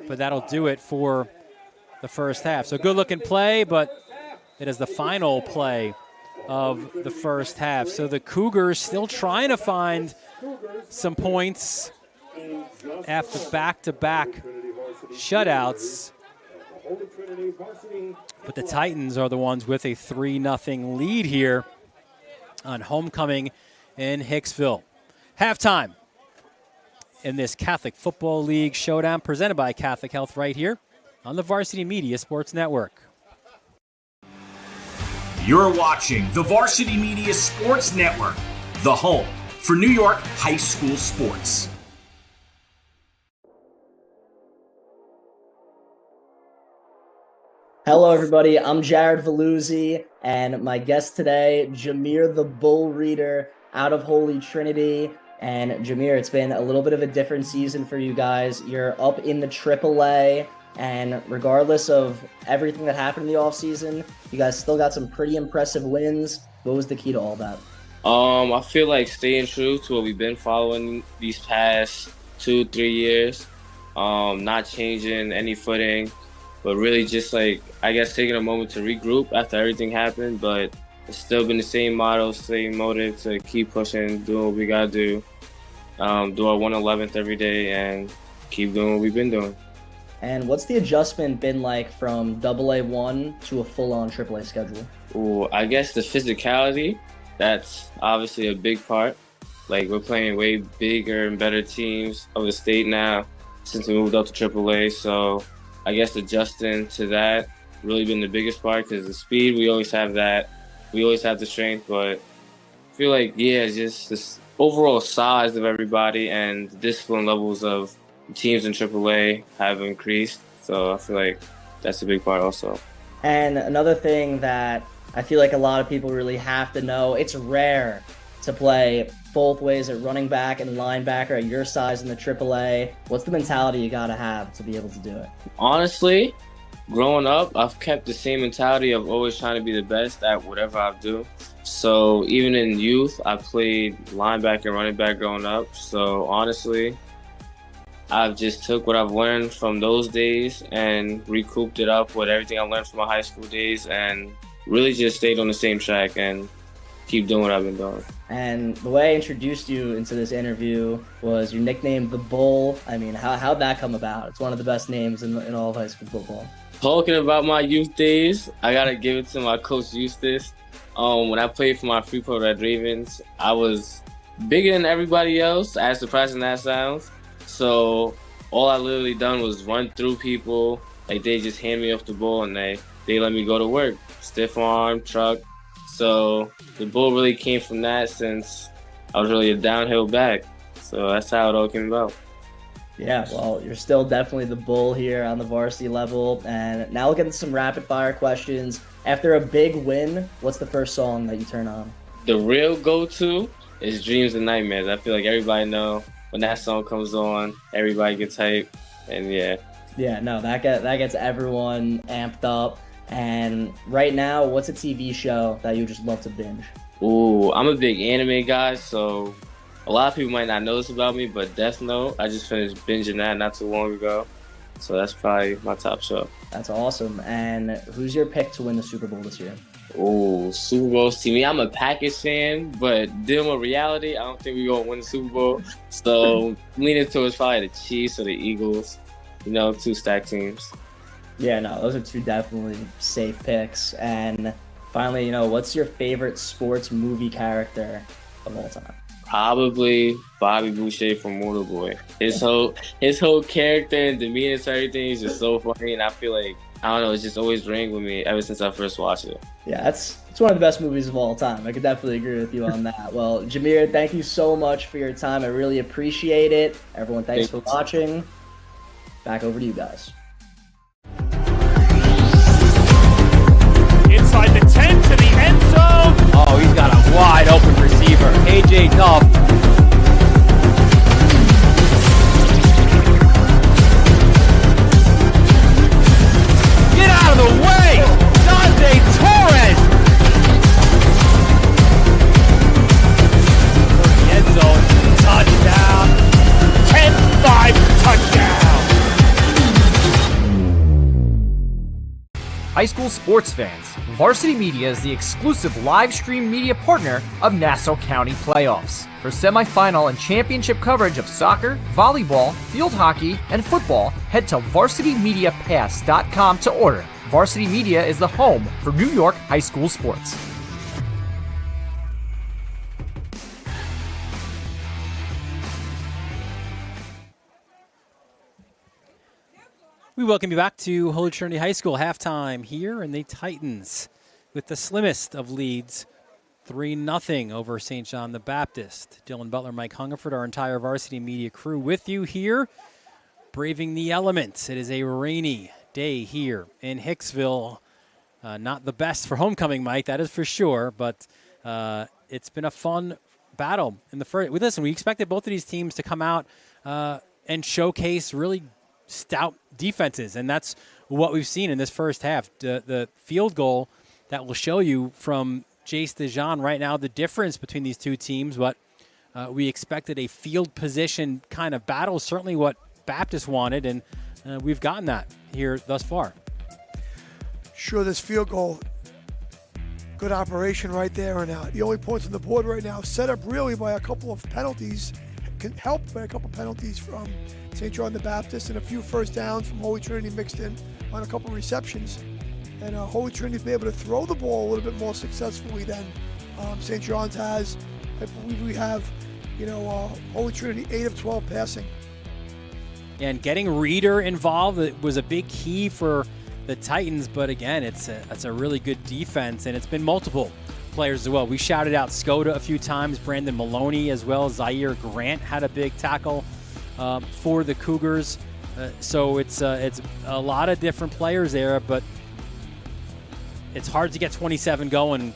But that'll do it for the first half. So good looking play, but it is the final play of the first half. So the Cougars still trying to find some points after back-to-back shutouts. But the Titans are the ones with a 3-0 lead here on homecoming in Hicksville. Halftime in this Catholic Football League showdown presented by Catholic Health right here on the Varsity Media Sports Network. You're watching the Varsity Media Sports Network, the home for New York high school sports. Hello, everybody. I'm Jared Veluzzi, and my guest today, Jameer the Bull Reader out of Holy Trinity. And Jameer, it's been a little bit of a different season for you guys. You're up in the AAA, and regardless of everything that happened in the offseason, you guys still got some pretty impressive wins. What was the key to all that? I feel like staying true to what we've been following these past 2-3 years, not changing any footing, but really just I guess taking a moment to regroup after everything happened. But it's still been the same motto, same motive to keep pushing, doing what we got to do, do our 111th every day, and keep doing what we've been doing. And what's the adjustment been like from AA1 to a full-on AAA schedule? Ooh, I guess the physicality, that's obviously a big part. We're playing way bigger and better teams of the state now since we moved up to AAA. So I guess adjusting to that really been the biggest part, because the speed, we always have that. We always have the strength, but I feel like, just this overall size of everybody and the discipline levels of teams in AAA have increased. So I feel like that's a big part also. And another thing that I feel like a lot of people really have to know, it's rare to play both ways at running back and linebacker at your size in the AAA. What's the mentality you got to have to be able to do it? Honestly, growing up, I've kept the same mentality of always trying to be the best at whatever I do. So even in youth, I played linebacker and running back growing up. So honestly, I've just took what I've learned from those days and recouped it up with everything I learned from my high school days, and really just stayed on the same track and keep doing what I've been doing. And the way I introduced you into this interview was your nickname, The Bull. I mean, how'd that come about? It's one of the best names in all of high school football. Talking about my youth days, I got to give it to my coach, Eustace. When I played for my Freeport Red Ravens, I was bigger than everybody else, as surprising that sounds. So all I literally done was run through people. They just hand me off the ball and they let me go to work. Stiff arm, truck. So the bull really came from that, since I was really a downhill back. So that's how it all came about. Yeah, well, you're still definitely the bull here on the varsity level. And now we'll get into some rapid fire questions. After a big win, what's the first song that you turn on? The real go-to is Dreams and Nightmares. I feel like everybody know when that song comes on, everybody gets hyped. And Yeah, no, that gets everyone amped up. And right now, what's a TV show that you just love to binge? Ooh, I'm a big anime guy, so a lot of people might not know this about me, but Death Note, I just finished binging that not too long ago. So that's probably my top show. That's awesome. And who's your pick to win the Super Bowl this year? Oh, Super Bowl. See, me, I'm a Packers fan, but dealing with reality, I don't think we're going to win the Super Bowl. So leaning towards probably the Chiefs or the Eagles, two stacked teams. Yeah, no, those are two definitely safe picks. And finally, what's your favorite sports movie character of all time? Probably Bobby Boucher from Waterboy. His whole character and demeanor and everything is just so funny, and I feel like, I don't know, it's just always rang with me ever since I first watched it. Yeah, it's one of the best movies of all time. I could definitely agree with you on that. Well, Jameer, thank you so much for your time. I really appreciate it. Everyone, thanks for watching. Back over to you guys. Inside the 10 to the end zone. Oh, he's got a wide open receiver. AJ Duff. Get out of the way! Dante Torres! The end zone. Touchdown. 10-5 touchdown. High school sports fans, Varsity Media is the exclusive live stream media partner of Nassau County Playoffs. For semifinal and championship coverage of soccer, volleyball, field hockey, and football, head to varsitymediapass.com to order. Varsity Media is the home for New York high school sports. We welcome you back to Holy Trinity High School halftime here, and the Titans with the slimmest of leads, 3-0 over St. John the Baptist. Dylan Butler, Mike Hungerford, our entire Varsity Media crew with you here, braving the elements. It is a rainy day here in Hicksville. Not the best for homecoming, Mike, that is for sure, but it's been a fun battle in the first. Listen, we expected both of these teams to come out and showcase really stout defenses, and that's what we've seen in this first half. The field goal that will show you from Jace DeJean right now the difference between these two teams, but we expected a field position kind of battle, certainly what Baptist wanted, and we've gotten that here thus far. Sure, this field goal, good operation right there, and the only points on the board right now set up really by a couple of penalties, helped by a couple of penalties from St. John the Baptist and a few first downs from Holy Trinity mixed in on a couple of receptions. And Holy Trinity's been able to throw the ball a little bit more successfully than St. John's has. I believe we have, Holy Trinity 8 of 12 passing. And getting Reeder involved was a big key for the Titans, but again, it's a really good defense, and it's been multiple players as well. We shouted out Skoda a few times, Brandon Maloney as well. Zaire Grant had a big tackle for the Cougars. So it's a lot of different players there, but it's hard to get 27 going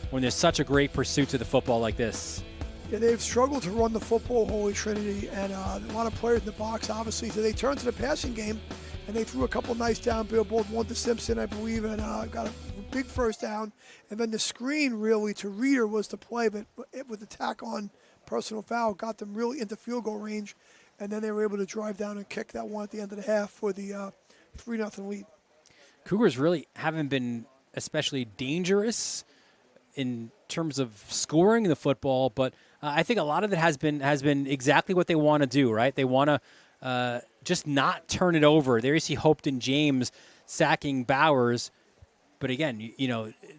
when there's such a great pursuit to the football like this. Yeah, they've struggled to run the football, Holy Trinity, and a lot of players in the box, obviously. So they turned to the passing game, and they threw a couple nice downfield balls, one to Simpson, I believe, and got a big first down. And then the screen, really, to Reeder was the play, but with the tack on personal foul, got them really into field goal range. And then they were able to drive down and kick that one at the end of the half for the 3-0 lead. Cougars really haven't been especially dangerous in terms of scoring the football, but I think a lot of it has been exactly what they want to do, right? They want to just not turn it over. There you see Hopeton James sacking Bowers, but again,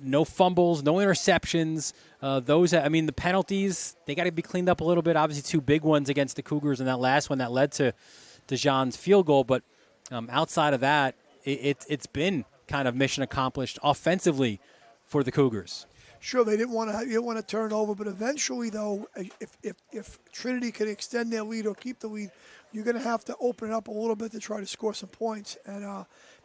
no fumbles, no interceptions. The penalties, they got to be cleaned up a little bit. Obviously, two big ones against the Cougars and that last one that led to DeJean's field goal. But outside of that, it's been kind of mission accomplished offensively for the Cougars. Sure, they didn't want to turn it over, but eventually, though, if Trinity can extend their lead or keep the lead, you're going to have to open it up a little bit to try to score some points, and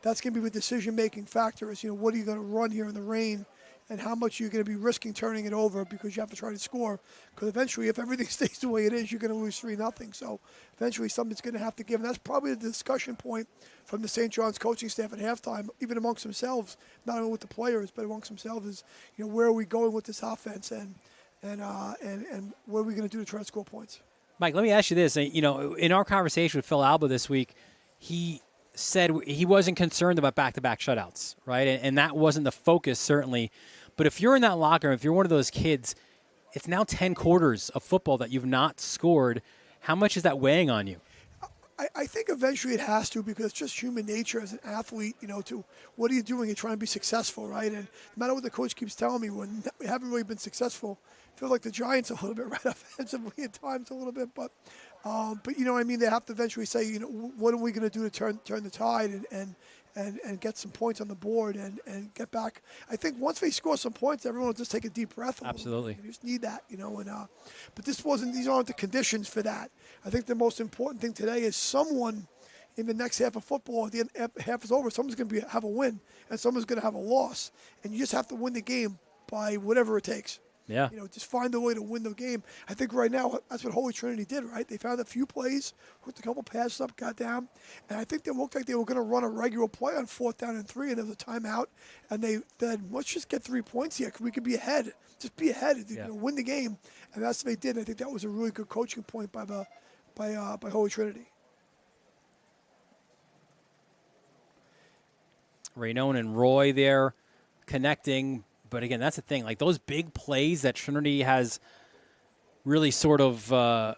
that's going to be the decision-making factor. Is what are you going to run here in the rain? and how much you're going to be risking turning it over because you have to try to score. Because eventually, if everything stays the way it is, you're going to lose 3-0. So eventually, something's going to have to give. And that's probably the discussion point from the St. John's coaching staff at halftime, even amongst themselves, not only with the players, but amongst themselves, is, where are we going with this offense and what are we going to do to try to score points? Mike, let me ask you this. In our conversation with Phil Alba this week, he said he wasn't concerned about back-to-back shutouts, right? And that wasn't the focus, certainly. But if you're in that locker room, if you're one of those kids, it's now 10 quarters of football that you've not scored. How much is that weighing on you? I think eventually it has to, because it's just human nature as an athlete, to what are you doing? You're trying to be successful, right? And no matter what the coach keeps telling me, when we haven't really been successful, I feel like the Giants a little bit right offensively at times a little bit. But they have to eventually say, what are we going to do to turn the tide and get some points on the board and get back. I think once they score some points, everyone will just take a deep breath. Absolutely. You just need that, but these aren't the conditions for that. I think the most important thing today is someone in the next half of football, at the end, half is over, someone's going to have a win and someone's going to have a loss. And you just have to win the game by whatever it takes. Yeah. Just find a way to win the game. I think right now that's what Holy Trinity did, right? They found a few plays, hooked a couple passes up, got down, and I think they looked like they were going to run a regular play on 4th down and 3, and there was a timeout, and they said, let's just get 3 points here because we could be ahead. Just be ahead, win the game, and that's what they did. And I think that was a really good coaching point by Holy Trinity. Raynone and Roy there connecting. But again, that's the thing. Like those big plays that Trinity has really sort of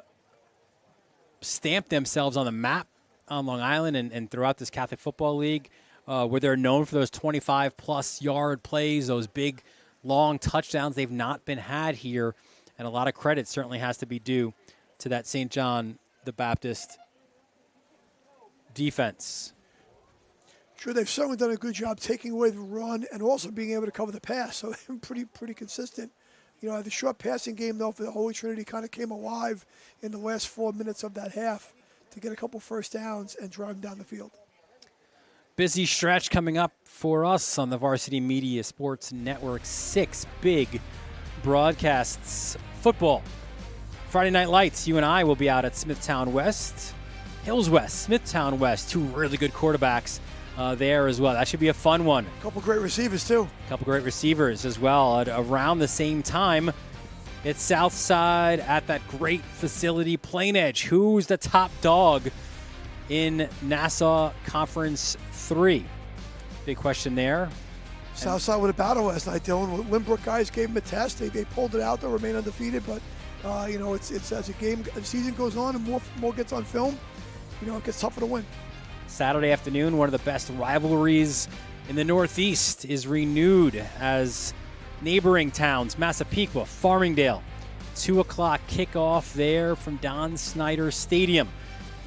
stamped themselves on the map on Long Island and throughout this Catholic Football League, where they're known for those 25-plus yard plays, those big, long touchdowns. They've not been had here, and a lot of credit certainly has to be due to that St. John the Baptist defense. Sure, they've certainly done a good job taking away the run and also being able to cover the pass. So they're pretty consistent. The short passing game, though, for the Holy Trinity kind of came alive in the last 4 minutes of that half to get a couple first downs and drive them down the field. Busy stretch coming up for us on the Varsity Media Sports Network. 6 big broadcasts. Football. Friday Night Lights, you and I will be out at Smithtown West. Hills West, Smithtown West, 2 really good quarterbacks there as well. That should be a fun one. A couple great receivers, too. A couple great receivers as well. At around the same time, it's Southside at that great facility, Plain Edge. Who's the top dog in Nassau Conference 3? Big question there. Southside with a battle last night, Dylan. Lynbrook guys gave them a test. They pulled it out. They remain undefeated, but it's as the season goes on and more gets on film, it gets tougher to win. Saturday afternoon, one of the best rivalries in the Northeast is renewed as neighboring towns, Massapequa, Farmingdale. 2 o'clock kickoff there from Don Snyder Stadium.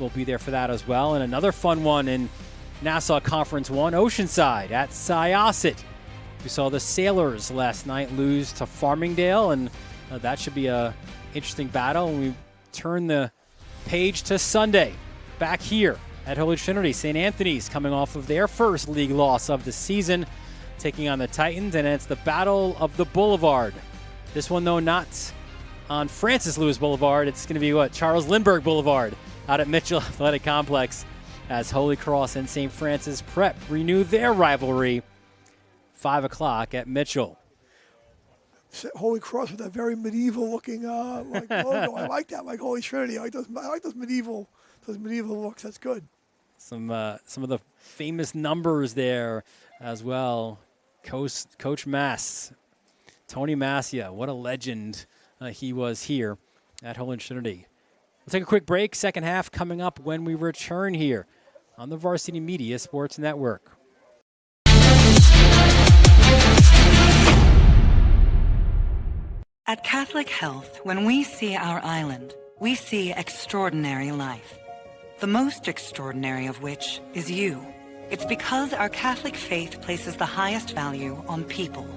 We'll be there for that as well. And another fun one in Nassau Conference 1, Oceanside at Syosset. We saw the Sailors last night lose to Farmingdale, and that should be a interesting battle. And we turn the page to Sunday, back here at Holy Trinity. St. Anthony's coming off of their first league loss of the season, taking on the Titans, and it's the Battle of the Boulevard. This one, though, not on Francis Lewis Boulevard. It's going to be Charles Lindbergh Boulevard out at Mitchell Athletic Complex as Holy Cross and St. Francis Prep renew their rivalry. 5 o'clock at Mitchell. Holy Cross with that very medieval-looking logo. I like that, like Holy Trinity. I like those medieval looks. That's good. Some of the famous numbers there as well. Coach Mass, Tony Massia, what a legend he was here at Holy Trinity. We'll take a quick break. Second half coming up when we return here on the Varsity Media Sports Network. At Catholic Health, when we see our island, we see extraordinary life. The most extraordinary of which is you. It's because our Catholic faith places the highest value on people.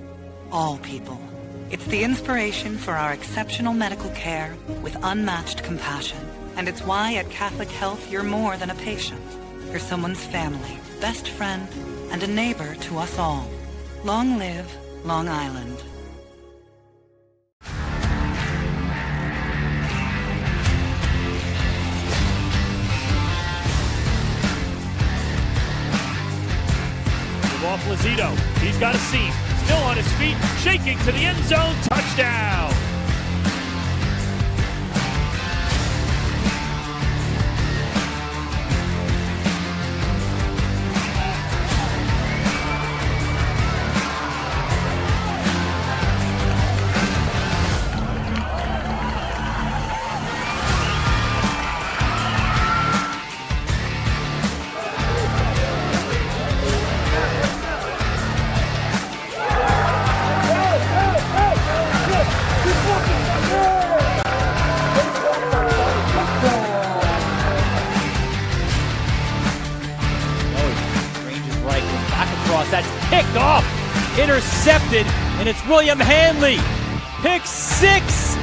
All people. It's the inspiration for our exceptional medical care with unmatched compassion. And it's why at Catholic Health you're more than a patient. You're someone's family, best friend, and a neighbor to us all. Long live Long Island. Off Lazito. He's got a seam. Still on his feet. Shaking to the end zone. Touchdown. That's picked off, intercepted, and it's William Hanley. Pick 6.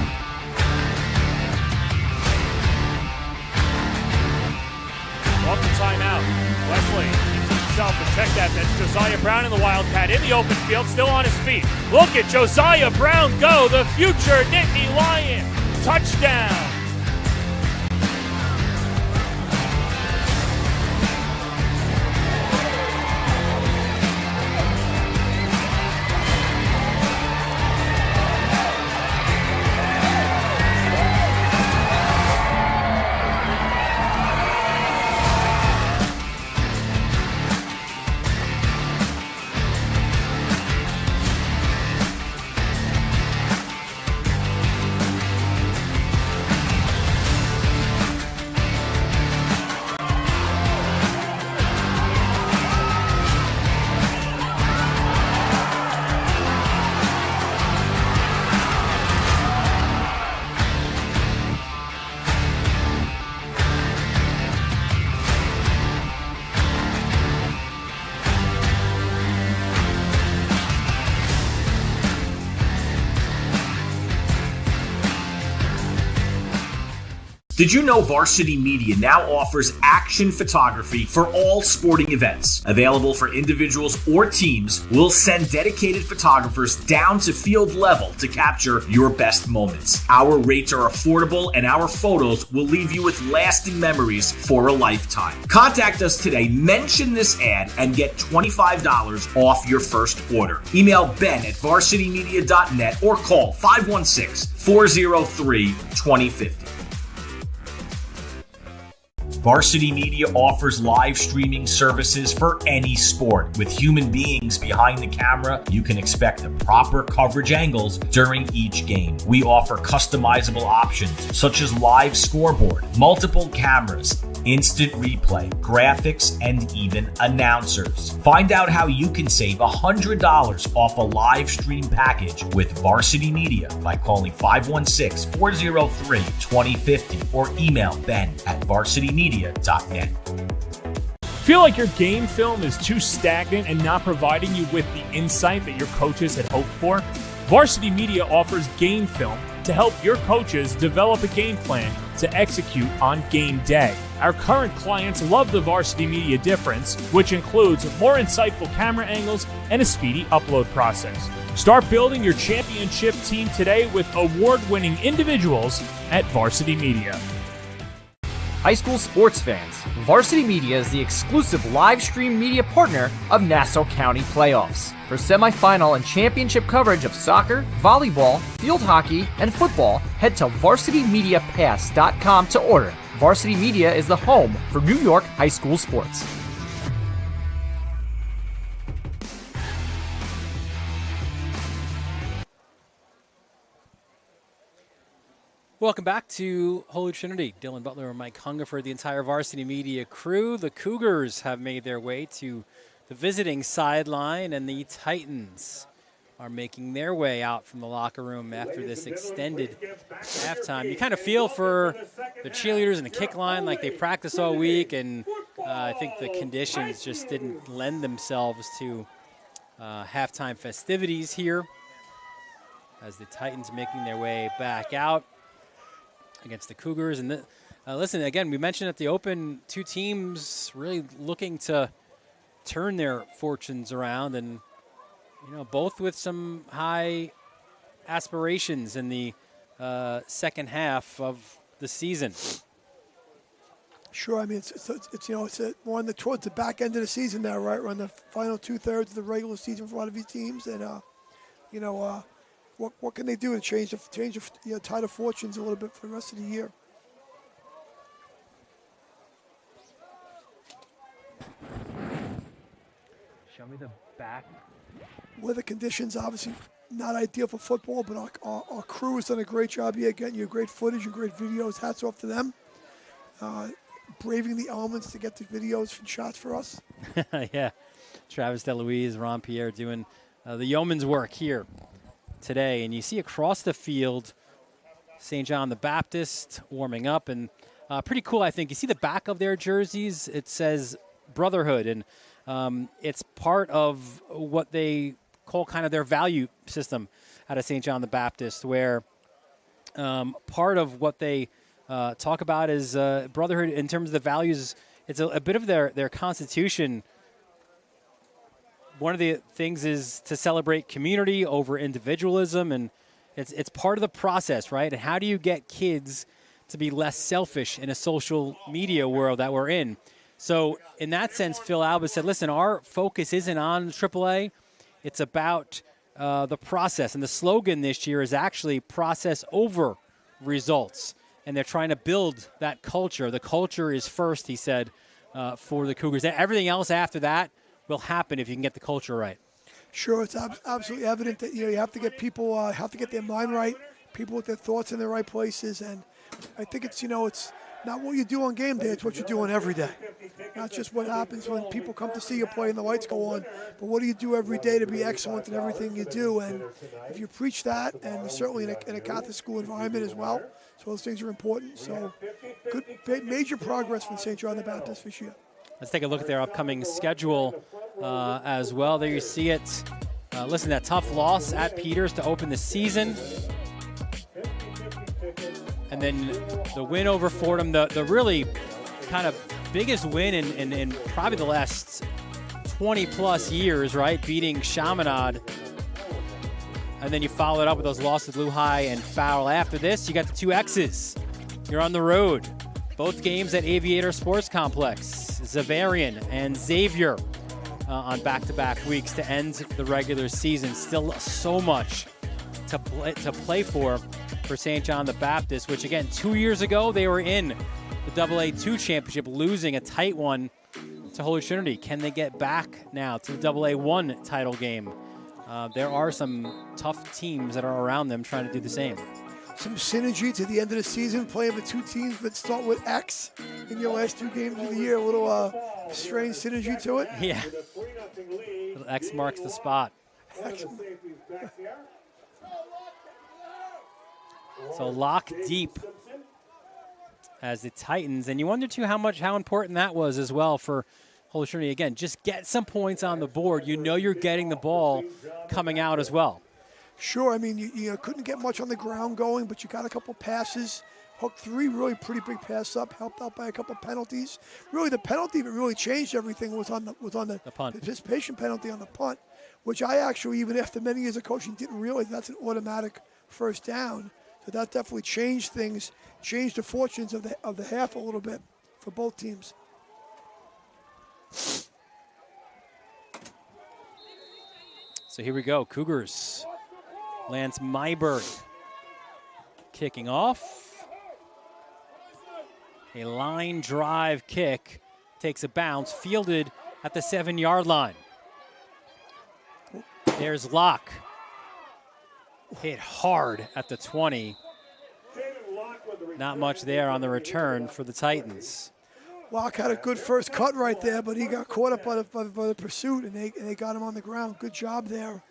Off the timeout. Wesley keeps himself to check that. That's Josiah Brown in the Wildcat in the open field, still on his feet. Look at Josiah Brown go, the future Nittany Lion. Touchdown. Did you know Varsity Media now offers action photography for all sporting events? Available for individuals or teams, we'll send dedicated photographers down to field level to capture your best moments. Our rates are affordable and our photos will leave you with lasting memories for a lifetime. Contact us today, mention this ad, and get $25 off your first order. Email ben@varsitymedia.net or call 516-403-2050. Varsity Media offers live streaming services for any sport. With human beings behind the camera, you can expect the proper coverage angles during each game. We offer customizable options such as live scoreboard, multiple cameras, instant replay, graphics, and even announcers. Find out how you can save $100 off a live stream package with Varsity Media by calling 516-403-2050 or email ben@varsitymedia.net. Feel like your game film is too stagnant and not providing you with the insight that your coaches had hoped for? Varsity Media offers game film to help your coaches develop a game plan to execute on game day. Our current clients love the Varsity Media difference, which includes more insightful camera angles and a speedy upload process. Start building your championship team today with award-winning individuals at Varsity Media. High school sports fans, Varsity Media is the exclusive live stream media partner of Nassau County Playoffs. For semifinal and championship coverage of soccer, volleyball, field hockey, and football, head to varsitymediapass.com to order. Varsity Media is the home for New York high school sports. Welcome back to Holy Trinity. Dylan Butler and Mike Hungerford, the entire Varsity Media crew. The Cougars have made their way to the visiting sideline, and the Titans are making their way out from the locker room after this extended halftime. You kind of feel for the cheerleaders in the kick line like they practiced all week, and I think the conditions just didn't lend themselves to halftime festivities here as the Titans making their way back out against the Cougars. And listen, again, we mentioned at the Open, two teams really looking to turn their fortunes around, and both with some high aspirations in the second half of the season. Sure, I mean we're on towards the back end of the season now, right? We're on the final 2/3 of the regular season for a lot of these teams, and what can they do to change the tide of fortunes a little bit for the rest of the year? Show me the back. Weather conditions obviously not ideal for football, but our crew has done a great job here getting you great footage and great videos. Hats off to them. Braving the elements to get the videos and shots for us. Yeah. Travis DeLuise, Ron Pierre doing the yeoman's work here today. And you see across the field, St. John the Baptist warming up. And pretty cool, I think. You see the back of their jerseys? It says Brotherhood. And it's part of what they call kind of their value system out of St. John the Baptist, where part of what they talk about is brotherhood in terms of the values. It's a bit of their constitution. One of the things is to celebrate community over individualism, and it's part of the process, right? And how do you get kids to be less selfish in a social media world that we're in? So in that sense, Phil Alba said, listen, our focus isn't on AAA. It's about the process. And the slogan this year is actually process over results. And they're trying to build that culture. The culture is first, he said, for the Cougars. Everything else after that will happen if you can get the culture right. Sure, it's absolutely evident that you have to get people have to get their mind right, people with their thoughts in the right places, and I think it's not what you do on game day; it's what you're doing every day. Not just what happens when people come to see you play and the lights go on, but what do you do every day to be excellent in everything you do? And if you preach that, and certainly in a Catholic school environment as well, so those things are important. So, good major progress from St. John the Baptist this year. Let's take a look at their upcoming schedule as well. There you see it. Listen, that tough loss at Peters to open the season. And then the win over Fordham, the really kind of biggest win in probably the last 20-plus years, right? Beating Chaminade. And then you follow it up with those losses to Blue High and Foul. After this, you got the two X's. You're on the road. Both games at Aviator Sports Complex. Xaverian and Xavier on back-to-back weeks to end the regular season. Still so much to play for St. John the Baptist, which again, 2 years ago, they were in the AA2 championship, losing a tight one to Holy Trinity. Can they get back now to the AA1 title game? There are some tough teams that are around them trying to do the same. Some synergy to the end of the season, playing with two teams that start with X in your last two games of the year. A little strange synergy to it. Yeah. X marks the spot. So lock deep as the Titans. And you wonder, too, how important that was as well for Holy Trinity. Again, just get some points on the board. You know you're getting the ball coming out as well. Sure, I mean, you couldn't get much on the ground going, but you got a couple passes. Hooked three really pretty big passes up, helped out by a couple penalties. Really, the penalty that really changed everything was on the punt. The participation penalty on the punt, which I actually, even after many years of coaching, didn't realize that's an automatic first down. So that definitely changed things, changed the fortunes of the half a little bit for both teams. So here we go, Cougars. Lance Myberg kicking off. A line drive kick, takes a bounce, fielded at the 7-yard line. There's Locke. Hit hard at the 20. Not much there on the return for the Titans. Locke had a good first cut right there, but he got caught up by the pursuit, and they got him on the ground. Good job there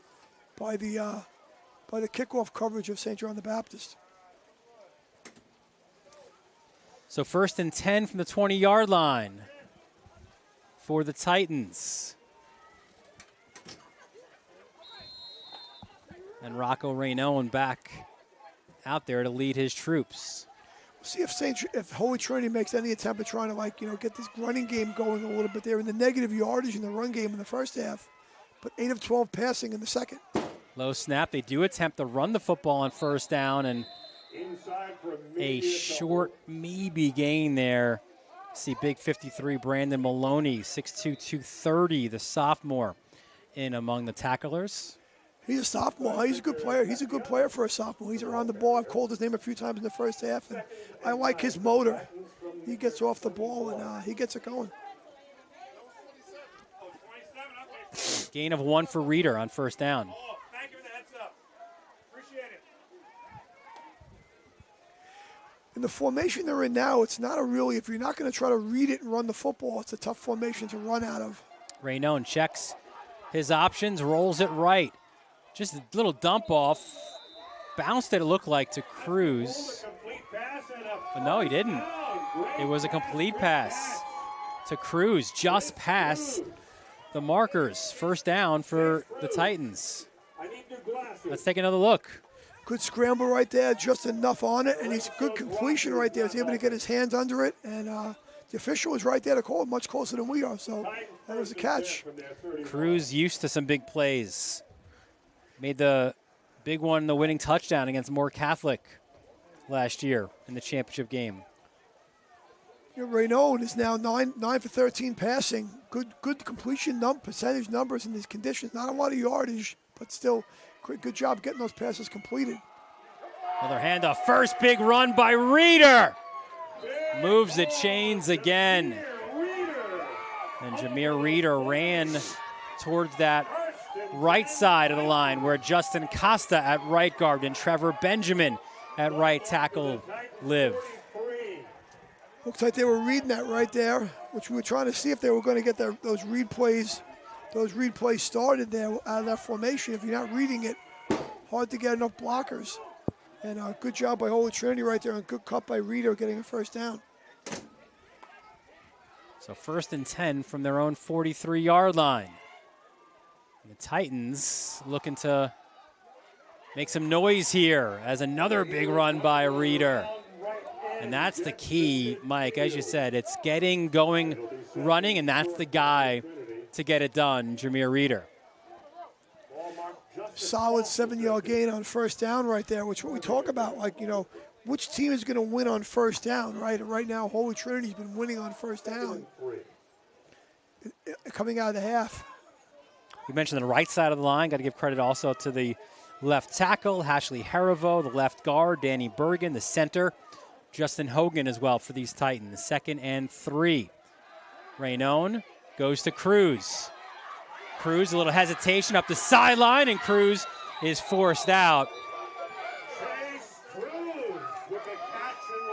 by the kickoff coverage of St. John the Baptist. So 1st and 10 from the 20-yard line for the Titans. And Rocco Rainone back out there to lead his troops. See if Holy Trinity makes any attempt at trying to get this running game going a little bit. They're in the negative yardage in the run game in the first half, but 8 of 12 passing in the second. Low snap. They do attempt to run the football on first down, and a short maybe gain there. See big 53 Brandon Maloney, 6'2", 230, the sophomore, in among the tacklers. He's a sophomore. He's a good player. He's a good player for a sophomore. He's around the ball. I've called his name a few times in the first half, and I like his motor. He gets off the ball, and he gets it going. Gain of 1 for Reeder on first down. Thank you for the heads up. Appreciate it. In the formation they're in now, it's not a really, if you're not going to try to read it and run the football, it's a tough formation to run out of. Raynone checks his options, rolls it right. Just a little dump off. Bounced it looked like to Cruz. But no, he didn't. It was a complete pass to Cruz, just past the markers. First down for the Titans. Let's take another look. Good scramble right there, just enough on it, and he's good completion right there. He's able to get his hands under it, and the official was right there to call it, much closer than we are, so that was a catch. Cruz used to some big plays. Made the big one, the winning touchdown against Moore Catholic last year in the championship game. Raynone is now 9 for 13 passing. Good completion percentage numbers in these conditions. Not a lot of yardage, but still good job getting those passes completed. Another handoff. First big run by Reeder. Moves the chains again. And Jameer Reeder ran towards that right side of the line where Justin Costa at right guard and Trevor Benjamin at right tackle live. Looks like they were reading that right there, which we were trying to see if they were going to get those read plays started there out of that formation. If you're not reading it, hard to get enough blockers. And good job by Holy Trinity right there, and good cut by Reeder getting a first down. So 1st and 10 from their own 43-yard line. And the Titans looking to make some noise here as another big run by Reeder. And that's the key, Mike. As you said, it's getting going, running, and that's the guy to get it done, Jameer Reeder. Solid 7-yard gain on first down right there, which what we talk about, like, which team is going to win on first down, right? Right now, Holy Trinity's been winning on first down coming out of the half. We mentioned the right side of the line. Got to give credit also to the left tackle, Ashley Harivo, the left guard, Danny Bergen, the center, Justin Hogan as well for these Titans. 2nd and 3. Raynone goes to Cruz. Cruz, a little hesitation up the sideline, and Cruz is forced out.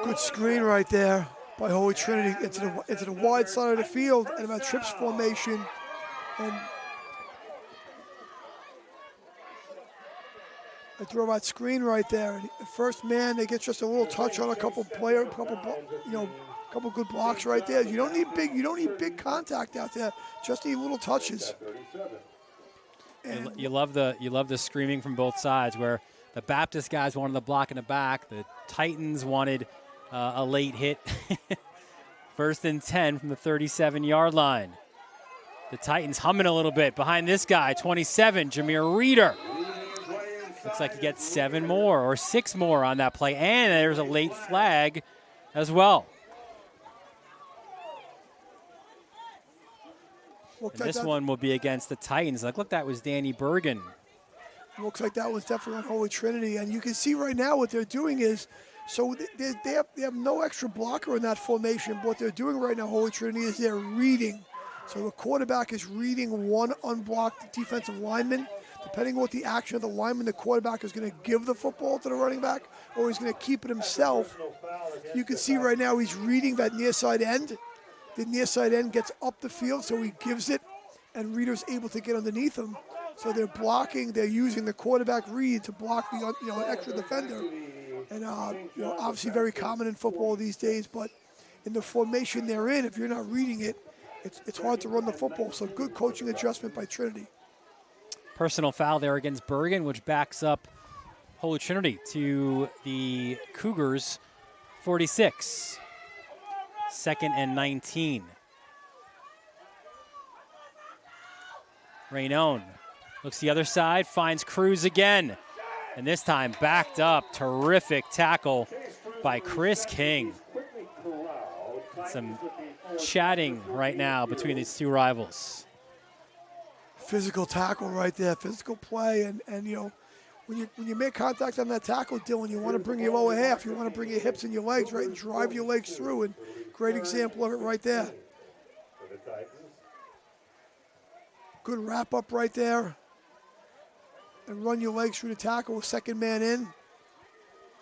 Good screen right there by Holy Trinity into the wide side of the field and about trips formation. And they throw that screen right there. And the first man, they get just a little touch on a couple good blocks right there. You don't need big contact out there. Just need little touches. You love the screaming from both sides, where the Baptist guys wanted the block in the back, the Titans wanted a late hit. 1st and 10 from the 37-yard line. The Titans humming a little bit behind this guy, 27, Jameer Reeder. Looks like he gets 7 more or 6 more on that play, and there's a late flag as well. And this one will be against the Titans. Look, that was Danny Bergen. Looks like that was definitely on Holy Trinity. And you can see right now what they're doing is, so they have no extra blocker in that formation. But what they're doing right now, Holy Trinity, is they're reading. So the quarterback is reading one unblocked defensive lineman. Depending on what the action of the lineman, the quarterback is going to give the football to the running back, or he's going to keep it himself. You can see right now he's reading that near side end. The near side end gets up the field, so he gives it, and Reeder's able to get underneath him. So they're blocking. They're using the quarterback read to block the extra defender, and obviously very common in football these days. But in the formation they're in, if you're not reading it, it's hard to run the football. So good coaching adjustment by Trinity. Personal foul there against Bergen, which backs up Holy Trinity to the Cougars' 46. 2nd and 19. Raynone Looks the other side, finds Cruz again. And this time backed up. Terrific tackle by Chris King. Some chatting right now between these two rivals. Physical tackle right there, physical play, and you know, when you make contact on that tackle, Dylan, you want to bring your lower half, you want to bring your hips and your legs, right, and drive your legs through, and great example of it right there. Good wrap up right there, and run your legs through the tackle with second man in,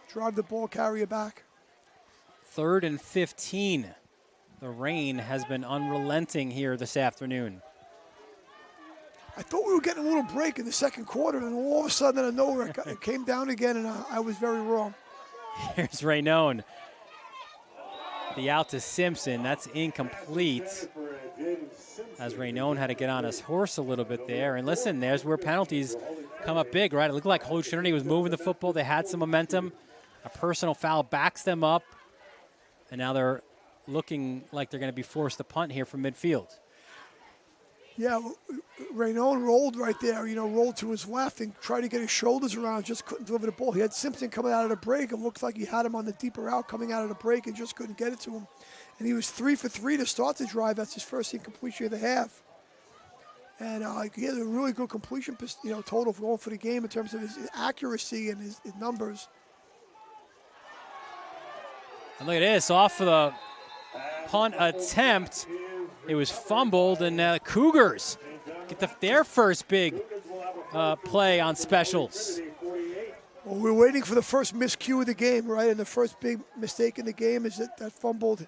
drive the ball carrier back. 3rd and 15. The rain has been unrelenting here this afternoon. I thought we were getting a little break in the second quarter, and all of a sudden, out of nowhere, it came down again, and I was very wrong. Here's Raynone. The out to Simpson. That's incomplete. As Raynone had to get on his horse a little bit there. And listen, there's where penalties come up big, right? It looked like Holy Trinity was moving the football. They had some momentum. A personal foul backs them up. And now they're looking like they're going to be forced to punt here from midfield. Yeah, Raynone rolled right there, you know, rolled to his left and tried to get his shoulders around, just couldn't deliver the ball. He had Simpson coming out of the break and looked like he had him on the deeper out coming out of the break and just couldn't get it to him. And he was 3 for 3 to start the drive. That's his first incompletion of the half. And he has a really good completion, you know, total for going for the game in terms of his accuracy and his numbers. And look at this, off for the punt attempt. It was fumbled, and Cougars get their first big play on specials. Well, we're waiting for the first miscue of the game, right? And the first big mistake in the game is that fumbled.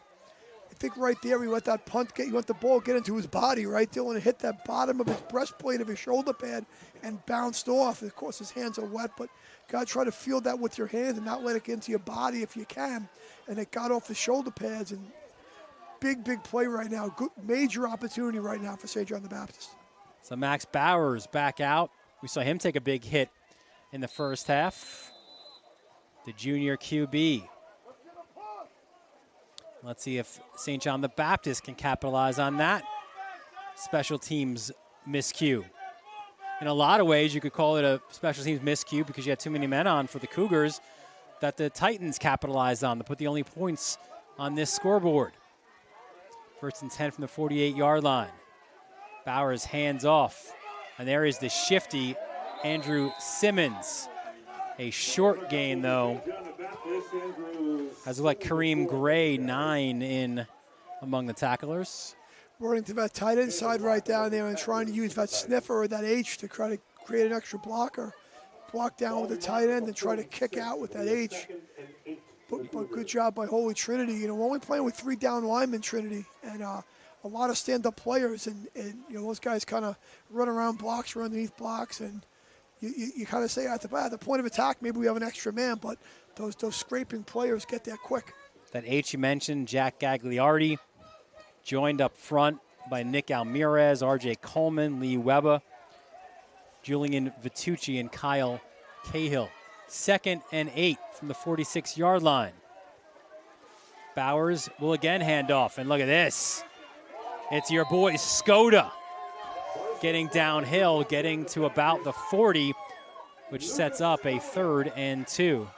I think right there he let that punt he let the ball get into his body, right, Dylan, and hit that bottom of his breastplate of his shoulder pad and bounced off. Of course, his hands are wet, but got to try to field that with your hands and not let it get into your body if you can. And it got off the shoulder pads, and big play right now. Good, major opportunity right now for St. John the Baptist. So Max Bowers back out. We saw him take a big hit in the first half. The junior QB. Let's see if St. John the Baptist can capitalize on that special teams miscue. In a lot of ways, you could call it a special teams miscue because you had too many men on for the Cougars that the Titans capitalized on to put the only points on this scoreboard. 1st and 10 from the 48-yard line. Bowers hands off. And there is the shifty Andrew Simmons. A short gain, though. As like Kareem Gray, 9 in among the tacklers. Running to that tight end side right down there and trying to use that sniffer or that H to try to create an extra blocker. Block down with the tight end and try to kick out with that H. But good job by Holy Trinity. You know, we're only playing with 3 down linemen, Trinity, and a lot of stand-up players. And you know, those guys kind of run around blocks, run underneath blocks, and you kind of say at the point of attack, maybe we have an extra man, but those scraping players get there quick. That H you mentioned, Jack Gagliardi, joined up front by Nick Almirez, R.J. Coleman, Lee Webber, Julian Vitucci, and Kyle Cahill. 2nd and 8 from the 46-yard line. Bowers will again hand off, and look at this. It's your boy Skoda getting downhill, getting to about the 40, which sets up a 3rd and 2.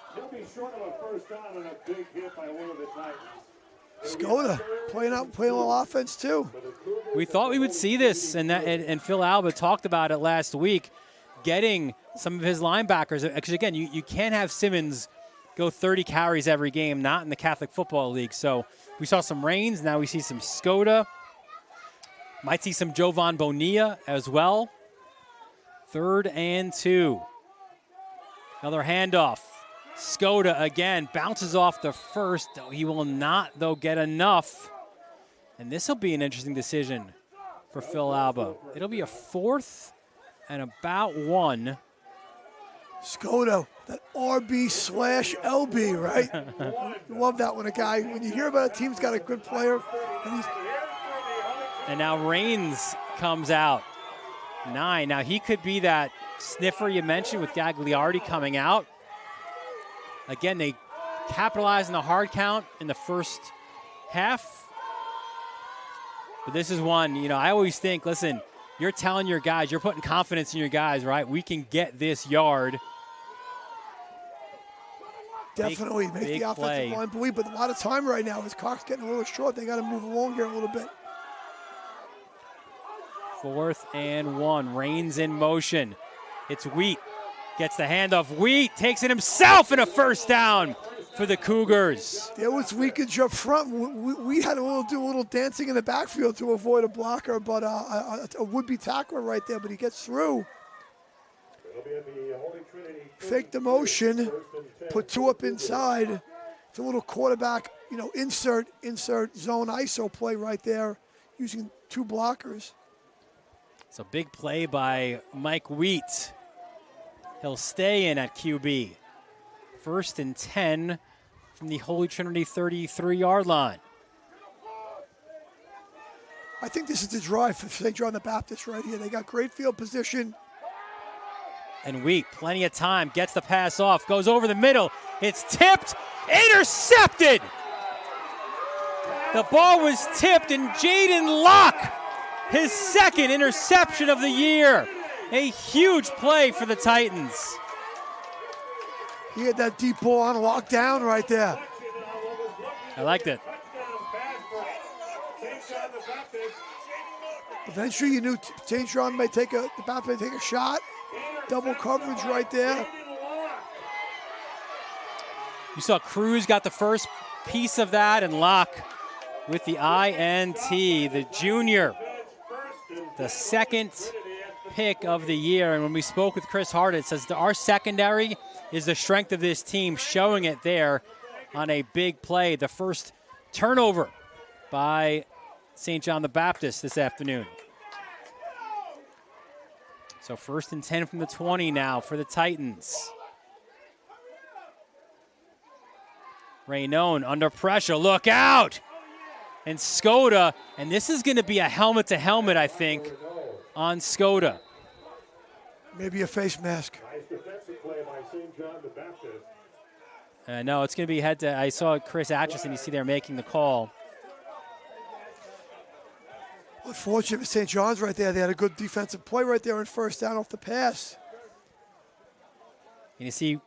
Skoda playing a little offense too. We thought we would see this, and Phil Alba talked about it last week, getting some of his linebackers. Because again, you can't have Simmons go 30 carries every game, not in the Catholic Football League. So we saw some Rains, now we see some Skoda. Might see some Jovan Bonilla as well. 3rd and 2. Another handoff. Skoda again bounces off the first. He will not, though, get enough. And this will be an interesting decision for Phil Alba. It'll be a 4th and about 1. Skoda, that RB/LB, right? You love that when when you hear about a team's got a good player. And now Rains comes out. 9. Now he could be that sniffer you mentioned with Gagliardi coming out. Again, they capitalized on the hard count in the first half. But this is one, you know, I always think, listen, you're telling your guys, you're putting confidence in your guys, right? We can get this yard. Definitely make the offensive line believe, but a lot of time right now is Cox getting a little short. They got to move along here a little bit. 4th and 1. Reigns in motion. It's Wheat. Gets the handoff. Wheat takes it himself and a first down for the Cougars. There was leakage up front. We had to do a little dancing in the backfield to avoid a blocker, but a would-be tackler right there, but he gets through. Fake the motion, put 2 up inside. It's a little quarterback, insert zone ISO play right there using 2 blockers. It's a big play by Mike Wheat. He'll stay in at QB. 1st and 10 from the Holy Trinity 33-yard line. I think this is the drive for St. John the Baptist right here. They got great field position. And Wheat, plenty of time, gets the pass off, goes over the middle. It's tipped, intercepted. The ball was tipped, and Jaden Locke, his 2nd interception of the year. A huge play for the Titans. He had that deep ball on lockdown right there. I liked it. Eventually, you knew St. John may take the Baptist may take a shot. Double coverage right there. You saw Cruz got the first piece of that, and Locke with the INT, the junior, the 2nd pick of the year. And when we spoke with Chris Hart, it says our secondary is the strength of this team, showing it there on a big play. The first turnover by St. John the Baptist this afternoon. So 1st and 10 from the 20 now for the Titans. Raynone under pressure, look out! And Skoda, and this is going to be a helmet-to-helmet, I think, on Skoda. Maybe a face mask. Nice defensive play by St. John the Baptist. No, it's going to be head-to. I saw Chris Atchison, you see there making the call. Unfortunate for St. John's right there. They had a good defensive play right there on 1st down off the pass. And you see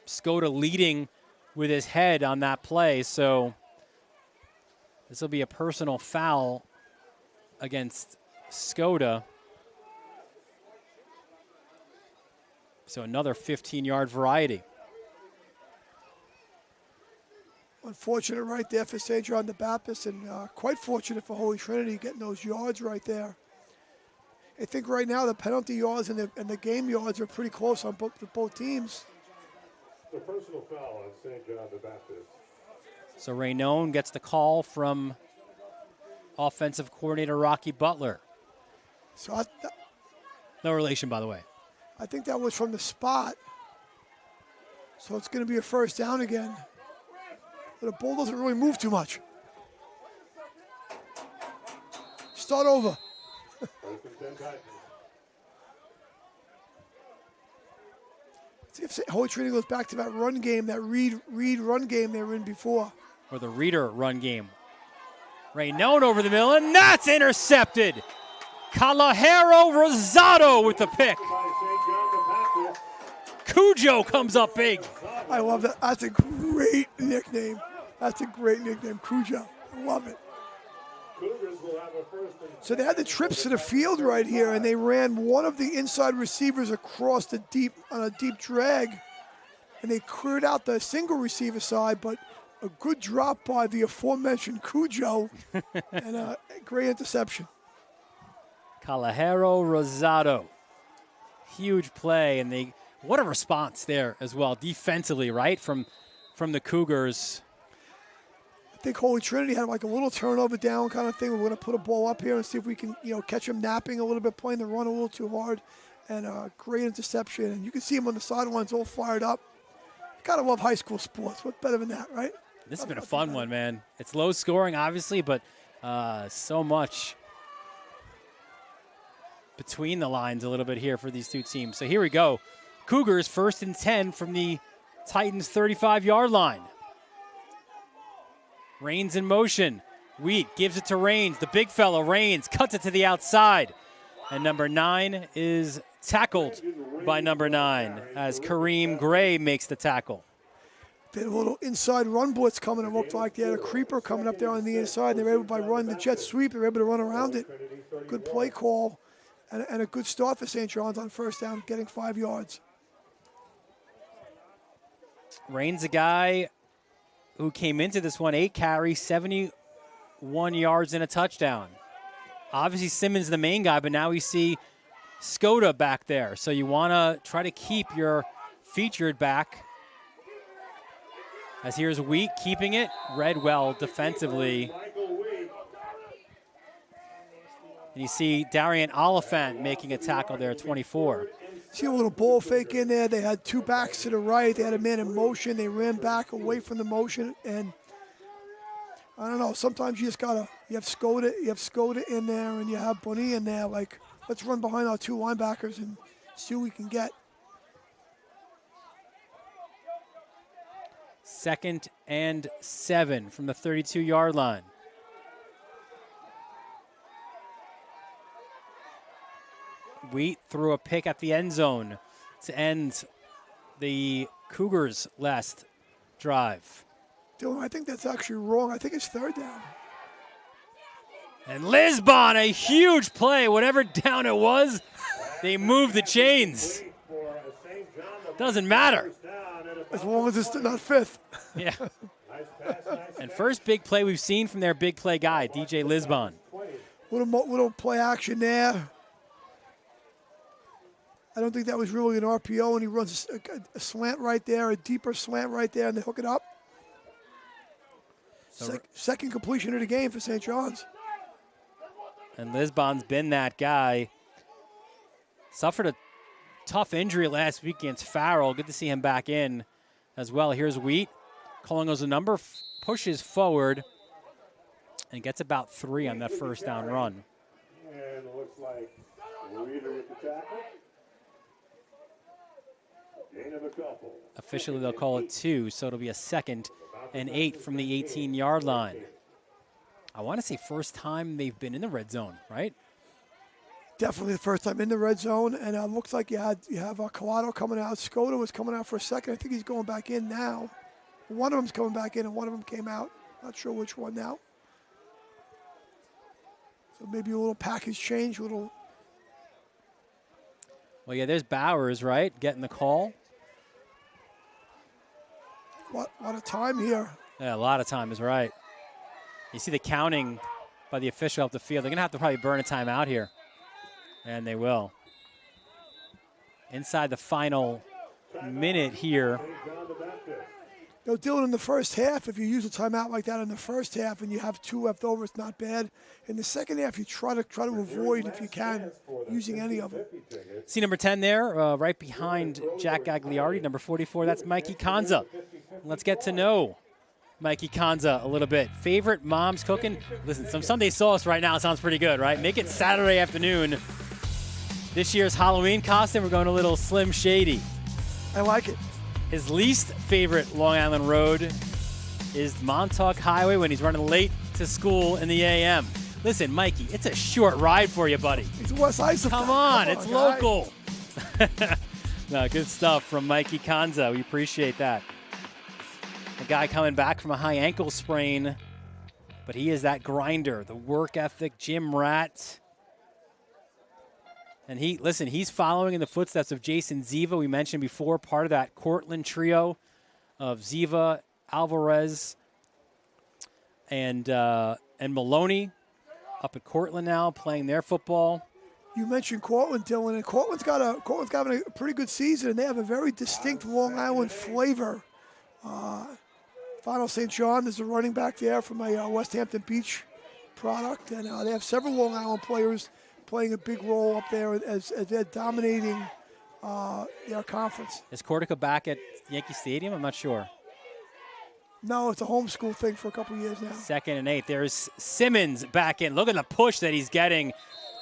Skoda leading with his head on that play, so this will be a personal foul against Skoda. So another 15-yard variety. Unfortunate right there for St. John the Baptist, and quite fortunate for Holy Trinity getting those yards right there. I think right now the penalty yards and the game yards are pretty close on both teams. The personal foul on St. John the Baptist. So Raynone gets the call from offensive coordinator Rocky Butler. So no relation, by the way. I think that was from the spot. So it's going to be a 1st down again. But the ball doesn't really move too much. Start over. See if Holy Trinity goes back to that run game, that read run game they were in before. Or the Reader run game. Raynone over the middle, and that's intercepted. Calajero Rosado with the pick. Cujo comes up big. I love that. That's a great nickname. That's a great nickname, Cujo. I love it. So they had the trips to the field right here, and they ran one of the inside receivers across the on a deep drag, and they cleared out the single receiver side, but a good drop by the aforementioned Cujo and a great interception. Calajero Rosado. Huge play, and what a response there as well, defensively, right, from the Cougars. I think Holy Trinity had like a little turnover down kind of thing. We're going to put a ball up here and see if we can, catch him napping a little bit, playing the run a little too hard, and a great interception. And you can see him on the sidelines all fired up. Gotta love high school sports. What's better than that, right? This has been a fun one, man. It's low scoring, obviously, but so much between the lines a little bit here for these two teams. So here we go. Cougars 1st and 10 from the Titans 35-yard line. Reigns in motion. Wheat gives it to Reigns. The big fella, Reigns, cuts it to the outside. And number 9 is tackled by number 9 as Kareem Gray makes the tackle. They had a little inside run blitz coming. It looked like they had a creeper coming up there on the inside. They were able, by running the jet sweep, they were able to run around it. Good play call and a good start for St. John's on first down, getting 5 yards. Rain's a guy who came into this one 8 carries, 71 yards and a touchdown. Obviously Simmons the main guy, but now we see Skoda back there. So you want to try to keep your featured back. As here's Wheat keeping it, read well defensively. And you see Darian Oliphant making a tackle there at 24. See a little ball fake in there. They had 2 backs to the right. They had a man in motion. They ran back away from the motion. And I don't know, sometimes you just gotta, you have Skoda in there and you have Bonnie in there. Like, let's run behind our 2 linebackers and see what we can get. 2nd and 7 from the 32-yard line. Wheat threw a pick at the end zone to end the Cougars' last drive. Dylan, I think that's actually wrong. I think it's 3rd down. And Lisbon, a huge play. Whatever down it was, they moved the chains. Doesn't matter. As long as it's not 5th. Yeah. And first big play we've seen from their big play guy, DJ Lisbon. Little play action there. I don't think that was really an RPO, and he runs a slant right there, a deeper slant right there, and they hook it up. Second completion of the game for St. John's. And Lisbon's been that guy. Suffered a tough injury last week against Farrell. Good to see him back in as well. Here's Wheat. Calling us a number, pushes forward, and gets about 3 on that first down run. And it looks like Reader with the tackle. Gain of a couple. Officially, they'll call it 2, so it'll be a 2nd and 8 from the 18-yard line. I want to say first time they've been in the red zone, right? Definitely the first time in the red zone, and it looks like you have Collado coming out. Skoda was coming out for a second. I think he's going back in now. One of them's coming back in, and one of them came out. Not sure which one now. So maybe a little package change, a little. Well, yeah, there's Bowers, right, getting the call. What a time here. Yeah, a lot of time is right. You see the counting by the official up the field. They're going to have to probably burn a timeout here. And they will. Inside the final minute here. You know, Dylan, in the first half, if you use a timeout like that in the first half and you have 2 left over, it's not bad. In the second half, you try to avoid, if you can, using any of them. See number 10 there, right behind Jack Gagliardi, number 44. That's Mikey Kanza. Let's get to know Mikey Kanza a little bit. Favorite mom's cooking? Listen, some Sunday sauce right now sounds pretty good, right? Make it Saturday afternoon. This year's Halloween costume, we're going a little Slim Shady. I like it. His least favorite Long Island road is Montauk Highway when he's running late to school in the AM. Listen, Mikey, it's a short ride for you, buddy. It's West Islip. Come on, it's local. No, good stuff from Mikey Kanza. We appreciate that. A guy coming back from a high ankle sprain, but he is that grinder, the work ethic, gym rat. And he's following in the footsteps of Jason Ziva. We mentioned before, part of that Cortland trio of Ziva, Alvarez, and Maloney up at Cortland now, playing their football. You mentioned Cortland, Dylan, and Cortland's having a pretty good season, and they have a very distinct Long Island flavor. Final St. John, there's a running back there from a West Hampton Beach product, and they have several Long Island players playing a big role up there as they're dominating their conference. Is Cortica back at Yankee Stadium? I'm not sure. No, it's a homeschool thing for a couple years now. 2nd and 8. There's Simmons back in. Look at the push that he's getting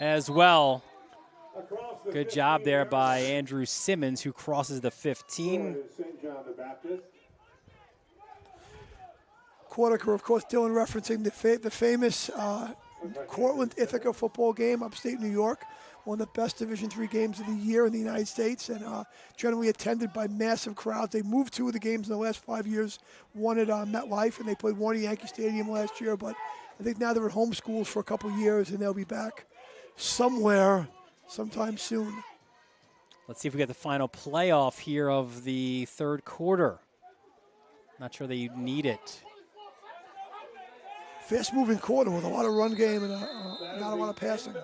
as well. Good job there by Andrew Simmons, who crosses the 15. Cortica, of course, Dylan referencing the famous Cortland Ithaca football game, upstate New York, one of the best Division III games of the year in the United States, and generally attended by massive crowds. They moved 2 of the games in the last 5 years, one at MetLife, and they played one at Yankee Stadium last year, but I think now they're at home schools for a couple of years, and they'll be back somewhere sometime soon. Let's see if we get the final playoff here of the third quarter. Not sure they need it. Fast-moving quarter with a lot of run game and not a lot of passing.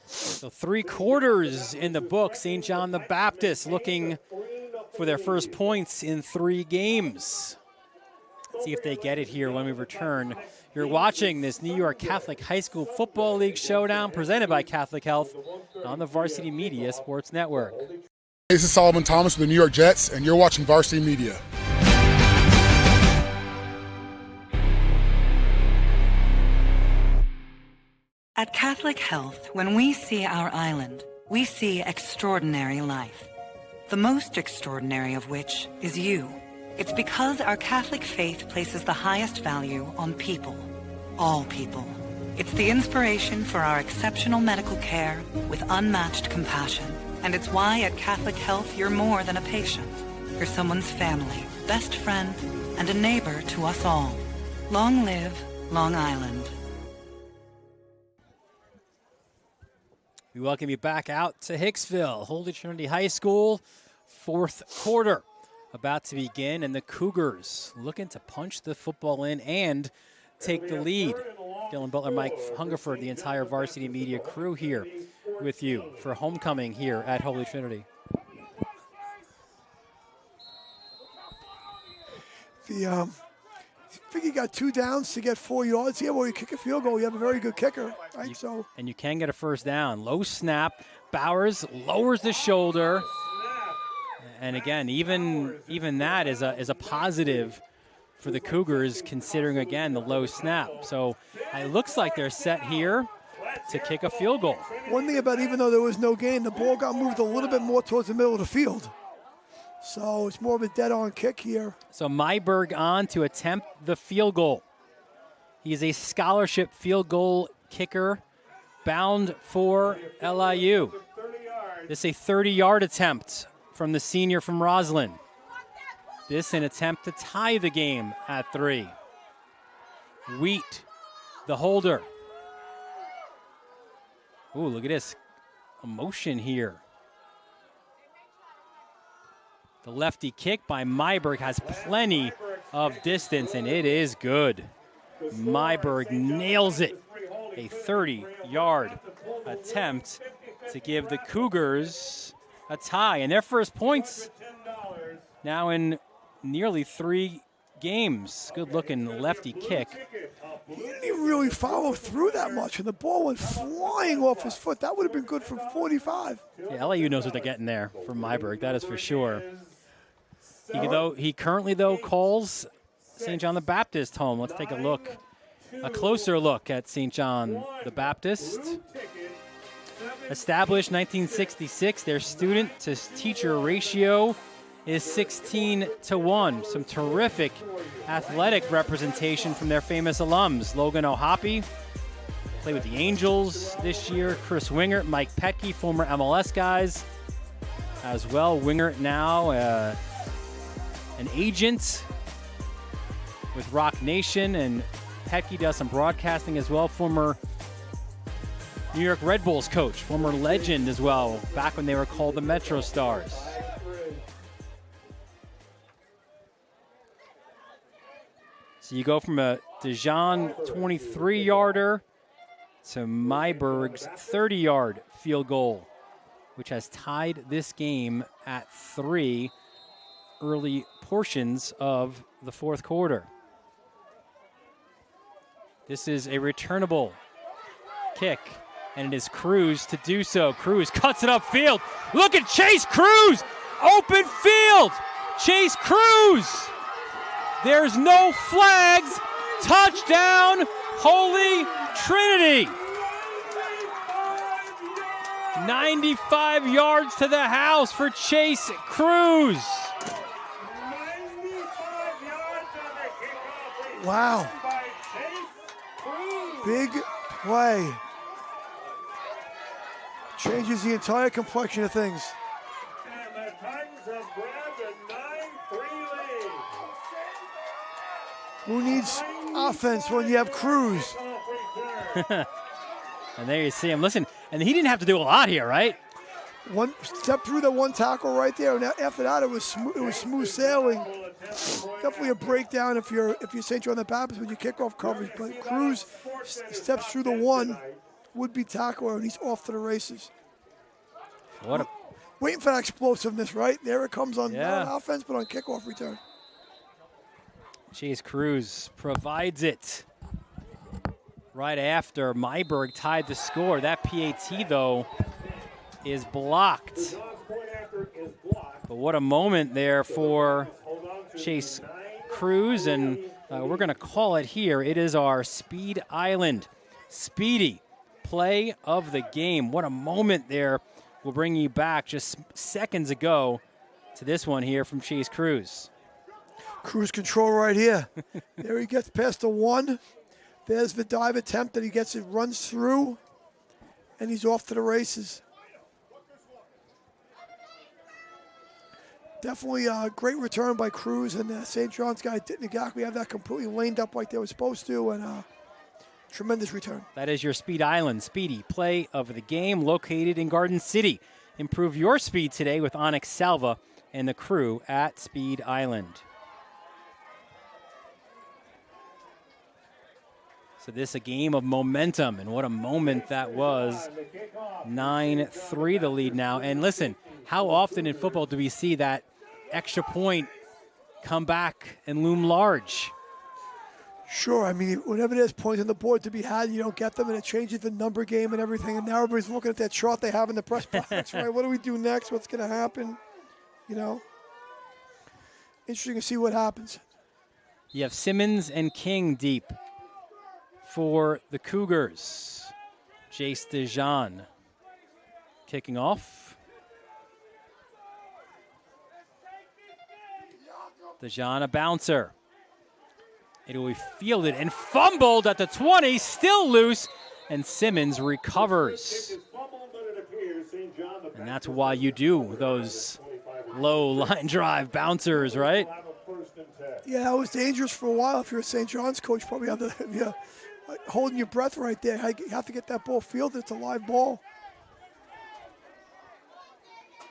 So 3 quarters in the book. St. John the Baptist looking for their first points in 3 games. Let's see if they get it here when we return. You're watching this New York Catholic High School Football League Showdown presented by Catholic Health on the Varsity Media Sports Network. This is Solomon Thomas with the New York Jets, and you're watching Varsity Media. At Catholic Health, when we see our island, we see extraordinary life. The most extraordinary of which is you. It's because our Catholic faith places the highest value on people. All people. It's the inspiration for our exceptional medical care with unmatched compassion. And it's why at Catholic Health you're more than a patient. You're someone's family, best friend, and a neighbor to us all. Long live Long Island. We welcome you back out to Hicksville. Holy Trinity High School, fourth quarter about to begin, and the Cougars looking to punch the football in and take the lead. Dylan Butler, Mike Hungerford, the entire Varsity Media crew here with you for homecoming here at Holy Trinity. I think you got 2 downs to get 4 yards here. Well, you kick a field goal, you have a very good kicker, right? And you can get a first down. Low snap. Bowers lowers the shoulder. And again, even that is a positive for the Cougars, considering, again, the low snap. So it looks like they're set here to kick a field goal. One thing about, even though there was no gain, the ball got moved a little bit more towards the middle of the field. So it's more of a dead-on kick here. So Myberg on to attempt the field goal. He's a scholarship field goal kicker bound for LIU. This is a 30-yard attempt from the senior from Roslyn. This an attempt to tie the game at 3. Wheat, the holder. Ooh, look at this emotion here. The lefty kick by Myberg has plenty of distance, and it is good. Myberg nails it. A 30-yard attempt to give the Cougars a tie. And their first points now in nearly 3 games. Good-looking lefty kick. He didn't even really follow through that much, and the ball went flying off his foot. That would have been good from 45. Yeah, LIU knows what they're getting there from Myberg, that is for sure. He currently calls St. John the Baptist home. Let's take a closer look at St. John the Baptist. Established 1966, their student-to-teacher ratio is 16-1. Some terrific athletic representation from their famous alums. Logan O'Hoppe played with the Angels this year. Chris Wingert, Mike Petke, former MLS guys as well. Wingert now an agent with Rock Nation, and Petke does some broadcasting as well. Former New York Red Bulls coach, former legend as well, back when they were called the Metro Stars. So you go from a Dijon 23-yarder to Myberg's 30-yard field goal, which has tied this game at 3 early portions of the fourth quarter. This is a returnable kick, and it is Cruz to do so. Cruz cuts it upfield. Look at Chase Cruz! Open field! Chase Cruz! There's no flags. Touchdown, Holy Trinity! 95 yards to the house for Chase Cruz. Wow. Big play. Changes the entire complexion of things. And the Titans have grabbed a 9-3 lead. Who needs offense when you have Cruz? And there you see him. Listen, and he didn't have to do a lot here, right? One step through the one tackle right there, and after that it was smooth sailing. Definitely a breakdown if you're St. John the Baptist when you kick off coverage, but Cruz steps through the one would-be tackler, and he's off to the races. Waiting for that explosiveness, right? There it comes on not on offense, but on kickoff return. Chase Cruz provides it right after Myberg tied the score. That PAT, though, is blocked. But what a moment there for Chase Cruz, and we're going to call it here. It is our Speed Island Speedy play of the game. What a moment there. We'll bring you back just seconds ago to this one here from Chase Cruz. Cruise control right here. There he gets past the one. There's the dive attempt that he gets, it runs through, and he's off to the races. Definitely a great return by Cruz, and St. John's guy didn't exactly have that completely laned up like they were supposed to, and tremendous return. That is your Speed Island Speedy play of the game, located in Garden City. Improve your speed today with Onyx Salva and the crew at Speed Island. So this a game of momentum, and what a moment that was. 9-3 the lead now. And listen, how often in football do we see that extra point come back and loom large? Sure, I mean, whenever there's points on the board to be had, you don't get them, and it changes the number game and everything. And now everybody's looking at that chart they have in the press box, right? What do we do next? What's going to happen? You know, interesting to see what happens. You have Simmons and King deep for the Cougars. Jace DeJean kicking off. DeJean a bouncer. It will be fielded and fumbled at the 20, still loose, and Simmons recovers. And that's why you do those low line drive bouncers, right? Yeah, it was dangerous for a while. If you're a St. John's coach, probably have to, holding your breath right there. You have to get that ball fielded. It's a live ball.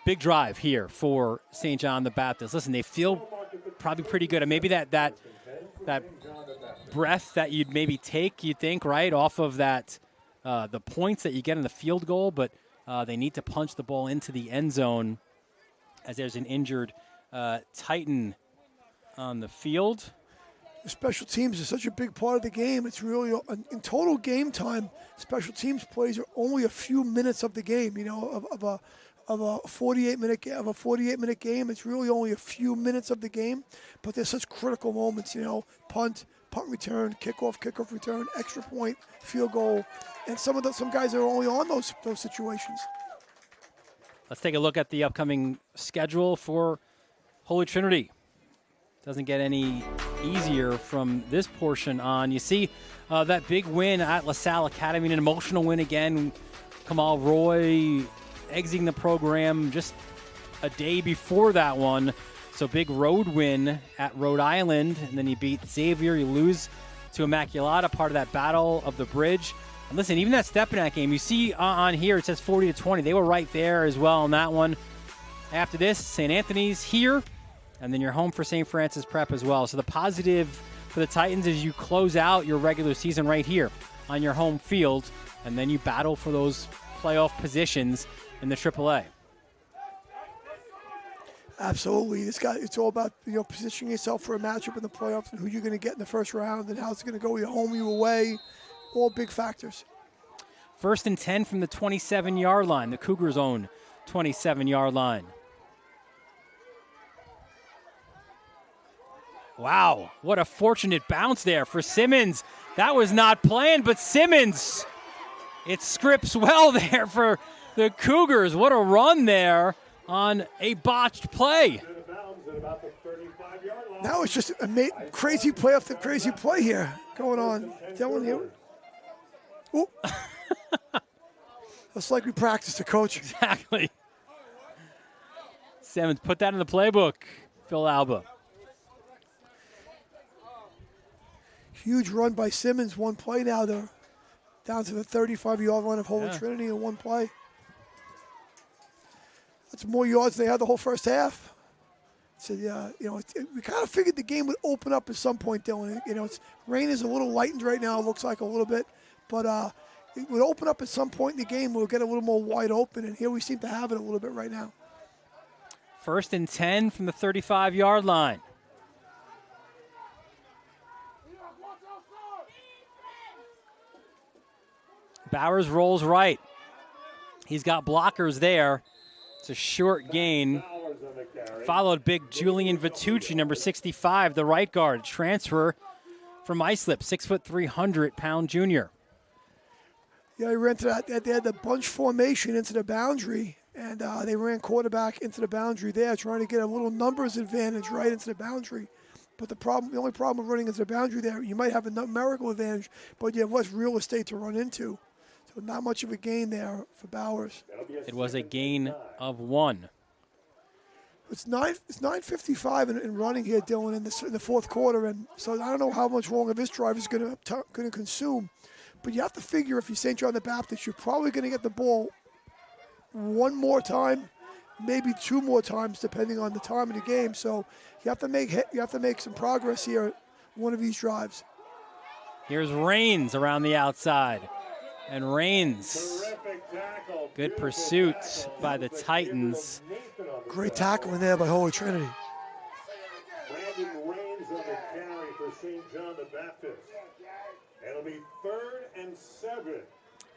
Big drive here for St. John the Baptist. Listen, they feel probably pretty good. And maybe that breath that you'd maybe take, you think, right, off of that, the points that you get in the field goal, but they need to punch the ball into the end zone as there's an injured Titan on the field. Special teams is such a big part of the game. It's really, in total game time, special teams plays are only a few minutes of the game. You know, of a 48-minute game, it's really only a few minutes of the game. But there's such critical moments. You know, punt return, kickoff return, extra point, field goal, and some guys are only on those situations. Let's take a look at the upcoming schedule for Holy Trinity. Doesn't get any easier from this portion on. You see that big win at LaSalle Academy, an emotional win again. Kamal Roy exiting the program just a day before that one. So big road win at Rhode Island, and then you beat Xavier. You lose to Immaculata, part of that battle of the bridge. And listen, even that Stepinac game, you see on here it says 40-20. They were right there as well on that one. After this, St. Anthony's here. And then you're home for St. Francis Prep as well. So the positive for the Titans is you close out your regular season right here on your home field, and then you battle for those playoff positions in the AAA. Absolutely. It's all about positioning yourself for a matchup in the playoffs and who you're going to get in the first round and how it's going to go. You're home, you're away. All big factors. 1st and 10 from the 27-yard line, the Cougars' own 27-yard line. Wow, what a fortunate bounce there for Simmons. That was not planned, but Simmons, it scripts well there for the Cougars. What a run there on a botched play. That was just a crazy play after crazy play here going on. Telling you. It's like we practiced, the coach. Exactly. Simmons, put that in the playbook. Phil Alba. Huge run by Simmons. One play now. They're down to the 35-yard line of Holy Trinity in one play. That's more yards than they had the whole first half. So, yeah, we kind of figured the game would open up at some point, Dylan. Rain is a little lightened right now, it looks like a little bit. But it would open up at some point in the game. We'll get a little more wide open, and here we seem to have it a little bit right now. 1st and 10 from the 35-yard line. Bowers rolls right. He's got blockers there. It's a short gain. Followed big Julian Vitucci, number 65, the right guard, transfer from Islip, 6', 300-pound junior. Yeah, he ran to that. They had the bunch formation into the boundary, and they ran quarterback into the boundary there, trying to get a little numbers advantage right into the boundary. But the only problem with running into the boundary there, you might have a numerical advantage, but you have less real estate to run into. So not much of a gain there for Bowers. It was a gain of 1. It's 9:55 in running here, Dylan, in the fourth quarter, and so I don't know how much longer this drive is going to consume. But you have to figure if you're St. John the Baptist, you're probably going to get the ball one more time, maybe 2 more times, depending on the time of the game. So you have to make some progress here, one of these drives. Here's Rains around the outside, and Rains, good pursuit by the Titans. Great tackling there by Holy Trinity. Brandon Rains on the carry for St. John the Baptist. It'll be 3rd and 7.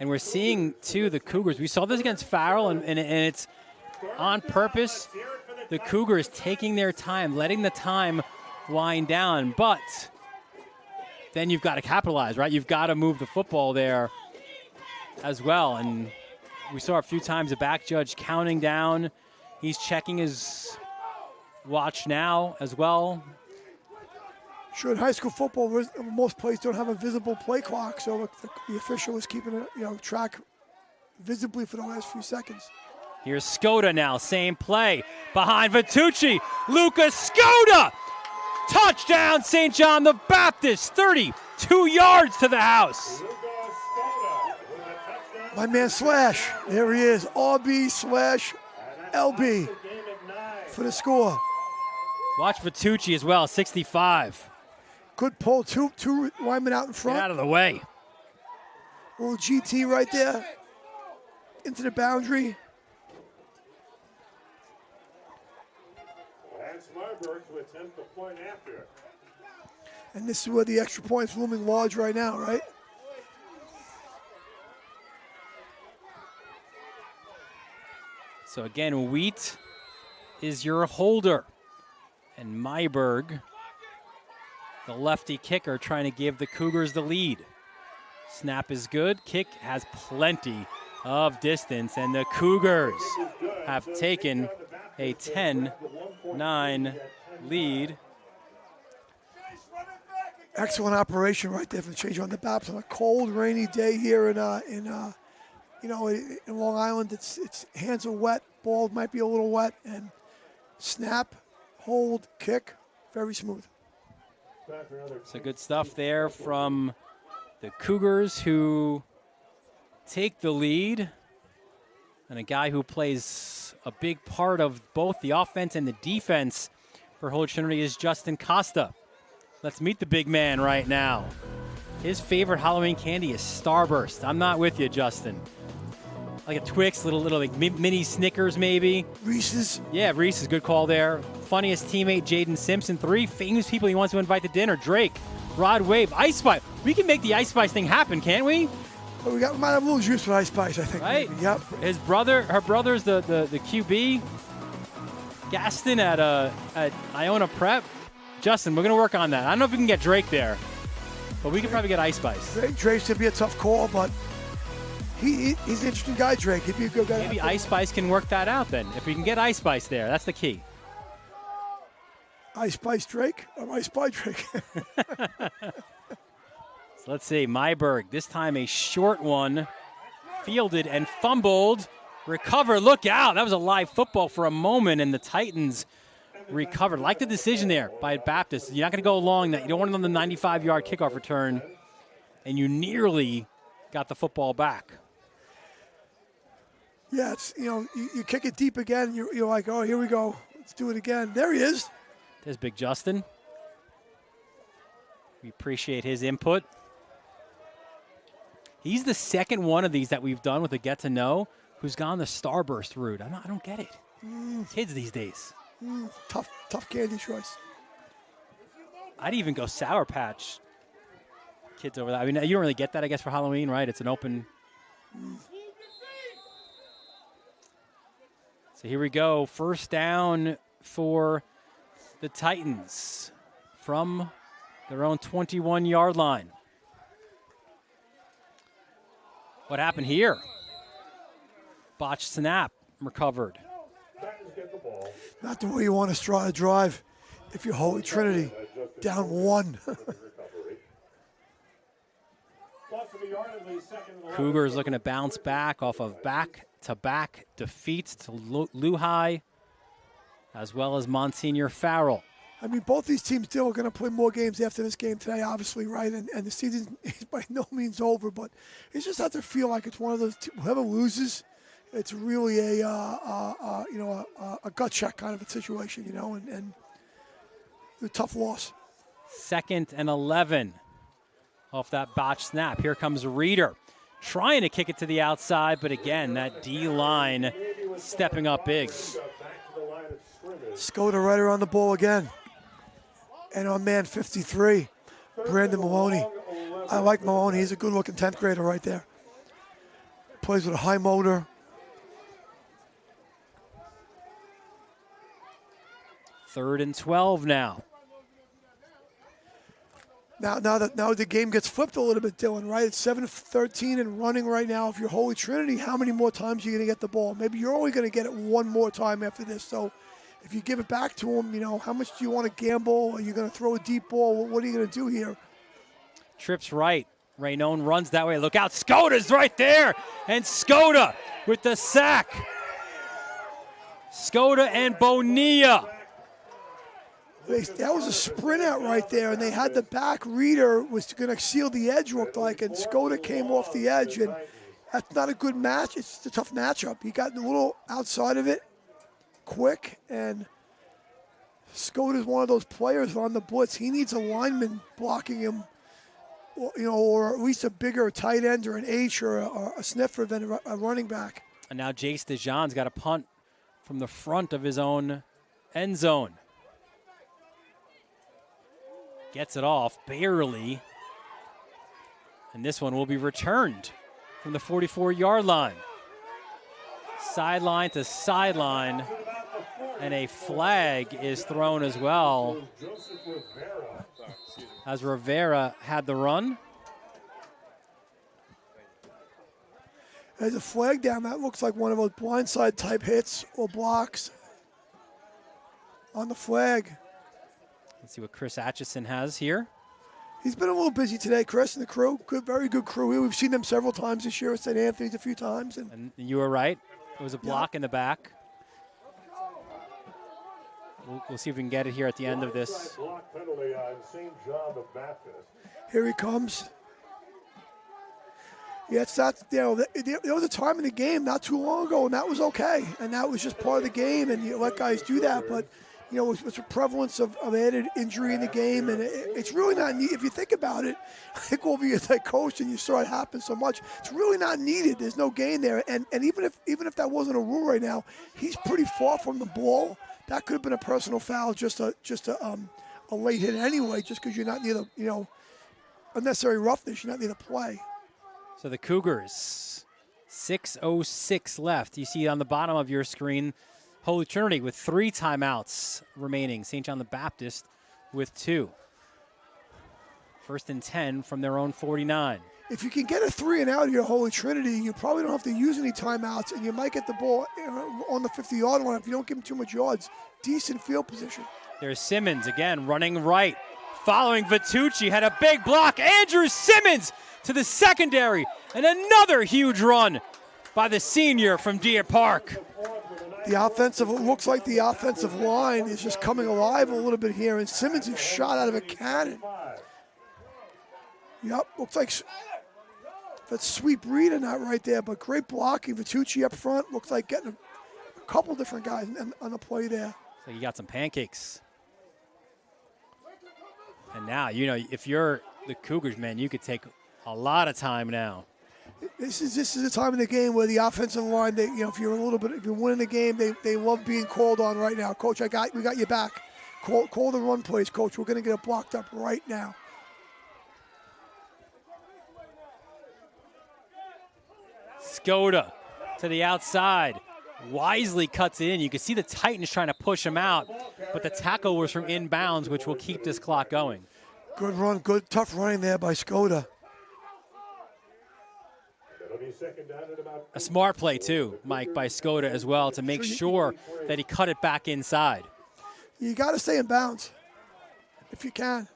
And we're seeing, too, the Cougars. We saw this against Farrell, and it's on purpose. The Cougars taking their time, letting the time wind down. But then you've got to capitalize, right? You've got to move the football there as well. And we saw a few times the back judge counting down. He's checking his watch now as well. Sure, in high school football, most plays don't have a visible play clock, so the official is keeping it, track visibly for the last few seconds. Here's Skoda now, same play. Behind Vitucci, Lucas Skoda! Touchdown, St. John the Baptist, 32 yards to the house. My man Slash, there he is, RB/LB for the score. Watch Vitucci as well, 65. Good pull, two linemen out in front. Get out of the way. Little GT right there into the boundary. Lance Marburg to attempt the point after. And this is where the extra point's looming large right now, right? So again, Wheat is your holder. And Myberg, the lefty kicker, trying to give the Cougars the lead. Snap is good. Kick has plenty of distance. And the Cougars have taken a 10-9 lead. Excellent operation right there for the St. John the Baptist on a cold, rainy day here in Long Island. Its hands are wet, ball might be a little wet, and snap, hold, kick, very smooth. So good stuff there from the Cougars, who take the lead, and a guy who plays a big part of both the offense and the defense for Holy Trinity is Justin Costa. Let's meet the big man right now. His favorite Halloween candy is Starburst. I'm not with you, Justin. Like a Twix, little like mini Snickers maybe. Reese's. Yeah, Reese's, good call there. Funniest teammate, Jaden Simpson. 3 famous people he wants to invite to dinner. Drake, Rod Wave, Ice Spice. We can make the Ice Spice thing happen, can't we? Well, we might have a little juice for Ice Spice, I think. Right? Maybe. Yep. Her brother's the QB. Gaston at Iona Prep. Justin, we're going to work on that. I don't know if we can get Drake there, but we could probably get Ice Spice. Drake's going to be a tough call, but he's an interesting guy, Drake. He'd be a good guy. Maybe Ice Spice can work that out then. If we can get Ice Spice there, that's the key. Ice Spice Drake? Or Ice Spice Drake? So let's see. Myberg, this time a short one. fielded and fumbled. Recovered, look out. That was a live football for a moment, and the Titans recovered. Like the decision there by Baptist. You're not going to go long that. You don't want it on the 95-yard kickoff return, and you nearly got the football back. Yeah, it's, you kick it deep again. You're like, oh, here we go. Let's do it again. There he is. There's Big Justin. We appreciate his input. He's the second one of these that we've done with a get to know who's gone the starburst route. I don't get it. Kids these days. Tough candy choice. I'd even go Sour Patch Kids over that. I mean, you don't really get that, I guess, for Halloween, right? It's an open. So here we go. First down for the Titans from their own 21-yard line. What happened here? Botched snap, recovered. Not the way you want to try to drive if you're Holy Trinity. Down 1. Cougars looking to bounce back off of back-to-back defeats to Lehigh, as well as Monsignor Farrell. I mean, both these teams still are going to play more games after this game today, obviously, right? And the season is by no means over, but it just has to feel like it's one of those. Whoever loses, it's really a gut check kind of a situation, and a tough loss. 2nd and 11 off that botched snap. Here comes Reeder, trying to kick it to the outside, but again, that D-line stepping up big. Skoda right around the ball again. And on man 53, Brandon Maloney. I like Maloney. He's a good-looking 10th grader right there. Plays with a high motor. Third and 12 now. Now the game gets flipped a little bit, Dylan, right? It's 7-13 and running right now. If you're Holy Trinity, how many more times are you going to get the ball? Maybe you're only going to get it one more time after this. So if you give it back to him, how much do you want to gamble? Are you going to throw a deep ball? What are you going to do here? Trips right. Raynone runs that way. Look out. Skoda's right there. And Skoda with the sack. Skoda and Bonilla. That was a sprint out right there, and they had the back. Reeder was going to seal the edge, looked like, and Skoda came off the edge, and that's not a good match. It's a tough matchup. He got a little outside of it quick, and Skoda's one of those players on the blitz. He needs a lineman blocking him, or at least a bigger tight end or an H or a sniffer than a running back. And now Jace DeJean's got a punt from the front of his own end zone. Gets it off, barely. And this one will be returned from the 44-yard line. Sideline to sideline. And a flag is thrown as well, as Rivera had the run. There's a flag down. That looks like one of those blindside type hits or blocks on the flag. Let's see what Chris Atchison has here. He's been a little busy today, Chris and the crew. Good, very good crew. We've seen them several times this year at St. Anthony's a few times. And you were right. It was a block in the back. We'll see if we can get it here at the end of this. Here he comes. Yeah, it's that. There was a time in the game not too long ago, and that was okay, and that was just part of the game, and you let guys do that. But with the prevalence of added injury in the game, and it's really not neat. If you think about it, I think over your head coach and you saw it happen so much, it's really not needed. There's no gain there, and even if that wasn't a rule right now, he's pretty far from the ball. That could have been a personal foul, just a late hit anyway, just because you're not near the unnecessary roughness. You're not near the play. So the Cougars, 6:06 left. You see on the bottom of your screen, Holy Trinity with 3 timeouts remaining. St. John the Baptist with 2. 1st and 10 from their own 49. If you can get a 3 and out here, Holy Trinity, you probably don't have to use any timeouts, and you might get the ball on the 50-yard line if you don't give them too much yards. Decent field position. There's Simmons again running right. Following Vitucci, had a big block. Andrew Simmons to the secondary, and another huge run by the senior from Deer Park. It looks like the offensive line is just coming alive a little bit here, and Simmons is shot out of a cannon. Yep, looks like that's sweep read in that right there, but great blocking. Vitucci up front looks like getting a couple different guys on the play there. So you got some pancakes. And now, if you're the Cougars, man, you could take a lot of time now. This is a time in the game where the offensive line, if you're winning the game, they love being called on right now. Coach, we got your back. Call the run plays, Coach. We're going to get it blocked up right now. Skoda to the outside. Wisely cuts it in. You can see the Titans trying to push him out, but the tackle was from inbounds, which will keep this clock going. Good run, good tough running there by Skoda. A smart play, too, Mike, by Skoda as well, to make sure that he cut it back inside. You got to stay in bounds if you can.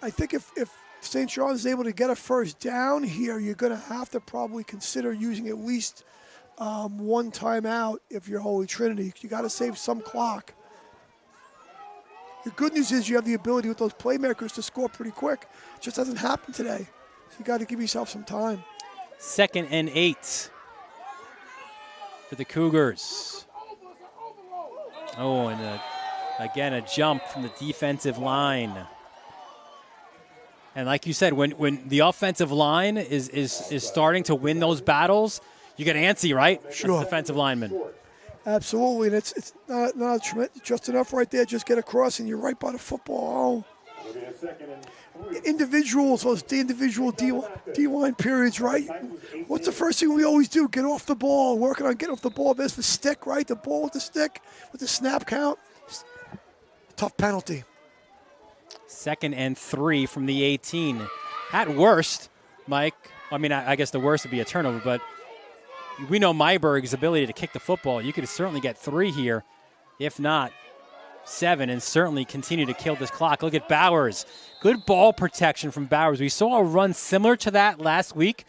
I think if St. John's is able to get a first down here, you're going to have to probably consider using at least one timeout if you're Holy Trinity. You got to save some clock. The good news is you have the ability with those playmakers to score pretty quick. It just doesn't happen today. So you got to give yourself some time. 2nd and 8 for the Cougars. Oh, and again, a jump from the defensive line. And like you said, when the offensive line is starting to win those battles, you get antsy, right? Sure. As defensive lineman. Absolutely, and it's not just enough right there. Just get across, and you're right by the football. Individuals, the individual D-line periods, right? What's the first thing we always do? Get off the ball, working on getting off the ball. There's the stick, right? The ball with the stick, with the snap count. Tough penalty. 2nd and 3 from the 18. At worst, Mike, I guess the worst would be a turnover, but we know Myberg's ability to kick the football. You could certainly get 3 here, if not 7, and certainly continue to kill this clock. Look at Bowers. Good ball protection from Bowers. We saw a run similar to that last week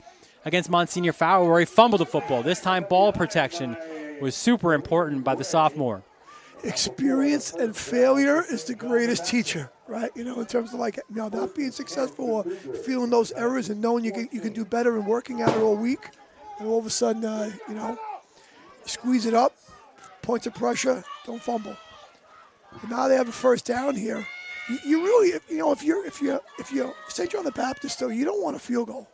against Monsignor Fowler where he fumbled the football. This time, ball protection was super important by the sophomore. Experience and failure is the greatest teacher, right? In terms of not being successful or feeling those errors and knowing you can do better and working at it all week. And all of a sudden, squeeze it up, points of pressure, don't fumble. And now they have a first down here. You really, if you're St. John the Baptist, though, you don't want a field goal.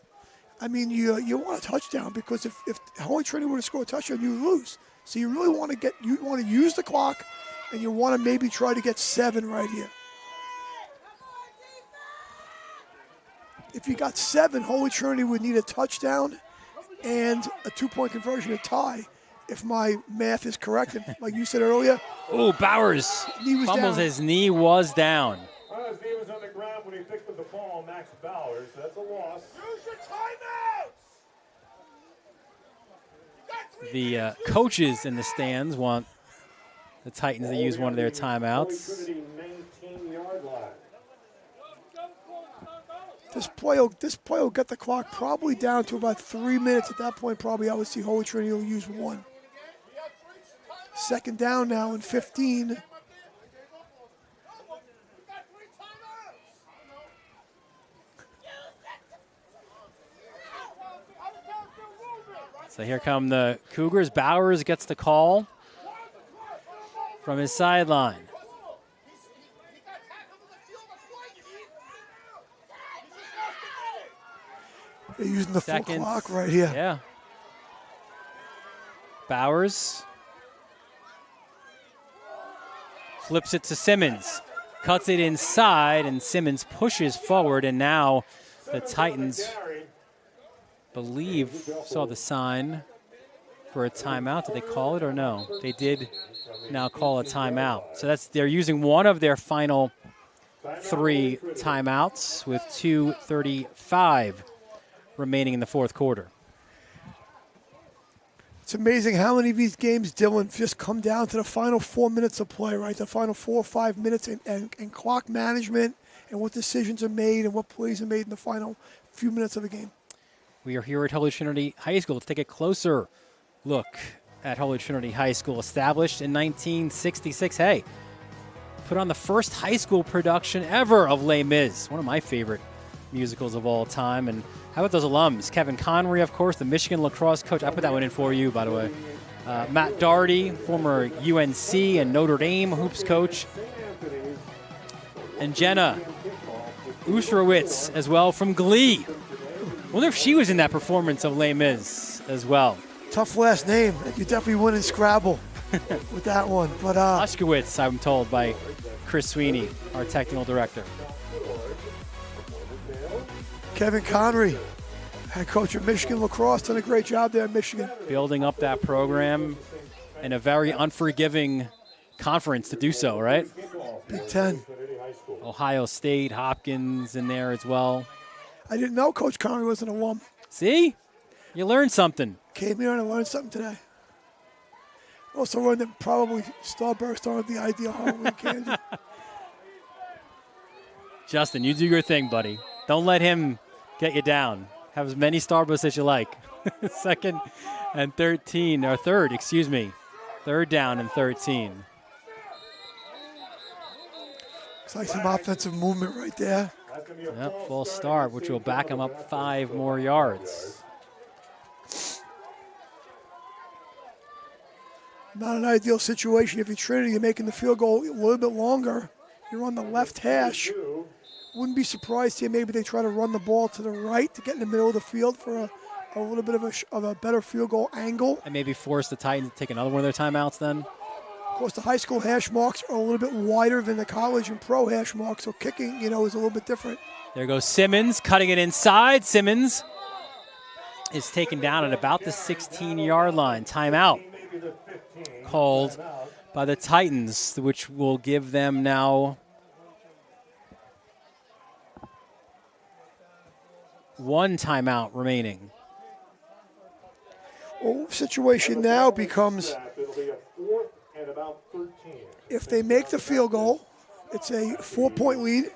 You want a touchdown because if Holy Trinity were to score a touchdown, you lose. So you really want to use the clock, and you want to maybe try to get 7 right here. If you got 7, Holy Trinity would need a touchdown and a 2-point conversion to tie, if my math is correct. And like you said earlier. Oh, Bowers fumbles. His knee was down. His knee was on the ground when he picked up the ball, Max Bowers. That's a loss. Use your timeouts! The coaches in the stands want the Titans to use one of their timeouts. This play will get the clock probably down to about 3 minutes. At that point, probably I would see Holy Trinity will use 1. 2nd down now and 15. So here come the Cougars. Bowers gets the call from his sideline. They're using the full clock right here. Yeah. Bowers flips it to Simmons. Cuts it inside, and Simmons pushes forward, and now the Titans saw the sign for a timeout. Did they call it or no? They did now call a timeout. So they're using one of their final 3 timeouts with 2:35 remaining in the 4th quarter. It's amazing how many of these games, Dylan, just come down to the final 4 minutes of play, right? The final 4 or 5 minutes and clock management and what decisions are made and what plays are made in the final few minutes of the game. We are here at Holy Trinity High School. Let's take a closer look at Holy Trinity High School. Established in 1966. Hey, put on the first high school production ever of Les Mis, one of my favorite musicals of all time. And how about those alums? Kevin Connery, of course, the Michigan lacrosse coach. I put that one in for you, by the way. Matt Doherty, former UNC and Notre Dame hoops coach. And Jenna Usrowitz as well from Glee. Wonder if she was in that performance of Les Mis as well. Tough last name. You definitely win in Scrabble with that one. But Ushkowitz, I'm told, by Chris Sweeney, our technical director. Kevin Connery, head coach of Michigan lacrosse, done a great job there in Michigan. Building up that program in a very unforgiving conference to do so, right? Big Ten. Ohio State, Hopkins in there as well. I didn't know Coach Connery was an alum. See? You learned something. Came here and I learned something today. Also learned that probably Starburst aren't the ideal Halloween candy. Justin, you do your thing, buddy. Don't let him get you down. Have as many Starbursts as you like. Second and 13, or third, excuse me. Third down and 13. Looks like some offensive movement right there. Yep, false start, which will back him up 5 more yards. Not an ideal situation. If you're Trinity, you're making the field goal a little bit longer. You're on the left hash. Wouldn't be surprised here. Maybe they try to run the ball to the right to get in the middle of the field for a little bit of a better field goal angle. And maybe force the Titans to take another one of their timeouts then. Of course, the high school hash marks are a little bit wider than the college and pro hash marks, so kicking, is a little bit different. There goes Simmons, cutting it inside. Simmons is taken down at about the 16-yard line. Timeout called by the Titans, which will give them now one timeout remaining. Well, situation now becomes if they make the field goal, it's a 4-point lead.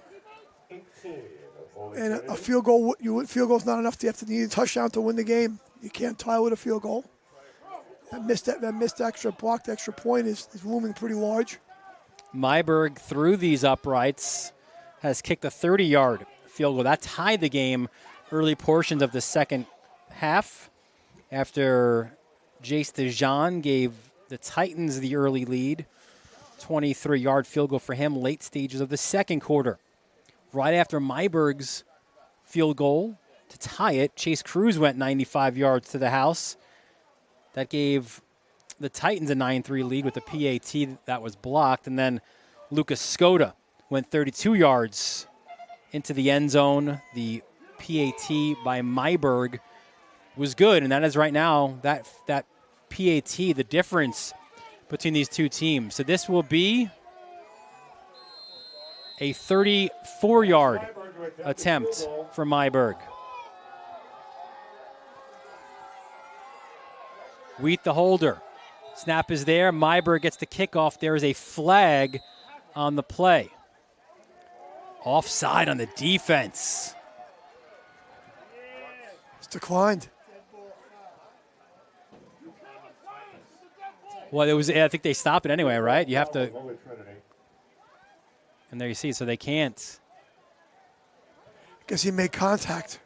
And a field goal, field goal's not enough. You have to need a touchdown to win the game. You can't tie with a field goal. That missed extra, blocked extra point is looming pretty large. Myberg, through these uprights, has kicked a 30-yard field goal. That tied the game early portions of the second half after Jace DeJean gave the Titans the early lead. 23-yard field goal for him late stages of the second quarter. Right after Myberg's field goal to tie it, Chase Cruz went 95 yards to the house. That gave the Titans a 9-3 lead with a PAT that was blocked. And then Lucas Skoda went 32 yards into the end zone. The PAT by Myberg was good. And that is right now, that PAT, the difference between these two teams. So this will be a 34-yard attempt for Myberg. Wheat the holder. Snap is there. Myberg gets the kickoff. There is a flag on the play. Offside on the defense. It's declined. Well, I think they stop it anyway, right? You have to. And there you see, so they can't. I guess he made contact.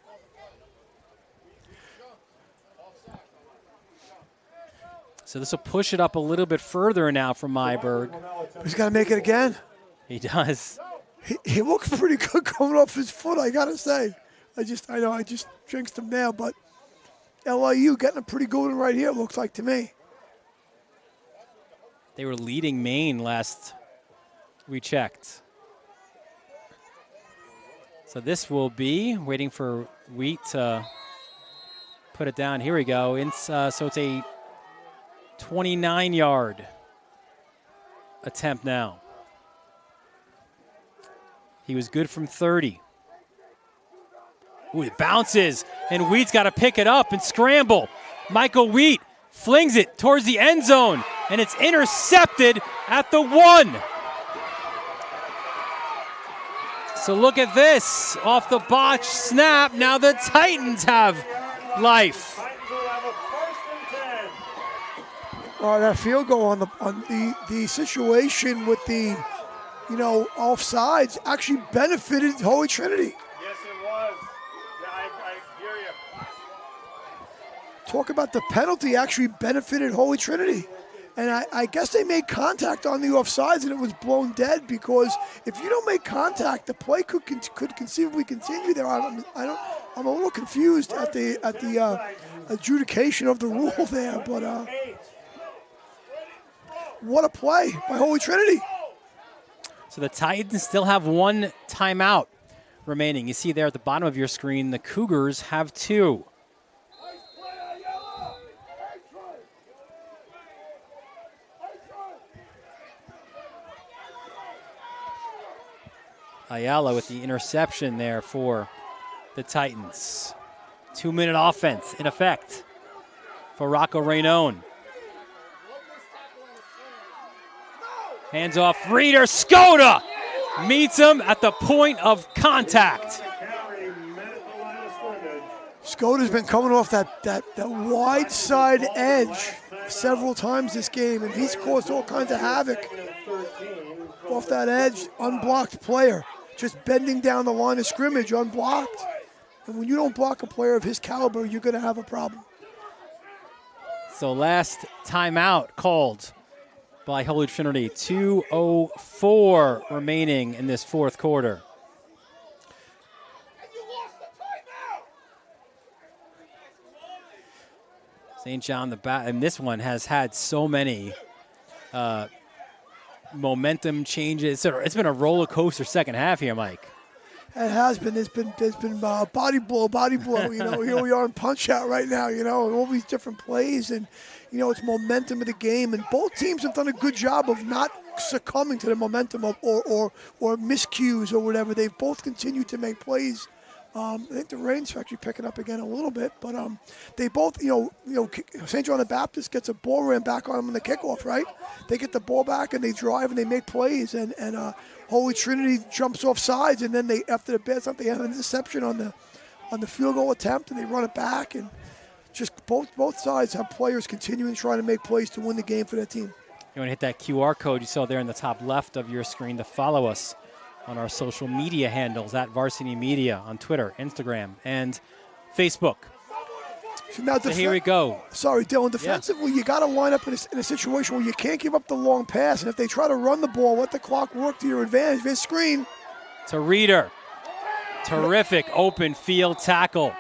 So this will push it up a little bit further now for Myberg. He's got to make it again. He does. He looks pretty good coming off his foot, I got to say. I just jinxed him now, but LIU getting a pretty good one right here, it looks like to me. They were leading Maine last we checked. So this will be waiting for Wheat to put it down. Here we go. So it's a 29-yard attempt now. He was good from 30. Ooh, it bounces, and Wheat's got to pick it up and scramble. Michael Wheat flings it towards the end zone, and it's intercepted at the 1. So look at this. Off the botch snap. Now the Titans have life. That field goal on the situation with the, offsides actually benefited Holy Trinity. Yes, it was. Yeah, I hear you. Talk about the penalty actually benefited Holy Trinity. And I guess they made contact on the offsides and it was blown dead, because if you don't make contact, the play could conceivably continue there. I'm a little confused at the adjudication of the rule there, but what a play by Holy Trinity. So the Titans still have one timeout remaining. You see there at the bottom of your screen, the Cougars have 2. Ayala with the interception there for the Titans. 2-minute offense in effect for Rocco Rainone. Hands off Reader. Skoda meets him at the point of contact. Skoda's been coming off that wide side edge several times this game, and he's caused all kinds of havoc off that edge. Unblocked player, just bending down the line of scrimmage, unblocked. And when you don't block a player of his caliber, you're going to have a problem. So last timeout called by Holy Trinity. 2:04 remaining in this fourth quarter. St. John the Baptist, and this one has had so many momentum changes. It's been a roller coaster second half here, Mike. It has been. There's been body blow. Here we are in Punch Out right now. And all these different plays, and it's momentum of the game. And both teams have done a good job of not succumbing to the momentum of or miscues or whatever. They've both continued to make plays. I think the rain's actually picking up again a little bit, but they both, St. John the Baptist gets a ball ran back on them in the kickoff, right? They get the ball back and they drive and they make plays, and Holy Trinity jumps off sides, and then after the bad stuff, they have an interception on the field goal attempt, and they run it back, and just both sides have players continuing trying to make plays to win the game for their team. You want to hit that QR code you saw there in the top left of your screen to follow us on our social media handles at Varsity Media on Twitter, Instagram, and Facebook. So here we go. Sorry, Dylan. Defensively, you got to line up in a situation where you can't give up the long pass, and if they try to run the ball, let the clock work to your advantage. This screen. To Reader. Terrific open field tackle.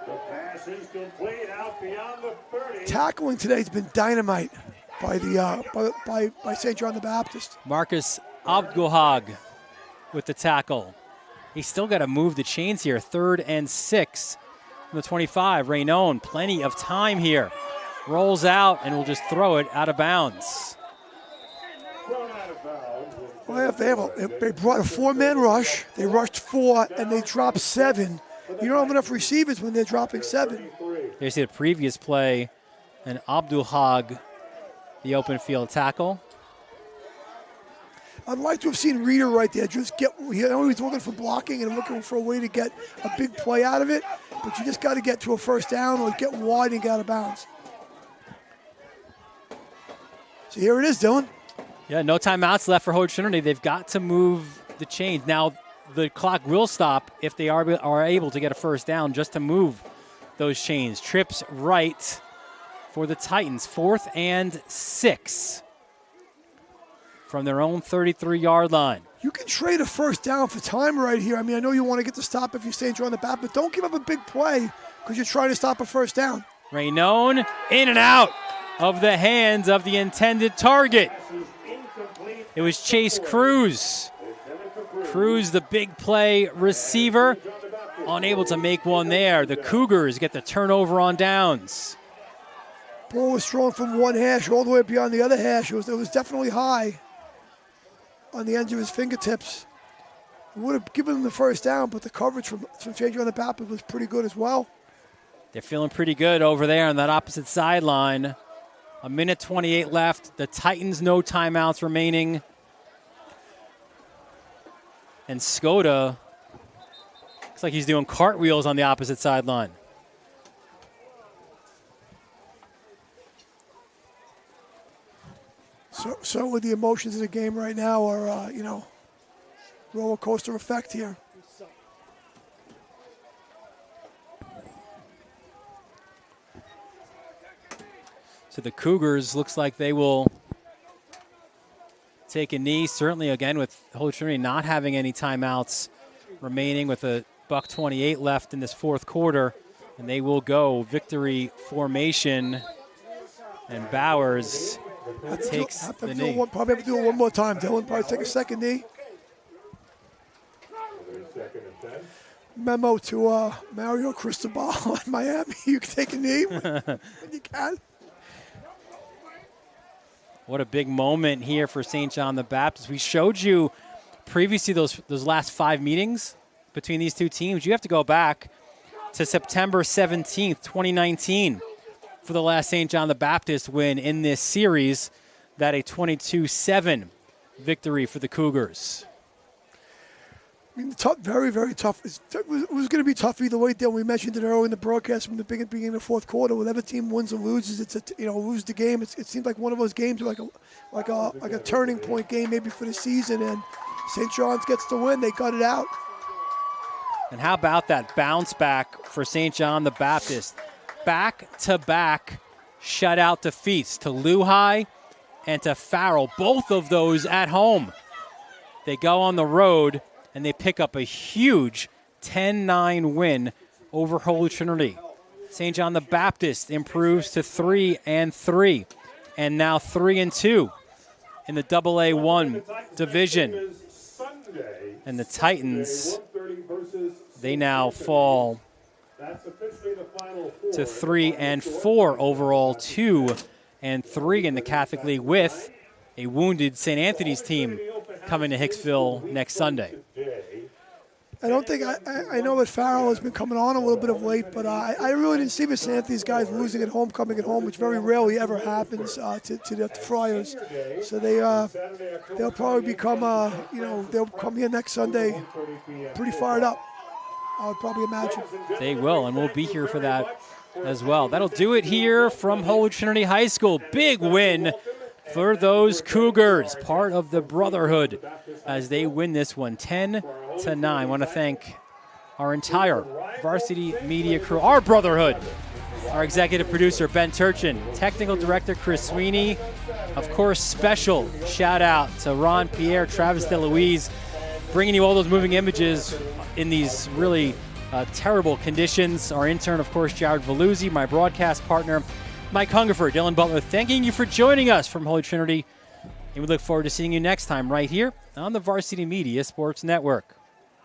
The pass is complete out beyond the 30. Tackling today has been dynamite by by St. John the Baptist. Marcus Abdulhag with the tackle. He's still got to move the chains here. 3rd and 6 from the 25. Rainone, plenty of time here. Rolls out and will just throw it out of bounds. Well, they brought a 4-man rush. They rushed 4 and they dropped 7. You don't have enough receivers when they're dropping 7. There's the previous play, and Abdulhag, the open field tackle. I'd like to have seen Reader right there. Just he's looking for blocking and looking for a way to get a big play out of it. But you just got to get to a first down or get wide and get out of bounds. So here it is, Dylan. Yeah, no timeouts left for Holy Trinity. They've got to move the chains. Now, the clock will stop if they are able to get a first down just to move those chains. Trips right for the Titans. 4th and 6. From their own 33-yard line. You can trade a first down for time right here. I mean, I know you want to get the stop if you stay on the back, but don't give up a big play because you're trying to stop a first down. Rainone in and out of the hands of the intended target. It was Chase Cruz. Cruz, the big play receiver, unable to make one there. The Cougars get the turnover on downs. Ball was thrown from one hash all the way beyond the other hash. It was definitely high on the ends of his fingertips. It would have given him the first down, but the coverage from St. John the Baptist was pretty good as well. They're feeling pretty good over there on that opposite sideline. 1:28 left. The Titans, no timeouts remaining. And Skoda Looks like he's doing cartwheels on the opposite sideline. So with the emotions of the game right now are, roller coaster effect here. So the Cougars looks like they will take a knee, certainly again with Holy Trinity not having any timeouts remaining with a $1:28 left in this fourth quarter. And they will go victory formation. And Bowers takes the knee. Probably have to do it one more time. Dylan, probably take a second knee. Memo to Mario Cristobal in Miami. You can take a knee when you can. What a big moment here for St. John the Baptist. We showed you previously those last 5 meetings between these two teams. You have to go back to September 17th, 2019 for the last St. John the Baptist win in this series. That a 22-7 victory for the Cougars. I mean, tough, very, very tough. It was going to be tough either way. Then we mentioned it earlier in the broadcast from the beginning of the fourth quarter. Whatever team wins or loses, lose the game. It seems like one of those games, like a turning point game, maybe for the season. And St. John's gets the win. They got it out. And how about that bounce back for St. John the Baptist? Back-to-back shutout defeats to Lehigh and to Farrell. Both of those at home. They go on the road and they pick up a huge 10-9 win over Holy Trinity. St. John the Baptist improves to 3-3 and now 3-2 in the AA1 division. And the Titans, they now fall to 3-4 overall, 2-3 in the Catholic League with a wounded St. Anthony's team coming to Hicksville next Sunday. I don't think I know that Farrell has been coming on a little bit of late, but I really didn't see the St. Anthony's guys losing at home, coming at home, which very rarely ever happens to the Friars. So they'll probably become they'll come here next Sunday pretty fired up, I would probably imagine. They will, and we'll be here for that as well. That'll do it here from Holy Trinity High School. Big win for those Cougars, part of the Brotherhood, as they win this one 10-9. I want to thank our entire Varsity Media crew, our Brotherhood, our executive producer, Ben Turchin, technical director, Chris Sweeney. Of course, special shout out to Ron Pierre, Travis DeLuise, bringing you all those moving images in these really terrible conditions. Our intern, of course, Jared Veluzzi, my broadcast partner, Mike Hungerford, Dylan Butler, thanking you for joining us from Holy Trinity. And we look forward to seeing you next time right here on the Varsity Media Sports Network.